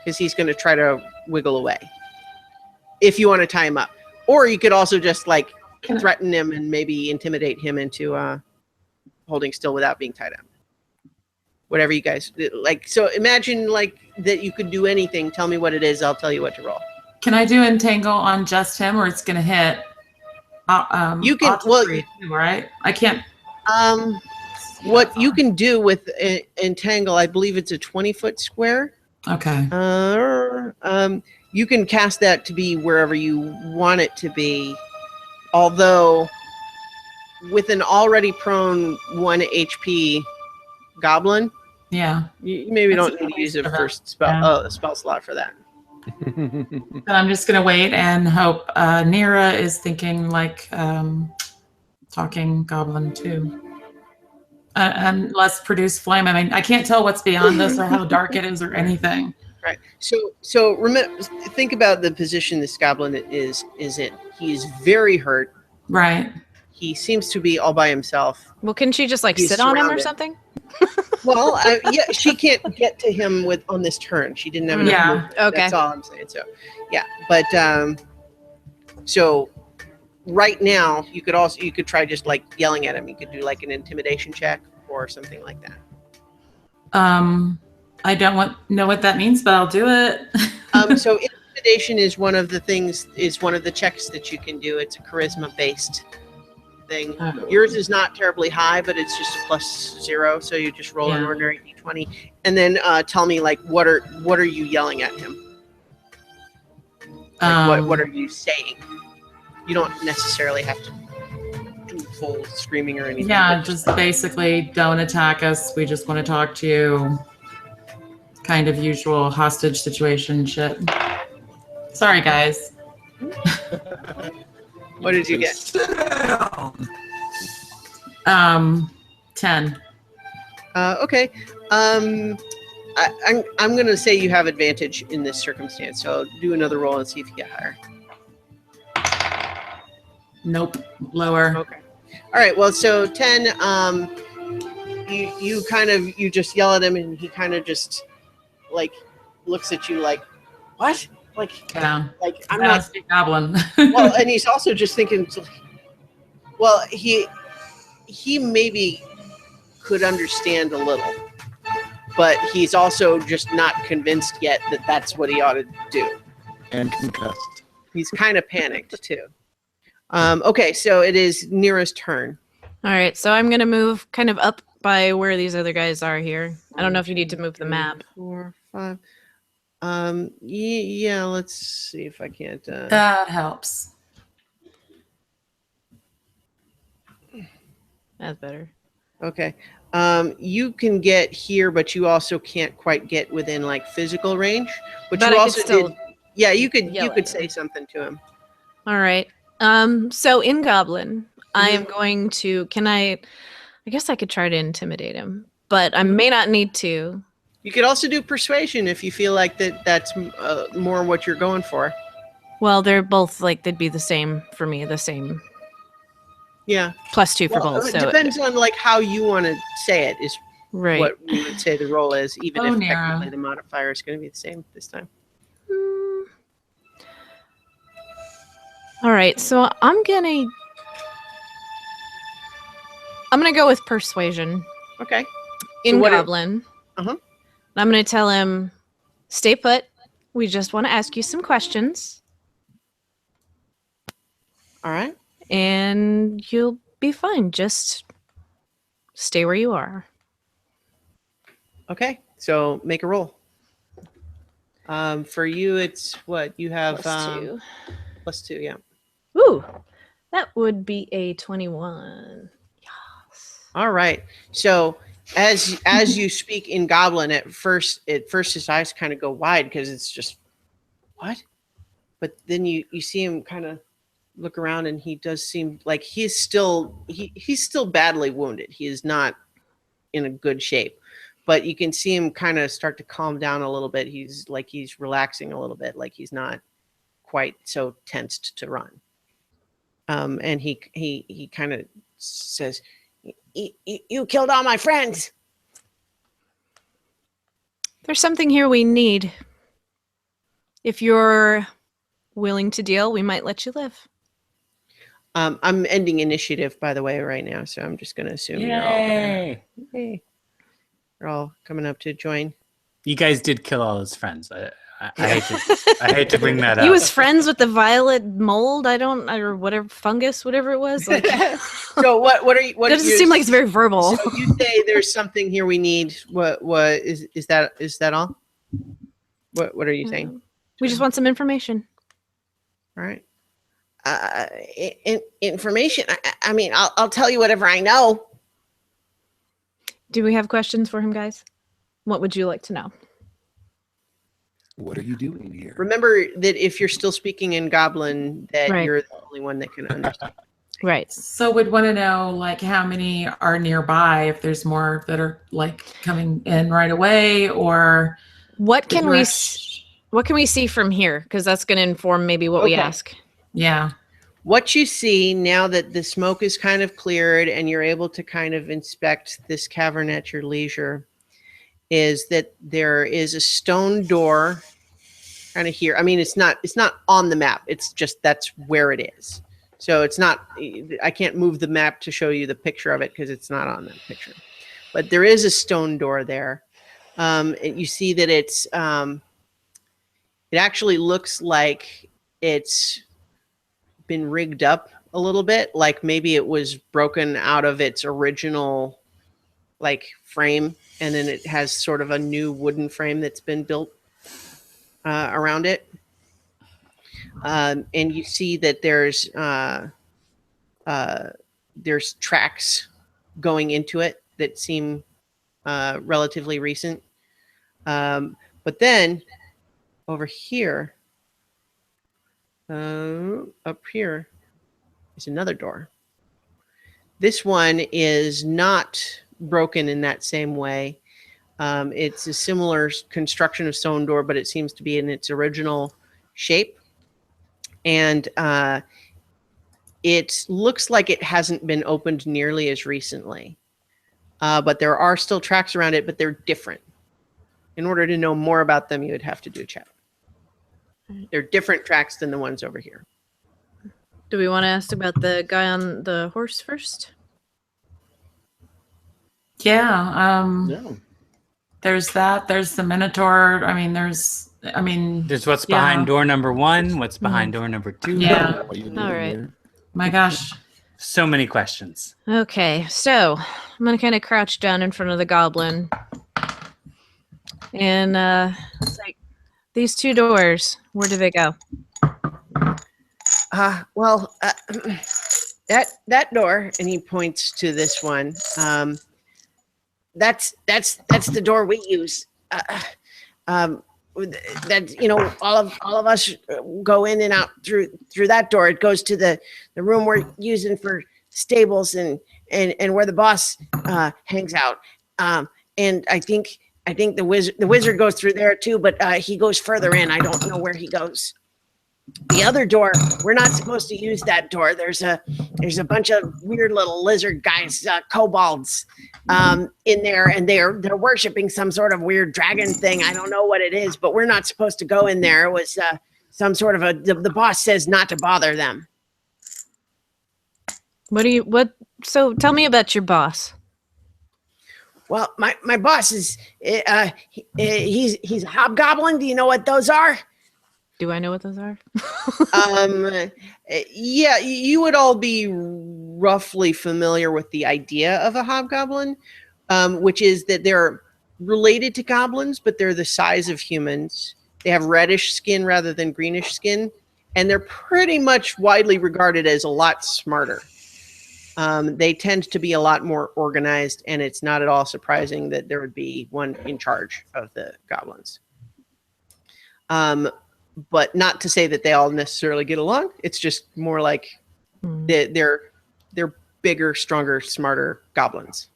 because he's going to try to wiggle away. If you want to tie him up, or you could also just like threaten him and maybe intimidate him into holding still without being tied up. Whatever you guys like. So imagine like that you could do anything. Tell me what it is. I'll tell you what to roll. Can I do entangle on just him or it's going to hit? You can- Autarchy well- too, right? I can't. What you can do with entangle, I believe it's a 20-foot square. Okay. You can cast that to be wherever you want it to be. Although, with an already prone 1 HP goblin, Yeah. you maybe That's don't a need to use a waste of first that. spell, Yeah. a spell slot for that. Then I'm just going to wait and hope Nira is thinking like talking goblin too. And let's produce flame. I mean, I can't tell what's beyond this or how dark it is or anything. Right. So remember, think about the position this goblin is in. He is very hurt. Right. He seems to be all by himself. Well, can she just like He's sit on him or surrounded. something? Well, yeah, she can't get to him on this turn. She didn't have enough Yeah. movement. Okay. That's all I'm saying. So, yeah, but so right now you could try just like yelling at him. You could do like an intimidation check or something like that. I don't know what that means, but I'll do it. So intimidation is one of the checks that you can do. It's a charisma based thing. Yours is not terribly high, but it's just a +0, so you just roll an Yeah. ordinary d20, and then tell me like what are you yelling at him? Like, what are you saying? You don't necessarily have to do full screaming or anything. Yeah, but just basically don't attack us. We just want to talk to you. Kind of usual hostage situation shit. Sorry, guys. what did you get? 10. Okay. I'm gonna say you have advantage in this circumstance. So do another roll and see if you get higher. Nope. Lower. Okay. All right. Well, so 10. you just yell at him, and he kind of just like looks at you like, what? Like, Yeah. like I'm I don't not. speak goblin. Well, and he's also just thinking, well, he maybe could understand a little, but he's also just not convinced yet that that's what he ought to do. And concussed. He's kind of panicked too. Okay, so it is Nira's turn. All right, so I'm gonna move kind of up by where these other guys are here. I don't know if you need to move the map. 4, 5. Yeah. Let's see if I can't. That helps. That's better. Okay. You can get here, but you also can't quite get within like physical range. But I you could also still did. Yeah, you could. yell You at could him. say something to him. All right. So in Goblin, I am going to. I guess I could try to intimidate him, but I may not need to. You could also do persuasion if you feel like that's more what you're going for. Well, they're both like they'd be the same for me. The same Yeah. +2 for Well, both. it So depends on like how you want to say it. Is right. what we would say the roll is, even Oh, if Nira. technically the modifier is going to be the same this time. Mm. All right. So I'm gonna go with persuasion Okay. in what are- Goblin. Uh-huh. I'm gonna tell him, stay put. We just want to ask you some questions, All right. and you'll be fine. Just stay where you are. Okay. So make a roll. For you, it's what you have. +2. +2. Yeah. Ooh, that would be a 21. All right. So as you speak in Goblin, at first his eyes kind of go wide because it's just what, but then you see him kind of look around, and he does seem like he's still badly wounded. He is not in a good shape, but you can see him kind of start to calm down a little bit. He's relaxing a little bit, like he's not quite so tensed to run. And he kind of says, you killed all my friends. There's something here we need. If you're willing to deal, we might let you live. I'm ending initiative, by the way, right now, so I'm just going to assume Yay! you're all coming up to join. You guys did kill all his friends. I hate to bring that up. He was friends with the violet mold. Or whatever fungus, whatever it was. Like, So what are you? What that doesn't seem like it's very verbal. So you say there's something here we need. What is that all? What are you saying? We just want some information. All right. Information. I mean, I'll tell you whatever I know. Do we have questions for him, guys? What would you like to know? What are you doing here? Remember that if you're still speaking in Goblin, that Right. you're the only one that can understand. Right. So we'd want to know like how many are nearby, if there's more that are like coming in right away, or What can we direct- What can we see from here? Because that's going to inform maybe what we Okay. ask. Yeah. What you see now that the smoke is kind of cleared and you're able to kind of inspect this cavern at your leisure is that there is a stone door kind of here. I mean, it's not on the map. It's just that's where it is. So it's not, I can't move the map to show you the picture of it because it's not on that picture. But there is a stone door there. And you see that it actually looks like it's been rigged up a little bit, like maybe it was broken out of its original like frame, and then it has sort of a new wooden frame that's been built around it. And you see that there's tracks going into it that seem relatively recent. But then over here, up here is another door. This one is not broken in that same way. It's a similar construction of stone door, but it seems to be in its original shape. And it looks like it hasn't been opened nearly as recently. but there are still tracks around it, but they're different. In order to know more about them, you would have to do a check. They're different tracks than the ones over here. Do we want to ask about the guy on the horse first? Yeah. Yeah. There's that. There's the Minotaur. There's what's behind door number 1, what's behind door number 2. Yeah. What you do All right. there. My gosh. So many questions. Okay, so I'm gonna kind of crouch down in front of the goblin, and it's like, these 2 doors. Where do they go? That door, and he points to this one. That's the door we use. That all of us go in and out through that door. It goes to the room we're using for stables and where the boss hangs out. And I think the wizard goes through there too, but he goes further in. I don't know where he goes. The other door, we're not supposed to use that door. There's a bunch of weird little lizard guys, kobolds, in there, and they're worshiping some sort of weird dragon thing. I don't know what it is, but we're not supposed to go in there. It was some sort of the boss says not to bother them. So tell me about your boss. Well, my boss is he's a hobgoblin. Do you know what those are? Do I know what those are? Yeah, you would all be roughly familiar with the idea of a hobgoblin, which is that they're related to goblins, but they're the size of humans. They have reddish skin rather than greenish skin, and they're pretty much widely regarded as a lot smarter. They tend to be a lot more organized, and it's not at all surprising that there would be one in charge of the goblins. But not to say that they all necessarily get along. It's just more like they're bigger, stronger, smarter goblins.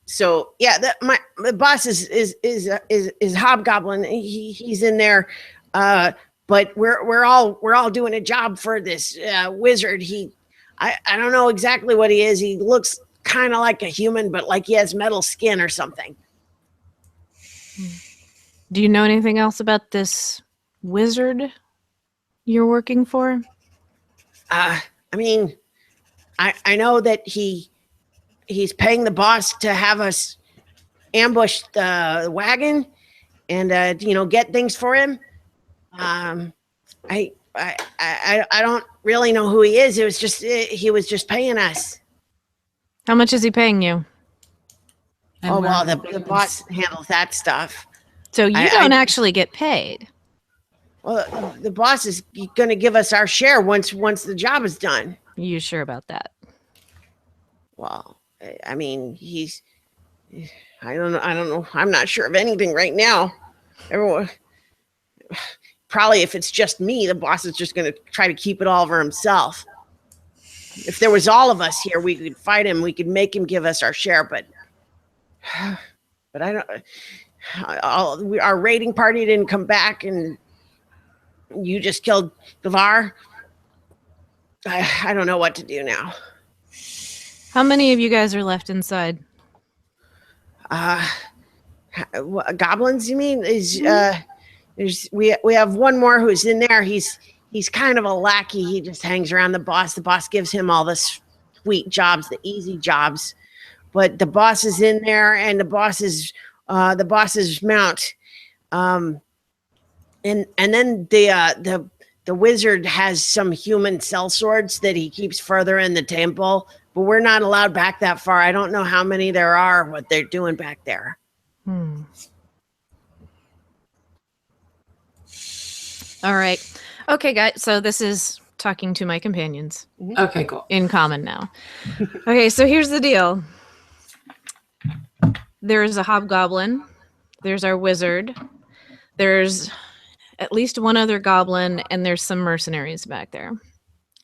So yeah, my boss is hobgoblin. He's in there, but we're all doing a job for this wizard. I don't know exactly what he is. He looks kind of like a human, but like he has metal skin or something. Do you know anything else about this wizard you're working for? I know that he's paying the boss to have us ambush the wagon and get things for him. I don't really know who he is. It was just he was just paying us. How much is he paying you? The boss handles that stuff. So you don't actually get paid. Well, the boss is going to give us our share once the job is done. You sure about that? Well, I mean, I don't know. I'm not sure of anything right now. Everyone, probably if it's just me, the boss is just going to try to keep it all for himself. If there was all of us here, we could fight him. We could make him give us our share, but I don't. Our raiding party didn't come back, and you just killed Gavar. I don't know what to do now. How many of you guys are left inside? Goblins, you mean? We have one more who's in there. He's kind of a lackey. He just hangs around the boss. The boss gives him all the sweet jobs, the easy jobs. But the boss is in there, and the boss's mount. And then the wizard has some human sellswords that he keeps further in the temple, but we're not allowed back that far. I don't know how many there are, what they're doing back there. All right. Okay, guys. So this is talking to my companions. Okay, cool. In common now. Okay, so here's the deal. There's a hobgoblin. There's our wizard. There's at least one other goblin, and there's some mercenaries back there.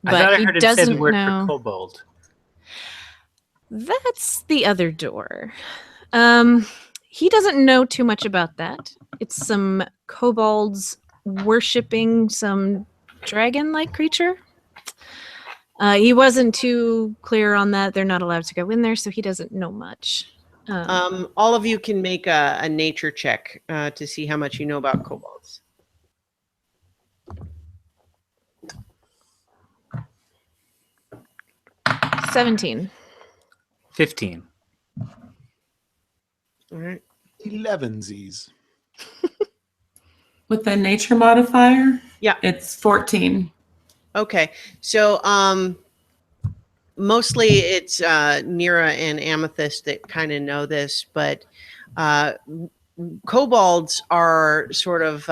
I thought I heard it said the word for kobold. That's the other door. He doesn't know too much about that. It's some kobolds worshipping some dragon-like creature. He wasn't too clear on that. They're not allowed to go in there, so he doesn't know much. All of you can make a nature check to see how much you know about kobolds. 17. 15. All right. 11 Z's. With the nature modifier, Yeah. it's 14. Okay. So mostly it's Nira and Amethyst that kind of know this, but kobolds are sort of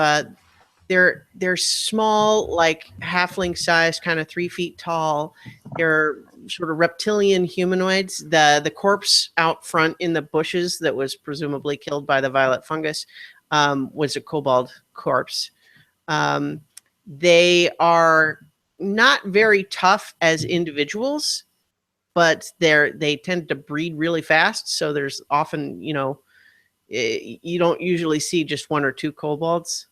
they're small, like halfling size, kind of 3 feet tall. They're sort of reptilian humanoids. The corpse out front in the bushes that was presumably killed by the violet fungus was a kobold corpse. They are not very tough as individuals, but they tend to breed really fast. So there's often, you don't usually see just 1 or 2 kobolds.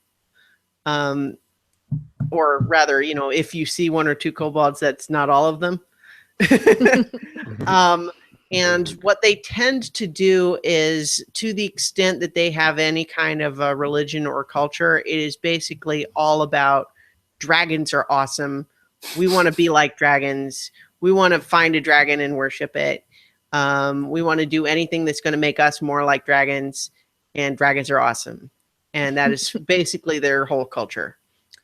Or rather, if you see 1 or 2 kobolds, that's not all of them. And what they tend to do is, to the extent that they have any kind of a religion or culture, it is basically all about dragons are awesome. We want to be like dragons. We want to find a dragon and worship it. We want to do anything that's going to make us more like dragons, and dragons are awesome. And that is basically their whole culture.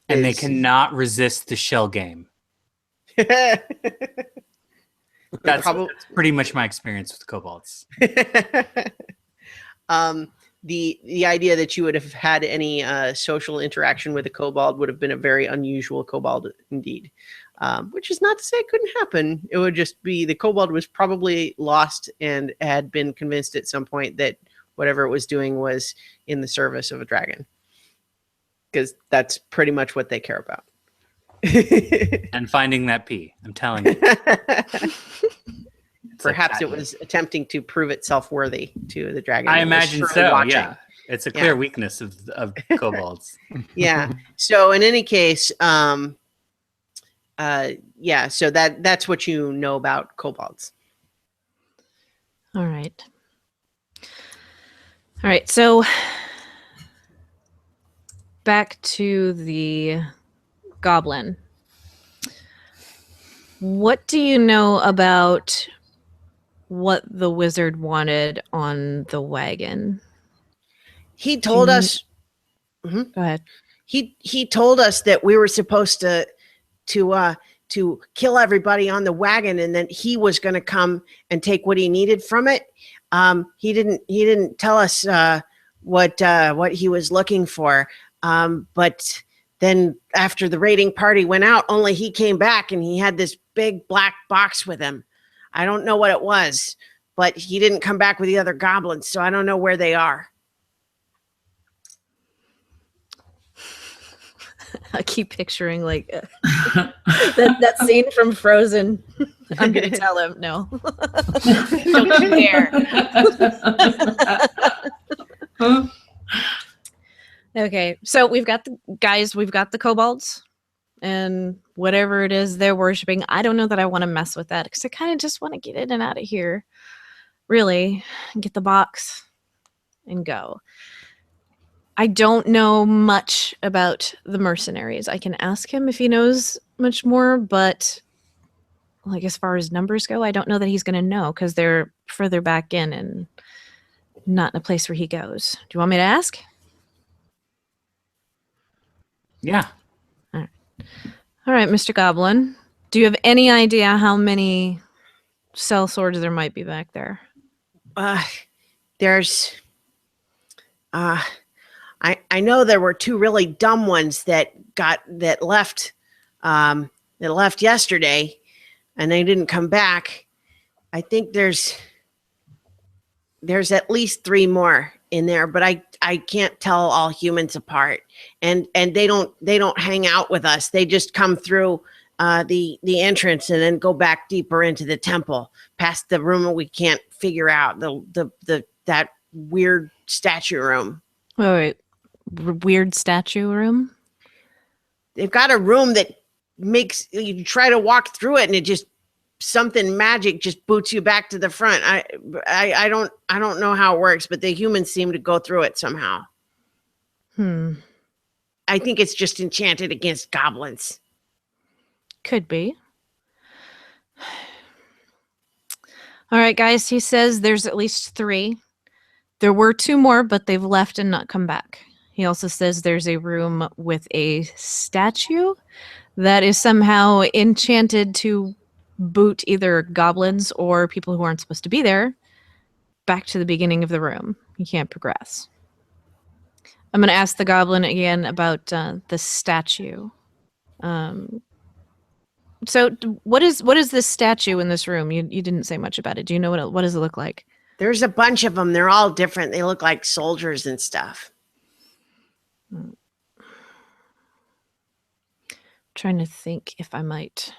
And they cannot resist the shell game. That's pretty much my experience with kobolds. The idea that you would have had any social interaction with a kobold would have been a very unusual kobold indeed. Which is not to say it couldn't happen. It would just be the kobold was probably lost and had been convinced at some point that whatever it was doing was in the service of a dragon. Because that's pretty much what they care about. And finding that pea, I'm telling you. Perhaps it was attempting to prove itself worthy to the dragon. I imagine so, watching. yeah. It's a clear weakness of kobolds. Yeah. So in any case, so that's what you know about kobolds. All right, so back to the goblin. What do you know about what the wizard wanted on the wagon? He told us. Go ahead. He told us that we were supposed to kill everybody on the wagon, and then he was going to come and take what he needed from it. He didn't tell us what he was looking for. But then after the raiding party went out, only he came back and he had this big black box with him. I don't know what it was, but he didn't come back with the other goblins, so I don't know where they are. I keep picturing like that scene from Frozen. I'm going to tell him, no. Don't you dare. Okay, so we've got the kobolds and whatever it is they're worshiping. I don't know that I want to mess with that because I kind of just want to get in and out of here, really, and get the box and go. I don't know much about the mercenaries. I can ask him if he knows much more, but like as far as numbers go, I don't know that he's going to know because they're further back in and not in a place where he goes. Do you want me to ask? Yeah. All right, Mr. Goblin. Do you have any idea how many cell swords there might be back there? There's I know there were 2 really dumb ones that left yesterday, and they didn't come back. I think there's at least 3 more in there, but I can't tell all humans apart. And they don't hang out with us. They just come through the entrance and then go back deeper into the temple, past the room we can't figure out, that weird statue room. Wait. Weird statue room? They've got a room that makes you try to walk through it, and it just something magic just boots you back to the front. I don't know how it works, but the humans seem to go through it somehow. I think it's just enchanted against goblins. Could be. All right, guys. He says there's at least 3. There were 2 more, but they've left and not come back. He also says there's a room with a statue that is somehow enchanted to boot either goblins or people who aren't supposed to be there back to the beginning of the room. You can't progress. I'm going to ask the goblin again about the statue. So what is this statue in this room? You didn't say much about it. Do you know what does it look like? There's a bunch of them. They're all different. They look like soldiers and stuff. Trying to think if I might.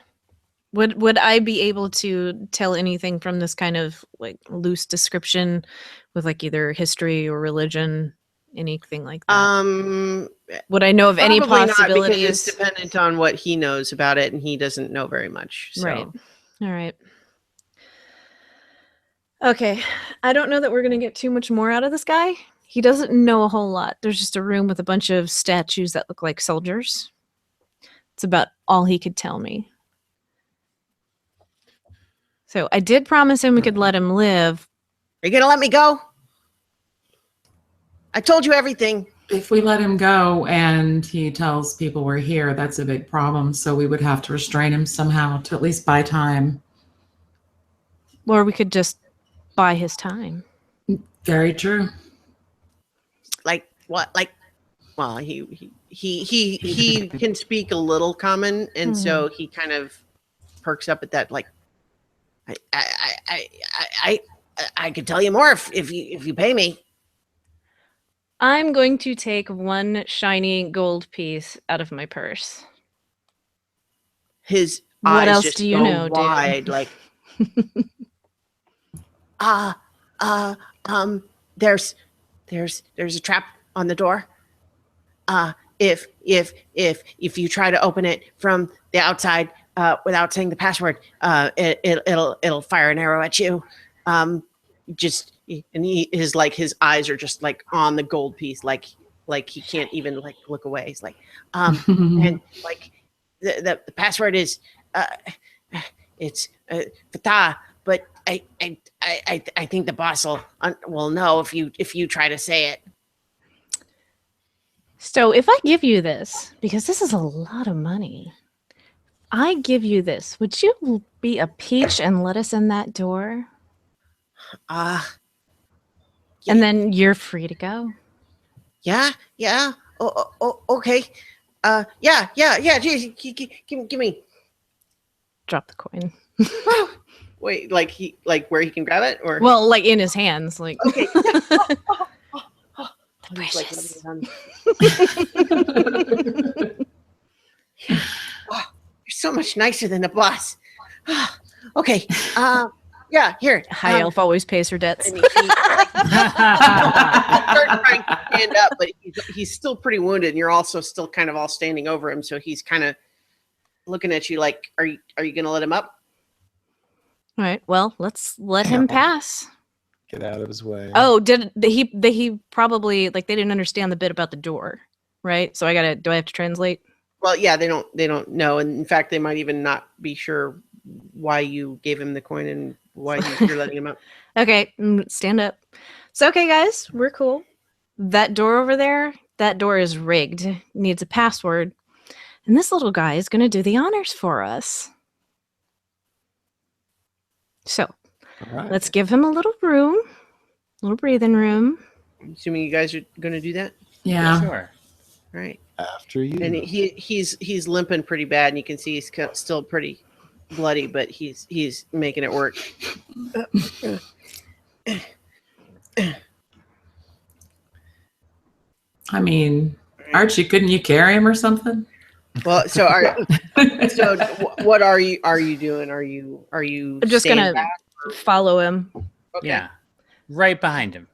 Would I be able to tell anything from this kind of like loose description with like either history or religion, anything like that? Would I know of any possibilities? Not, because it's dependent on what he knows about it, and he doesn't know very much. So. Right. All right. Okay. I don't know that we're going to get too much more out of this guy. He doesn't know a whole lot. There's just a room with a bunch of statues that look like soldiers. It's about all he could tell me. So I did promise him we could let him live. Are you going to let me go? I told you everything. If we let him go and he tells people we're here, that's a big problem. So we would have to restrain him somehow to at least buy time. Or we could just buy his time. Very true. Like what? Like, well, he can speak a little common, and so he kind of perks up at that. Like, I could tell you more if you pay me. I'm going to take 1 shiny gold piece out of my purse. His what eyes else just do you go know, wide, dude? like there's a trap on the door. If you try to open it from the outside without saying the password, it'll fire an arrow at you. His eyes are just like on the gold piece, like he can't even like look away. He's like, and like the password is it's Fatah, but I think the boss will know if you try to say it. So if I give you this, because this is a lot of money, I give you this, would you be a peach and let us in that door? And then you're free to go. Yeah. Oh, okay. Yeah. Geez, give me. Drop the coin. Wait, like where he can grab it, or well, like in his hands, like. Okay. Precious. You're so much nicer than the boss. Okay. Yeah, here. High elf always pays her debts. And he starts trying to stand up, but he's still pretty wounded, and you're also still kind of all standing over him. So he's kind of looking at you like, "Are you going to let him up?" All right. Well, let's let him pass. Get out of his way. Oh, did he probably like they didn't understand the bit about the door, right? So do I have to translate? Well, yeah, they don't know, and in fact, they might even not be sure why you gave him the coin and why you're letting him up. Okay, stand up. So, okay, guys, we're cool. That door over there, that door is rigged. Needs a password. And this little guy is going to do the honors for us. So, Right. let's give him a little room, a little breathing room. Assuming you guys are going to do that? Yeah. Sure. Right. After you. And he's limping pretty bad, and you can see he's still pretty bloody, but he's making it work. I mean, Archie, couldn't you carry him or something? Well, so what are you doing? Are you I'm just staying gonna back? follow him. Okay. Yeah. Right behind him.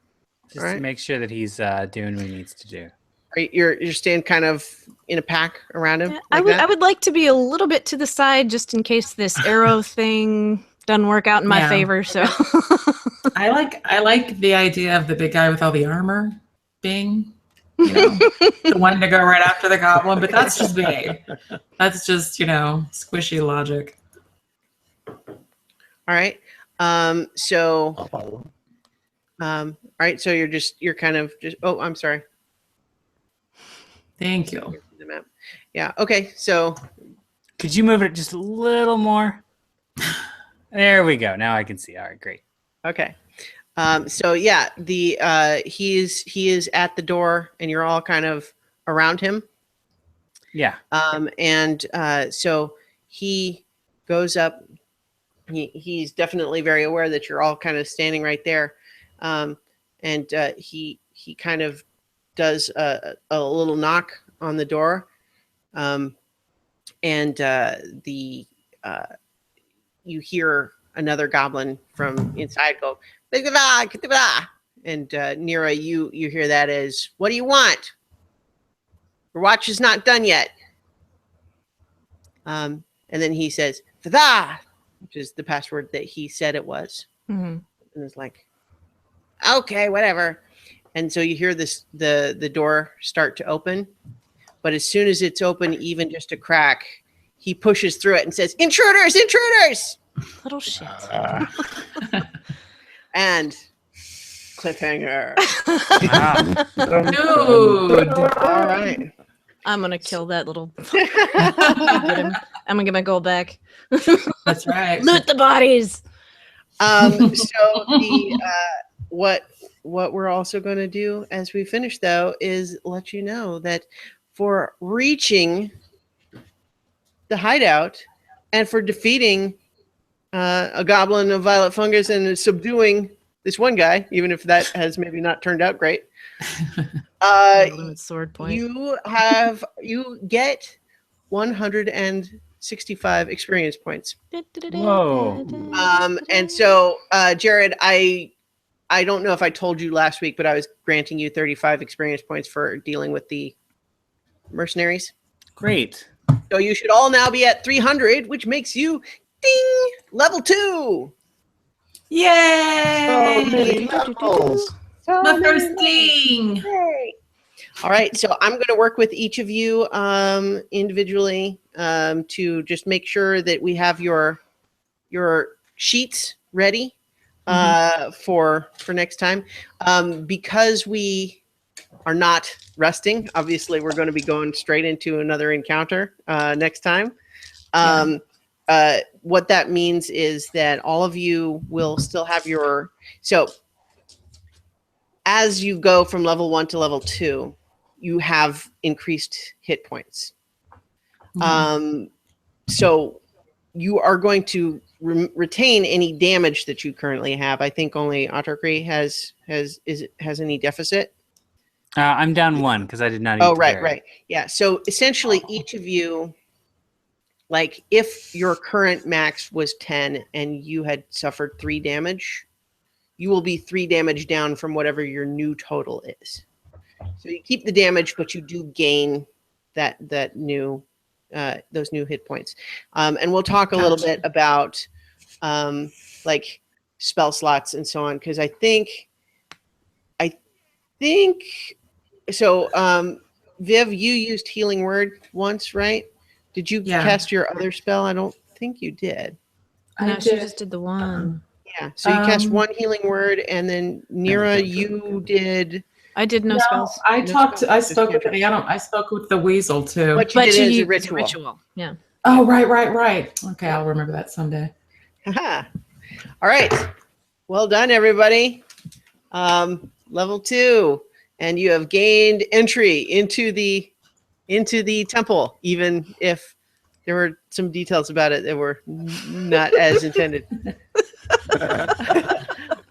Just All right. to make sure that he's doing what he needs to do. Right, you're staying kind of in a pack around him. Yeah, Like I would like to be a little bit to the side just in case this arrow thing doesn't work out in my Yeah. favor. So I like the idea of the big guy with all the armor being, the one to go right after the goblin, but that's just me. That's just, squishy logic. All right. So I'll follow. all right, so you're kind of just I'm sorry. Thank you. The map. Yeah, okay. So Could you move it just a little more? There we go. Now I can see. All right, great. okay. So yeah, he is at the door and you're all kind of around him. Yeah. And so he goes up. He's definitely very aware that you're all kind of standing right there. And he kind of does a little knock on the door. And you hear another goblin from inside go, and Nira, you hear that as, what do you want? Your watch is not done yet. And then he says, Fada, which is the password that he said it was. And it's like, okay, whatever. And so you hear the door start to open. But as soon as it's open, even just a crack, he pushes through it and says, intruders, intruders! little shit. And cliffhanger. Dude. All right. I'm gonna kill that little. Get him. I'm gonna get my gold back. That's right. Loot the bodies. So what we're also going to do as we finish, though, is let you know that for reaching the hideout and for defeating a goblin of violet fungus and subduing this one guy, even if that has maybe not turned out great, Sword point. you get 165 experience points. Whoa. And so, Jared, I don't know if I told you last week, but I was granting you 35 experience points for dealing with the mercenaries. Great. So you should all now be at 300, which makes you, ding, level 2. Yay! many levels. The first thing. Yay. All right, so I'm going to work with each of you individually to just make sure that we have your sheets ready for next time. Because we are not resting, obviously we're going to be going straight into another encounter next time. What that means is that all of you will still have as you go from level 1 to level 2, you have increased hit points. So you are going to retain any damage that you currently have. I think only Autarchy has any deficit. I'm down 1 because I did not eat Oh, the right, berry. right. Yeah. So essentially each of you, like if your current max was 10 and you had suffered 3 damage, you will be 3 damage down from whatever your new total is. So you keep the damage, but you do gain that new those new hit points. And we'll talk a little bit about like spell slots and so on, because I think so. Viv, you used Healing Word once, right? Did you cast your other spell? I don't think you did. No, she just did the one. Yeah. So you cast one Healing Word, and then Nira, you did. I did no spells. I spoke with the weasel too. But you did it as a ritual. Yeah. Oh, right. Okay, I'll remember that someday. Haha. All right. Well done, everybody. Level 2, and you have gained entry into the temple, even if there were some details about it that were not as intended.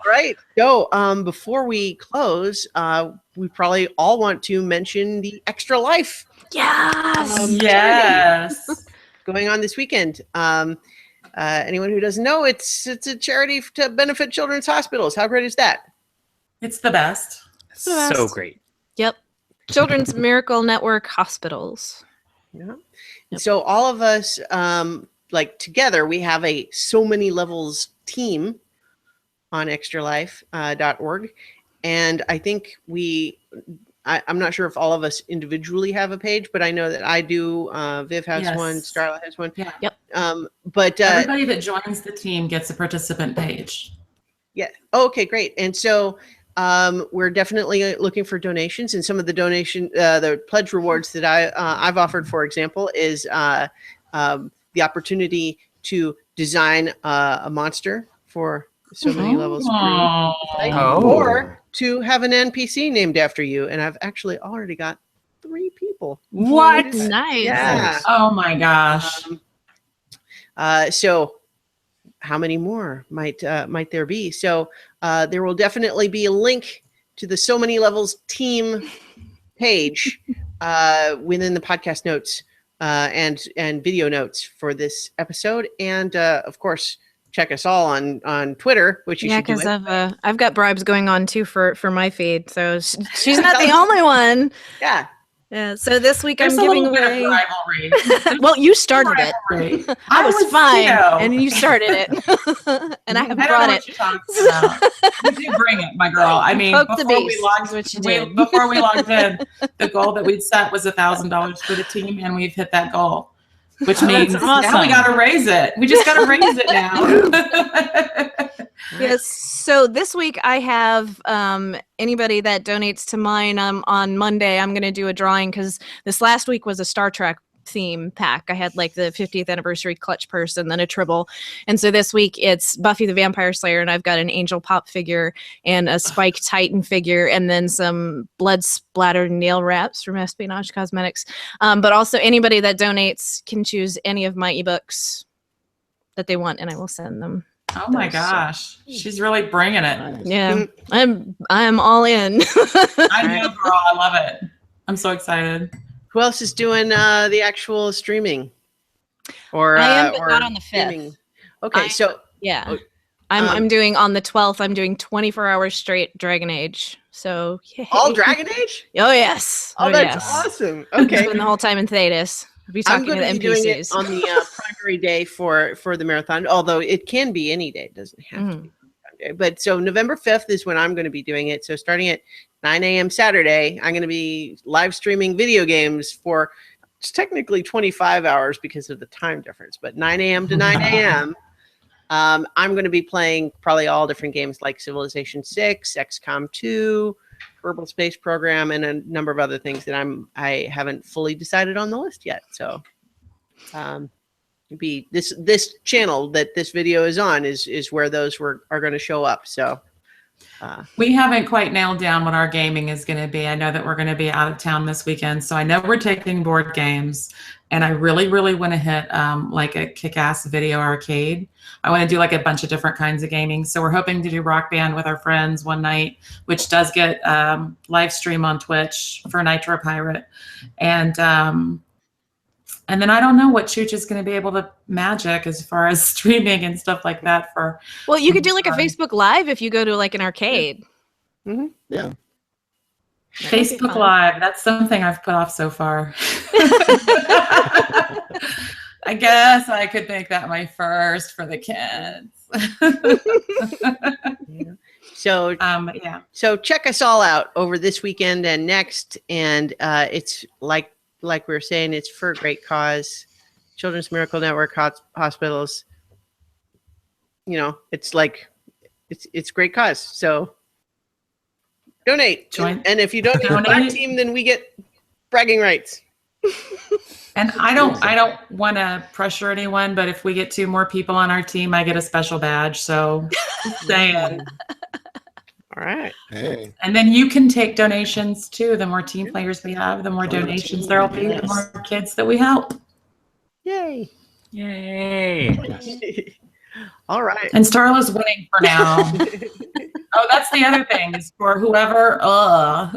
Right. So before we close, we probably all want to mention the Extra Life. Yes. Yes. Going on this weekend. Anyone who doesn't know, it's a charity to benefit children's hospitals. How great is that? It's the best. So great. Yep. Children's Miracle Network hospitals. Yeah. Yep. So all of us, like together, we have a So Many Levels team on extralife.org. And I think I'm not sure if all of us individually have a page, but I know that I do. Viv has one, Starla has one. Yeah. Yep. But everybody that joins the team gets a participant page. yeah. Oh, okay, great. And so we're definitely looking for donations, and some of the the pledge rewards that I've offered, for example, is the opportunity to design a monster for So Many Levels crew, or to have an NPC named after you. And I've actually already got 3 people. What? Nice. Yeah. Oh my gosh. So how many more might there be? So there will definitely be a link to the So Many Levels team page within the podcast notes and video notes for this episode. And of course, check us all on Twitter, which you should do. Because I've got bribes going on too for my feed, so she's not the only one. Yeah. Yeah. So this week There's I'm giving a little away. bit of rivalry. Well, you started it. Rivalry. I was fine, and you you started it, and I have I don't brought know it. what you're talking about. You do bring it, my girl. I mean, Poke the before beast we logged, is what you did. before we logged in, the goal that we'd set was $1,000 for the team, and we've hit that goal. Which means now we awesome. got to raise it. We just got to raise it now. Yes. So this week I have anybody that donates to mine on Monday. I'm going to do a drawing because this last week was a Star Trek theme pack. I had like the 50th anniversary clutch purse and then a tribble. And so this week it's Buffy the Vampire Slayer, and I've got an Angel Pop figure and a Spike Titan figure, and then some blood splattered nail wraps from Espionage Cosmetics. But also anybody that donates can choose any of my ebooks that they want, and I will send them. Oh my gosh, she's really bringing it. Yeah, I'm all in. I know, girl. I love it. I'm so excited. Who else is doing the actual streaming? Or I am, but or not on the 5th. streaming? Okay, so Yeah. I'm doing on the 12th. I'm doing 24 hours straight Dragon Age. So yay. all Dragon Age? Oh yes. Oh, that's yes. awesome. Okay. Spend the whole time in Thetis. I'll be I'm talking going to to the be doing it NPCs. on the primary day for the marathon, although it can be any day. It doesn't have to be marathon day. But so November 5th is when I'm going to be doing it. So starting at 9 a.m. Saturday, I'm going to be live streaming video games for it's technically 25 hours because of the time difference, but 9 a.m. to 9 a.m. I'm going to be playing probably all different games like Civilization 6, XCOM 2, Kerbal Space Program, and a number of other things that I haven't fully decided on the list yet. So, be this channel that this video is on is where those are going to show up. So, we haven't quite nailed down what our gaming is going to be. I know that we're going to be out of town this weekend, so I know we're taking board games, and I really, really want to hit like a kick-ass video arcade. I want to do like a bunch of different kinds of gaming. So we're hoping to do Rock Band with our friends one night, which does get live stream on Twitch for Nitro Pirate. And then I don't know what Chooch is going to be able to magic as far as streaming and stuff like that for. Well, you could do like a Facebook Live if you go to like an arcade. mm-hmm. Yeah. Facebook Live. That's something I've put off so far. I guess I could make that my first for the kids. Yeah. So, yeah. So check us all out over this weekend and next. And it's like we were saying, it's for a great cause. Children's Miracle Network hospitals. You know, it's like it's great cause. So donate. Join. And if you donate to our team, then we get bragging rights. And I don't want to pressure anyone, but if we get 2 more people on our team, I get a special badge. So just saying. All right. Hey. And then you can take donations too. The more team players we have, the more donations there will be, the more kids that we help. Yay. Yay. All right. And Starla's winning for now. Oh, that's the other thing is for whoever.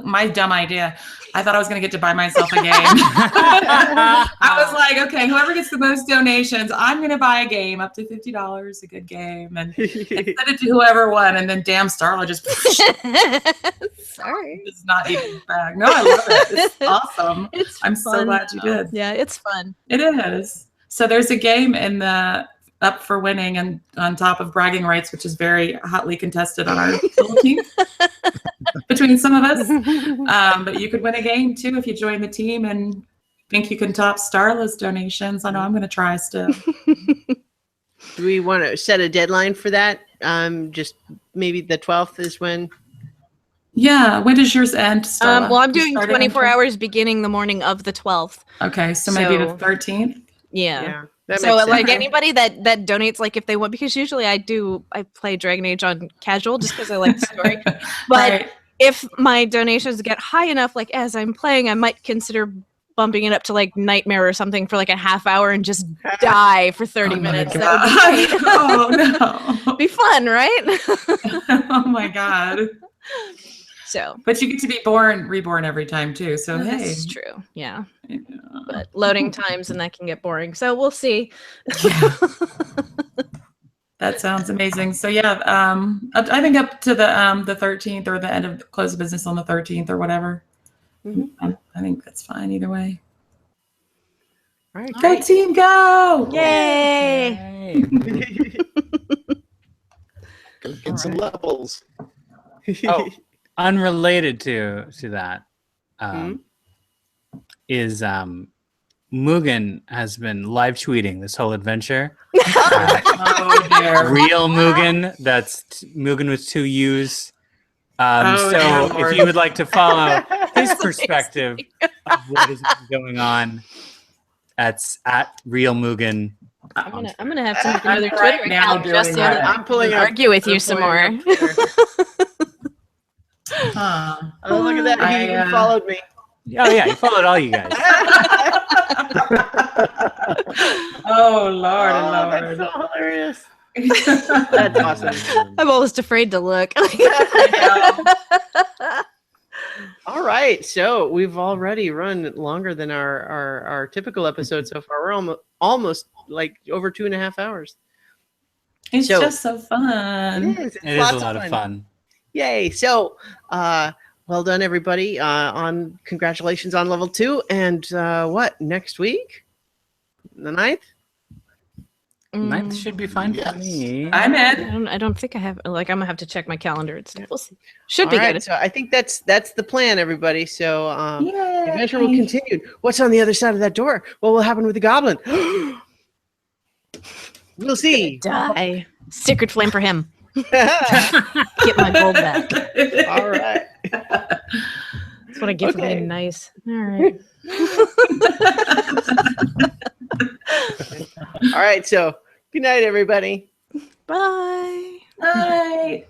My dumb idea. I thought I was going to get to buy myself a game. I was like, okay, whoever gets the most donations, I'm going to buy a game up to $50, a good game, and send it to whoever won. And then damn Starla just Sorry. It's not even back. No, I love it. It's awesome. I'm so fun. glad you did. Yeah, it's fun. It is. So there's a game in the up for winning and on top of bragging rights, which is very hotly contested on our little team between some of us. But you could win a game too if you join the team and think you can top Starla's donations. I know I'm going to try still. Do we want to set a deadline for that? Just maybe the 12th is when. Yeah. When does yours end, Starla? Well, I'm doing 24 hours beginning the morning of the 12th. Okay. So maybe the 13th. Yeah. That So makes like sense. anybody that donates, like if they want, because usually I play Dragon Age on casual just because I like the story. But Right. if my donations get high enough, like as I'm playing, I might consider bumping it up to like Nightmare or something for like a half hour and just die for 30 minutes. That would be great. Oh no. Be fun, right? Oh my God. So But you get to be reborn every time too. So hey. that's true. Yeah. Yeah. But loading times and that can get boring. So we'll see. That sounds amazing. So yeah, I think up to the 13th or the end of close of business on the 13th or whatever. Mhm. I think that's fine either way. All right, Go great. team, go! Yay! Go get some levels. Oh, unrelated to that is Mugan has been live tweeting this whole adventure. Oh dear. Real Mugan, that's Mugan with 2 U's. Oh, So dear if Lord. you would like to follow his perspective of what is going on, that's at Real Mugan. I'm gonna have to make I'm another right Twitter now account doing just to that. I'm pulling up. argue with you I'm some pulling more. up Twitter. Huh. Oh, look at that. He I, even followed me. Oh yeah, he followed all you guys. Oh Lord, Oh, that's Lord. so hilarious. That's awesome. I'm almost afraid to look. All right, so we've already run longer than our typical episode so far. We're almost like over 2.5 hours. It's So- just so fun. It is. It's It is lots a lot of fun. Yay! So, well done, everybody. On congratulations on level 2. And what next week? The 9th? Ninth should be fine Yes. for me. I'm in. I don't think I have. Like, I'm gonna have to check my calendar and stuff. We'll see. Should All be right, good. so I think that's the plan, everybody. So, the Yay. adventure will continue. What's on the other side of that door? What will happen with the goblin? We'll see. Die. Secret flame for him. All Get my gold back. right. That's what I get for Okay. being nice. All right. All right. So, good night, everybody. Bye. Bye.